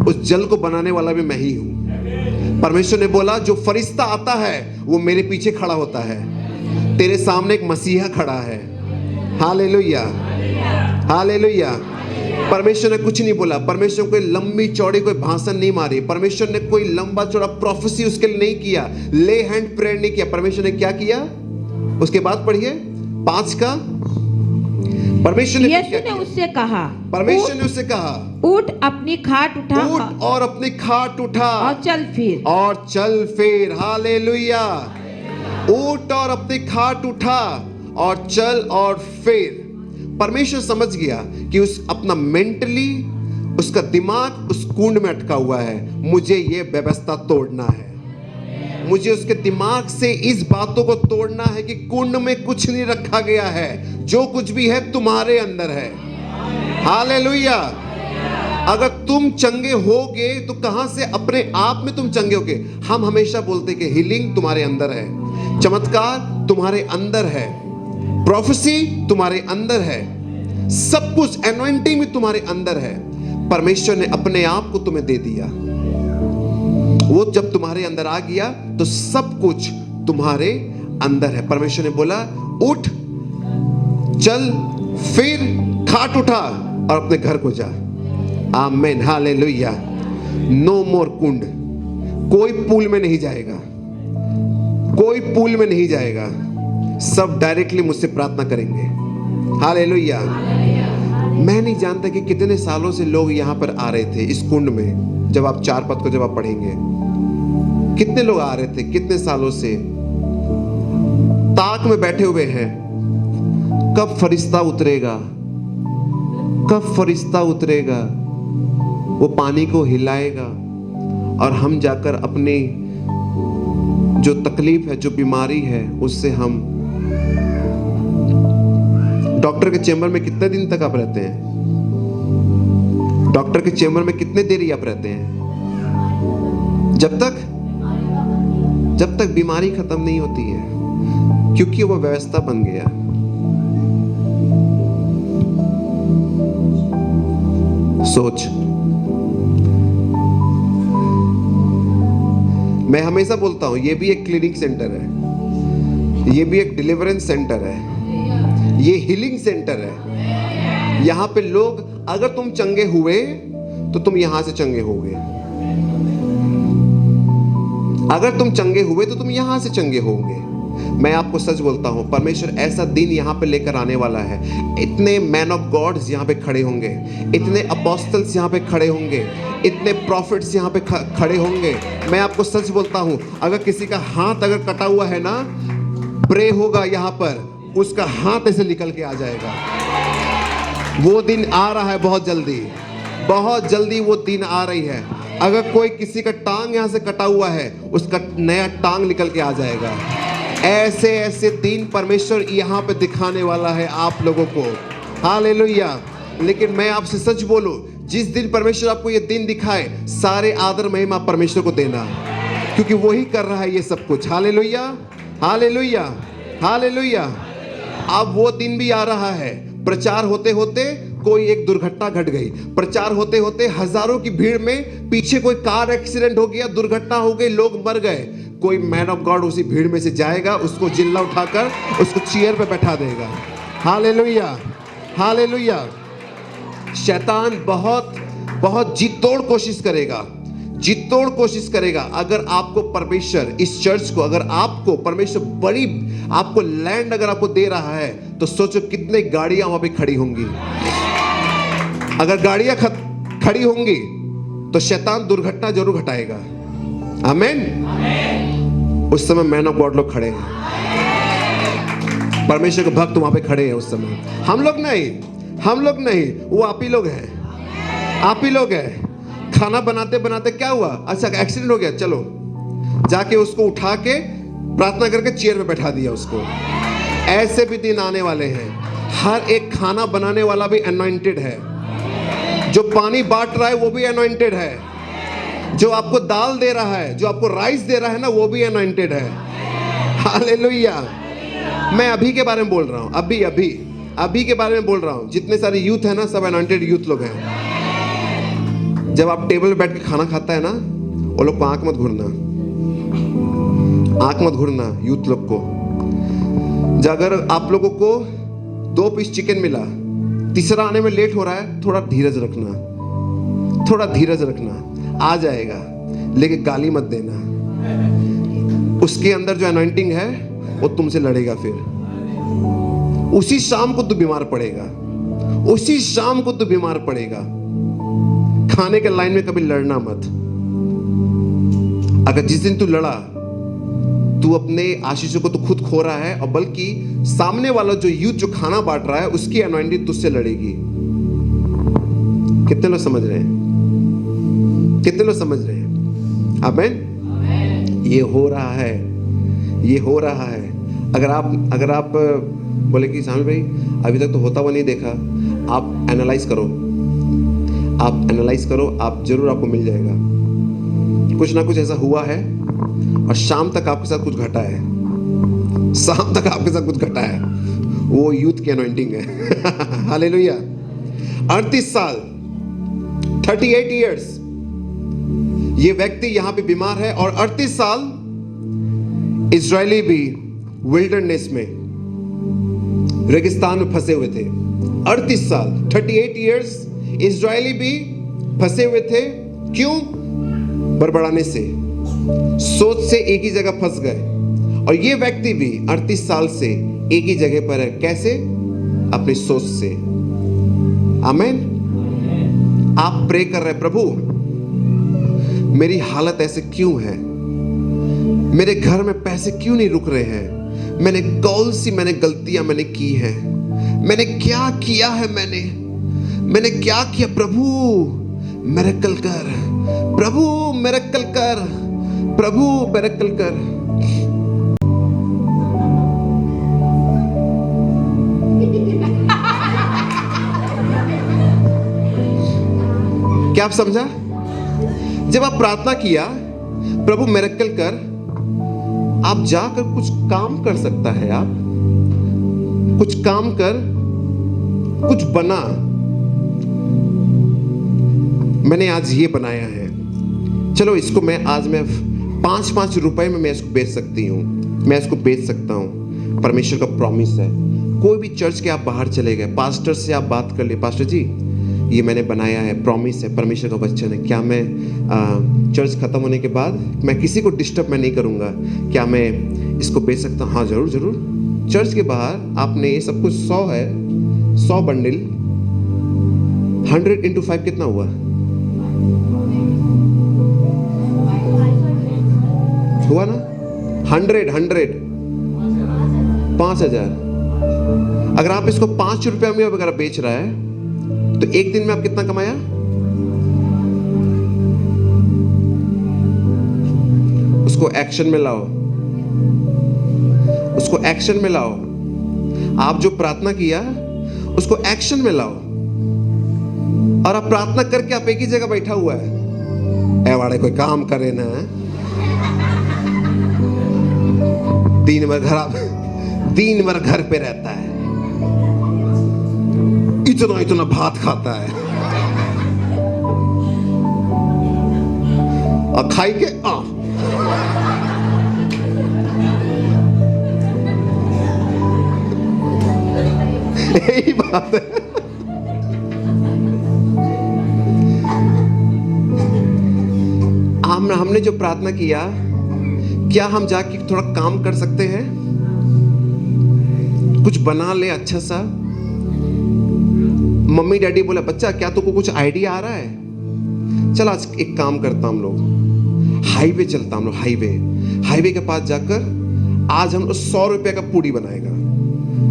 उस जल को बनाने वाला भी मैं ही हूं। परमेश्वर ने बोला जो फरिश्ता आता है वो मेरे पीछे खड़ा होता है। तेरे सामने एक मसीहा खड़ा है। Hallelujah, hallelujah. परमेश्वर ने कुछ नहीं बोला, परमेश्वर ने कोई लंबी चौड़ी कोई भाषण नहीं मारी, परमेश्वर ने कोई लंबा चौड़ा प्रोफेसी उसके लिए नहीं किया, ले हैंड प्रेयर नहीं किया। परमेश्वर ने क्या किया? उसके बाद पढ़िए 5 का। परमेश्वर ने यीशु क्या ने किया? उससे कहा, परमेश्वर ने उससे कहा, उठ अपनी खाट उठा उठ और अपनी खाट उठा और चल फिर। और चल फिर। हालेलुया। उठ और अपनी खाट उठा और चल और फिर। परमेश्वर समझ गया कि उस अपना मेंटली उसका दिमाग उस कुंड में अटका हुआ है, मुझे ये व्यवस्था तोड़ना है, मुझे उसके दिमाग से इस बातों को तोड़ना है कि कुंड में कुछ नहीं रखा गया है, जो कुछ भी है तुम्हारे अंदर है। हालेलुया। अगर तुम चंगे होगे तो कहां से? अपने आप में तुम चंगे होगे। हम हमेशा बोलते कि हीलिंग तुम्हारे अंदर है, चमत्कार तुम्हारे अंदर है, प्रोफेसी तुम्हारे अंदर है, सब कुछ एनॉइंटिंग भी तुम्हारे अंदर है। परमेश्वर ने अपने आप को तुम्हें दे दिया। वो जब तुम्हारे अंदर आ गया तो सब कुछ तुम्हारे अंदर है। परमेश्वर ने बोला उठ, चल फिर, खाट उठा और अपने घर को जा। आमेन, हालेलुया। नो मोर कुंड। कोई पूल में नहीं जाएगा, कोई पूल में नहीं जाएगा, सब डायरेक्टली मुझसे प्रार्थना करेंगे। हालेलुया। मैं नहीं जानता कि कितने सालों से लोग यहां पर आ रहे थे इस कुंड में। जब आप 4 पद को जब आप पढ़ेंगे, कितने लोग आ रहे थे, कितने सालों से ताक में बैठे हुए हैं। कब फरिश्ता उतरेगा, कब फरिश्ता उतरेगा, वो पानी को हिलाएगा और हम जाकर अपनी जो तकलीफ है, जो बीमारी है, उससे हम डॉक्टर के चेंबर में कितने दिन तक आप रहते हैं? डॉक्टर के चेंबर में कितने देरी आप रहते हैं? जब तक बीमारी खत्म नहीं होती है, क्योंकि वो व्यवस्था बन गया। सोच, मैं हमेशा बोलता हूं ये भी एक क्लिनिक सेंटर है, ये भी एक डिलीवरेंस सेंटर है, ये हीलिंग सेंटर है। यहां पे लोग, अगर तुम चंगे हुए तो तुम यहां से चंगे होगे, अगर तुम चंगे हुए तो तुम यहां से चंगे होंगे। मैं आपको सच बोलता हूं, परमेश्वर ऐसा दिन यहां पे लेकर आने वाला है। इतने मैन ऑफ गॉड्स यहां पे खड़े होंगे, इतने अपोस्टल्स यहां पे खड़े होंगे, इतने प्रॉफिट्स यहां पे खड़े होंगे। मैं आपको सच बोलता हूं, अगर किसी का हाथ अगर कटा हुआ है ना, प्रे होगा यहां पर, उसका हाथ ऐसे निकल के आ जाएगा। वो दिन आ रहा है बहुत जल्दी, बहुत जल्दी वो दिन आ रही है। अगर कोई किसी का टांग यहां से कटा हुआ है, उसका नया टांग निकल के आ जाएगा। ऐसे ऐसे दिन परमेश्वर यहां पे दिखाने वाला है आप लोगों को। हालेलुया। लेकिन मैं आपसे सच बोलूं, जिस दिन परमेश्वर आपको ये दिन दिखाए, सारे आदर महिमा परमेश्वर को देना, क्योंकि वही कर रहा है ये सब कुछ। Hallelujah, hallelujah, hallelujah. अब वो दिन भी आ रहा है। प्रचार होते होते कोई एक दुर्घटना घट गई, प्रचार होते होते हजारों की भीड़ में पीछे कोई कार एक्सीडेंट हो गया, दुर्घटना हो गई, लोग मर गए। कोई मैन ऑफ गॉड उसी भीड़ में से जाएगा, उसको जिल्ला उठाकर उसको चेयर पे बैठा देगा। Hallelujah, hallelujah. शैतान बहुत बहुत जी तोड़ कोशिश करेगा, जी तोड़ कोशिश करेगा। अगर आपको परमेश्वर, इस चर्च को अगर आपको परमेश्वर बड़ी आपको लैंड अगर आपको दे रहा है, तो सोचो कितने गाड़ियां वहां पे खड़ी होंगी। अगर गाड़ियां खड़ी होंगी तो शैतान दुर्घटना जरूर घटाएगा। आमीन। उस समय मैन ऑफ गॉड लोग खड़े हैं, परमेश्वर के भक्त वहां पे खड़े हैं उस समय। हम लोग नहीं, वो आप ही लोग हैं, आप ही लोग हैं। खाना बनाते बनाते क्या हुआ? अच्छा एक्सीडेंट हो गया, चलो जाके उसको उठा के प्रार्थना करके चेयर पे बैठा दिया उसको। ऐसे भी दिन आने वाले हैं। हर एक खाना बनाने वाला भी अनॉइंटेड है, जो पानी बांट रहा है वो भी अनॉइंटेड है, जो आपको दाल दे रहा है, जो आपको राइस दे रहा है ना, वो भी अनॉइंटेड है। हालेलुया। मैं अभी के बारे में बोल रहा हूं, अभी के बारे में बोल रहा हूं। जितने सारे यूथ है ना, सब अनॉइंटेड यूथ लोग हैं। जब आप टेबल पे बैठ के खाना खाता है ना, वो लोग को आंख मत घूरना यूथ लोग को। अगर आप लोगों को 2 पीस चिकन मिला, तीसरा आने में लेट हो रहा है, थोड़ा धीरज रखना, थोड़ा धीरज रखना, आ जाएगा, लेकिन गाली मत देना। उसके अंदर जो अनॉइंटिंग है वो तुमसे लड़ेगा। फिर उसी शाम को तू बीमार पड़ेगा, उसी शाम को तू बीमार पड़ेगा। खाने के लाइन में कभी लड़ना मत। अगर जिस दिन तू लड़ा, तू अपने आशीषों को तो खुद खो रहा है, और बल्कि सामने वाला जो यूथ जो खाना बांट रहा है उसकी अनॉइंटिंग तुझसे लड़ेगी। कितने लोग समझ रहे हैं? कितने लोग समझ रहे हैं? आमीन। ये हो रहा है, ये हो रहा है। अगर आप बोले कि सामने भाई अभी तक तो होता हुआ नहीं देखा, आप एनालाइज करो, आप एनालाइज करो, आप जरूर आपको मिल जाएगा। कुछ ना कुछ ऐसा हुआ है और शाम तक आपके साथ कुछ घटा है, शाम तक आपके साथ कुछ घटा है। वो यूथ की अनॉइंटिंग है। हालेलुया। 38 साल 38 इयर्स ये व्यक्ति यहां पे बीमार है, और 38 साल इजरायली भी विल्डरनेस में, रेगिस्तान में फंसे हुए थे। 38 साल 38 इयर्स इजरायली भी फंसे हुए थे। क्यों? बड़बड़ाने से, सोच से एक ही जगह फंस गए। और ये व्यक्ति भी 38 साल से एक ही जगह पर है। कैसे? अपनी सोच से। आमीन। आप प्रे कर रहे, प्रभु मेरी हालत ऐसे क्यों है? मेरे घर में पैसे क्यों नहीं रुक रहे हैं? मैंने कौन सी गलतियां मैंने की हैं? मैंने क्या किया है? मैंने क्या किया? प्रभु मिरेकल कर, प्रभु मिरेकल कर, प्रभु मिरेकल कर। क्या आप समझा? जब आप प्रार्थना किया प्रभु मिरेकल कर, आप जाकर कुछ काम कर सकता है। आप कुछ काम कर, कुछ बना। मैंने आज ये बनाया है, चलो इसको मैं आज 5-5 रुपए में मैं इसको बेच सकती हूँ, मैं इसको बेच सकता हूँ। परमेश्वर का प्रॉमिस है। कोई भी चर्च के आप बाहर चले गए, पास्टर से आप बात कर लिए, पास्टर जी ये मैंने बनाया है, प्रॉमिस है, परमेश्वर का वचन है, क्या मैं चर्च खत्म होने के बाद मैं किसी को डिस्टर्ब मैं नहीं करूँगा, क्या मैं इसको बेच सकता हूँ? हाँ जरूर जरूर। चर्च के बाहर आपने ये सब कुछ 100 है, 100 बंडल, 100 into 5 कितना हुआ? हुआ ना? 100 5,000। अगर आप इसको 5 रुपया में अगर बेच रहा है तो एक दिन में आप कितना कमाया? उसको एक्शन में लाओ, उसको एक्शन में लाओ। आप जो प्रार्थना किया उसको एक्शन में लाओ। और आप प्रार्थना करके आप एक ही जगह बैठा हुआ है, ए वाड़े कोई काम करे ना, दिन भर घर पे रहता है, इतना भात खाता है, और खाई के यही बात है। हमने जो प्रार्थना किया, क्या हम जाके थोड़ा काम कर सकते हैं? कुछ बना ले अच्छा सा। मम्मी डैडी बोला बच्चा क्या तुमको कुछ आइडिया आ रहा है? चल आज एक काम करता, हम लोग हाईवे चलता, हम लोग हाईवे के पास जाकर आज हम लोग 100 रुपए का पूड़ी बनाएगा।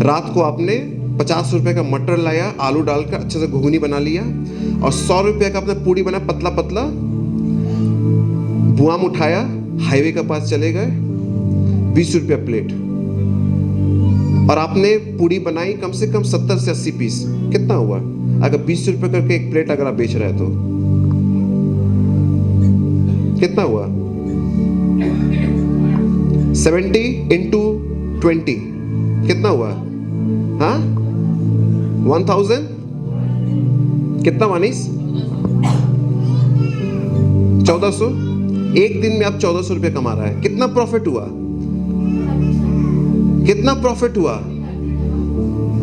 रात को आपने 50 रुपए का मटर लाया, आलू डालकर अच्छे से घुगनी बना लिया, और 100 रुपए का अपना पूड़ी बना पतला पतला, बुआम उठाया, हाईवे के पास चले गए, 20 रुपया प्लेट। और आपने पूड़ी बनाई कम से कम 70 से 80 पीस। कितना हुआ? अगर 20 रुपए करके एक प्लेट अगर आप बेच रहे हैं तो कितना हुआ? 70 into 20 कितना हुआ? हाँ 1000 कितना मानीस? 1400। एक दिन में आप 1400 रुपये कमा रहा है। कितना प्रॉफिट हुआ? कितना प्रॉफिट हुआ?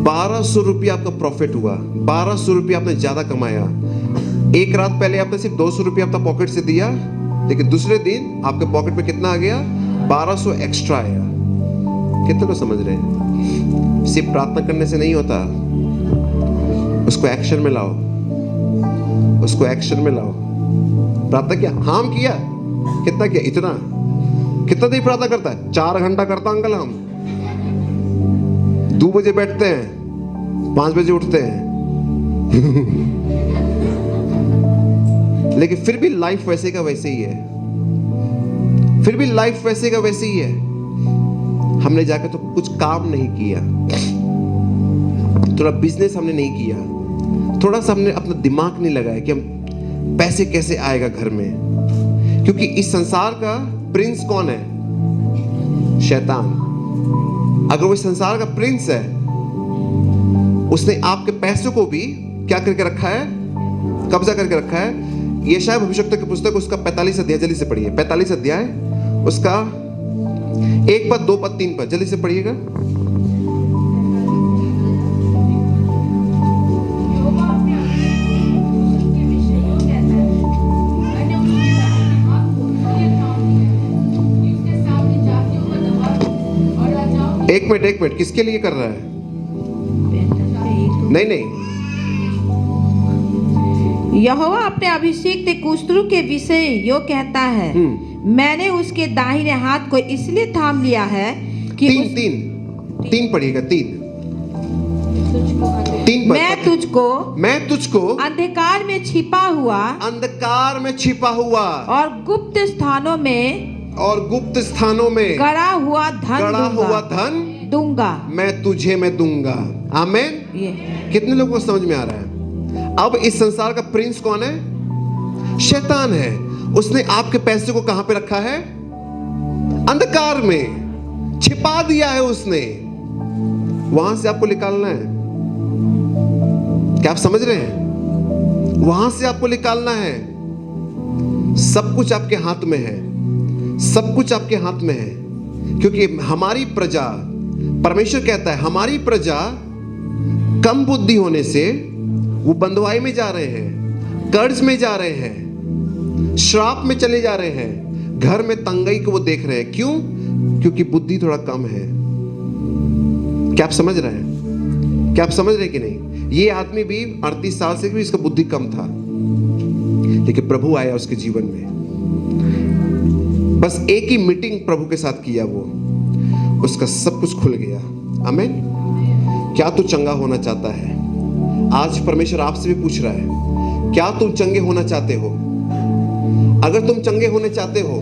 1200 रुपया आपका प्रॉफिट हुआ। 1200 रुपया आपने ज्यादा कमाया। एक रात पहले आपने सिर्फ 200 रुपया अपना पॉकेट से दिया, लेकिन दूसरे दिन आपके पॉकेट में कितना आ गया? 1200 एक्स्ट्रा आया। कितने लोग समझ रहे हैं? सिर्फ प्रार्थना करने से नहीं होता, उसको एक्शन में लाओ, उसको एक्शन में लाओ। प्रार्थना किया, हम किया, कितना किया? इतना। कितना देर प्रार्थना करता है? 4 घंटा करता अंकल। हम 2 बजे बैठते हैं, 5 बजे उठते हैं। लेकिन फिर भी लाइफ वैसे का वैसे ही है। फिर भी लाइफ वैसे का वैसे ही है। हमने जाकर तो कुछ काम नहीं किया, थोड़ा बिजनेस हमने नहीं किया, थोड़ा सा हमने अपना दिमाग नहीं लगाया कि हम पैसे कैसे आएगा घर में। क्योंकि इस संसार का प्रिंस कौन है? शैतान। अगर वो इस संसार का प्रिंस है, उसने आपके पैसों को भी क्या करके रखा है? कब्जा करके रखा है। यशायाह भविष्यवक्ता की पुस्तक उसका 45 अध्याय, जल्दी से पढ़िए। 45 अध्याय उसका 1 पद, 2 पद, 3 पद, जल्दी से पढ़िएगा। एक मिनट, किसके लिए कर रहा है? नहीं, यहोवा अपने अभिषिक्त कुशरू के विषय यो कहता है, मैंने उसके दाहिने हाथ को इसलिए थाम लिया है कि तीन पढ़िएगा। 3 मैं तुझको अंधकार में छिपा हुआ और गुप्त स्थानों में गड़ा हुआ धन दूंगा। मैं दूंगा। आमीन। कितने लोगों को समझ में आ रहा है? अब इस संसार का प्रिंस कौन है? शैतान है। उसने आपके पैसे को कहां पे रखा है? अंधकार में छिपा दिया है उसने। वहां से आपको निकालना है। क्या आप समझ रहे हैं? वहां से आपको निकालना है। सब कुछ आपके हाथ में है, सब कुछ आपके हाथ में है। क्योंकि हमारी प्रजा, परमेश्वर कहता है, हमारी प्रजा कम बुद्धि होने से वो बंधुआई में जा रहे हैं, कर्ज में जा रहे हैं, श्राप में चले जा रहे हैं, घर में तंगाई को वो देख रहे हैं। क्यों? क्योंकि बुद्धि थोड़ा कम है। क्या आप समझ रहे हैं? क्या आप समझ रहे हैं कि नहीं? ये आदमी भी 38 साल से भी इसका बुद्धि कम था, लेकिन प्रभु आया उसके जीवन में। बस एक ही मीटिंग प्रभु के साथ किया, वो उसका सब कुछ खुल गया। आमीन। क्या तू चंगा होना चाहता है? आज परमेश्वर आपसे भी पूछ रहा है, क्या तुम चंगे होना चाहते हो? अगर तुम चंगे होने चाहते हो,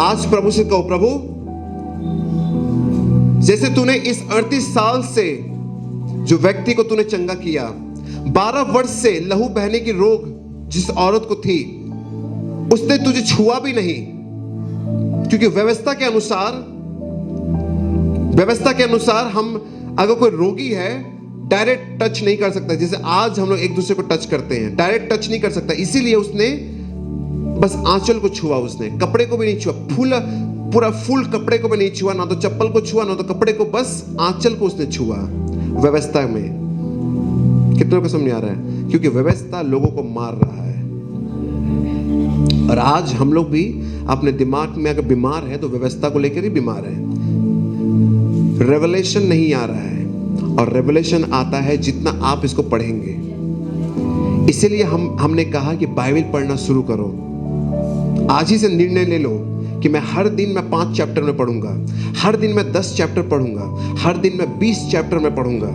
आज प्रभु से कहो, प्रभु जैसे तूने इस 38 साल से जो व्यक्ति को तूने चंगा किया, 12 वर्ष से लहू बहने की रोग जिस औरत को थी, उसने तुझे छुआ भी नहीं। क्योंकि व्यवस्था के अनुसार हम अगर कोई रोगी है, डायरेक्ट टच नहीं कर सकता। जैसे आज हम लोग एक दूसरे को टच करते हैं, डायरेक्ट टच नहीं कर सकता। इसीलिए उसने बस आंचल को छुआ, उसने कपड़े को भी नहीं छुआ, पूरा फुल कपड़े को भी नहीं छुआ, ना तो चप्पल को छुआ, ना तो कपड़े को, बस आंचल को उसने छुआ। व्यवस्था में कितनों को समझ आ रहा है? क्योंकि व्यवस्था लोगों को मार रहा है। और आज हम लोग भी अपने दिमाग में अगर बीमार है तो व्यवस्था को लेकर ही बीमार है। रेवलेशन नहीं आ रहा है, और रेवलेशन आता है जितना आप इसको पढ़ेंगे। इसीलिए हमने कहा कि बाइबल पढ़ना शुरू करो। आज ही से निर्णय ले लो कि मैं हर दिन मैं 5 चैप्टर में पढ़ूंगा, हर दिन मैं 10 चैप्टर पढ़ूंगा, हर दिन मैं 20 चैप्टर में पढ़ूंगा।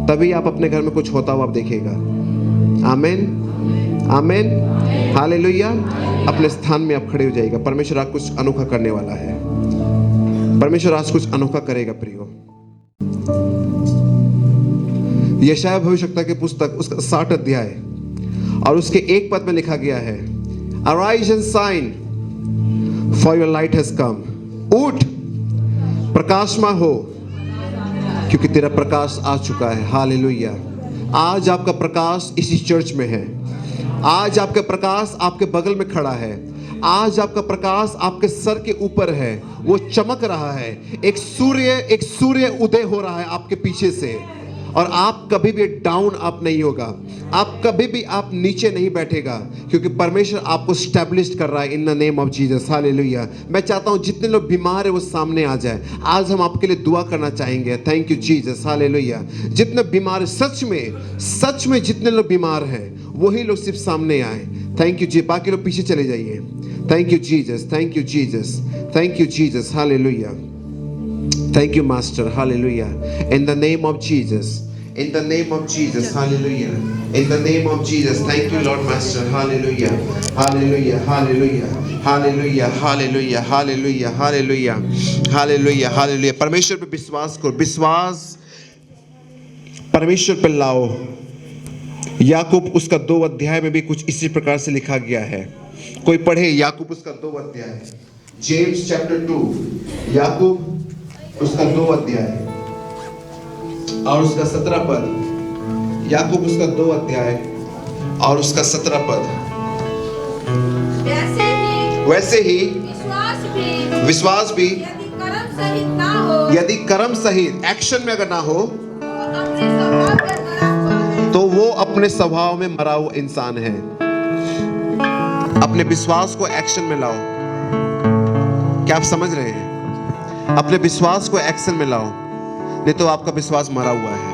तभी आप अपने घर में कुछ होता हुआ आप देखेगा। आमीन, आमीन, हालेलुया। अपने स्थान में आप खड़े हो जाइएगा। परमेश्वर आज कुछ अनोखा करने वाला है। परमेश्वर आज कुछ अनोखा करेगा प्रियो। यशायाह भविष्यवक्ता की पुस्तक उसका 60 अध्याय और उसके 1 पद में लिखा गया है, arise and shine for your light has come. उठ, प्रकाशमान हो, क्योंकि तेरा प्रकाश आ चुका है। हालेलुया। आज आपका प्रकाश इसी चर्च में है। आज आपका प्रकाश आपके बगल में खड़ा है। आज आपका प्रकाश आपके सर के ऊपर है, वो चमक रहा है। एक सूर्य उदय हो रहा है आपके पीछे से, और आप कभी भी डाउन आप नहीं होगा, आप कभी भी आप नीचे नहीं बैठेगा, क्योंकि परमेश्वर आपको स्टैब्लिश कर रहा है in the name of Jesus. Hallelujah. मैं चाहता हूं जितने लोग बीमार है वो सामने आ जाए। आज हम आपके लिए दुआ करना चाहेंगे। Thank you Jesus. हालेलुया। जितने बीमार, सच में जितने लोग बीमार हैं वही लोग सिर्फ सामने आए। थैंक यू जी। बाकी लोग पीछे चले जाइए। Thank you Jesus, thank you Jesus, thank you Jesus. Hallelujah. Thank you, Master. Hallelujah. In the name of Jesus. In the name of Jesus. Hallelujah. In the name of Jesus. Thank you, Lord Master. Hallelujah. Hallelujah. Hallelujah. Hallelujah. Hallelujah. Hallelujah. Hallelujah. Hallelujah. Hallelujah. परमेश्वर पे विश्वास करो। विश्वास परमेश्वर पे लाओ। याकूब उसका 2 अध्याय में भी कुछ इसी प्रकार से लिखा गया है। कोई पढ़े याकूब उसका 2 अध्याय। James chapter 2। याकूब उसका 2 अध्याय और उसका 17 पद। याकूब उसका 2 अध्याय और उसका 17 पद। वैसे ही विश्वास भी यदि कर्म सहित एक्शन में अगर ना हो तो वो अपने स्वभाव में मरा हुआ इंसान है। अपने विश्वास को एक्शन में लाओ। क्या आप समझ रहे हैं? अपने विश्वास को एक्शन में लाओ, नहीं तो आपका विश्वास मरा हुआ है।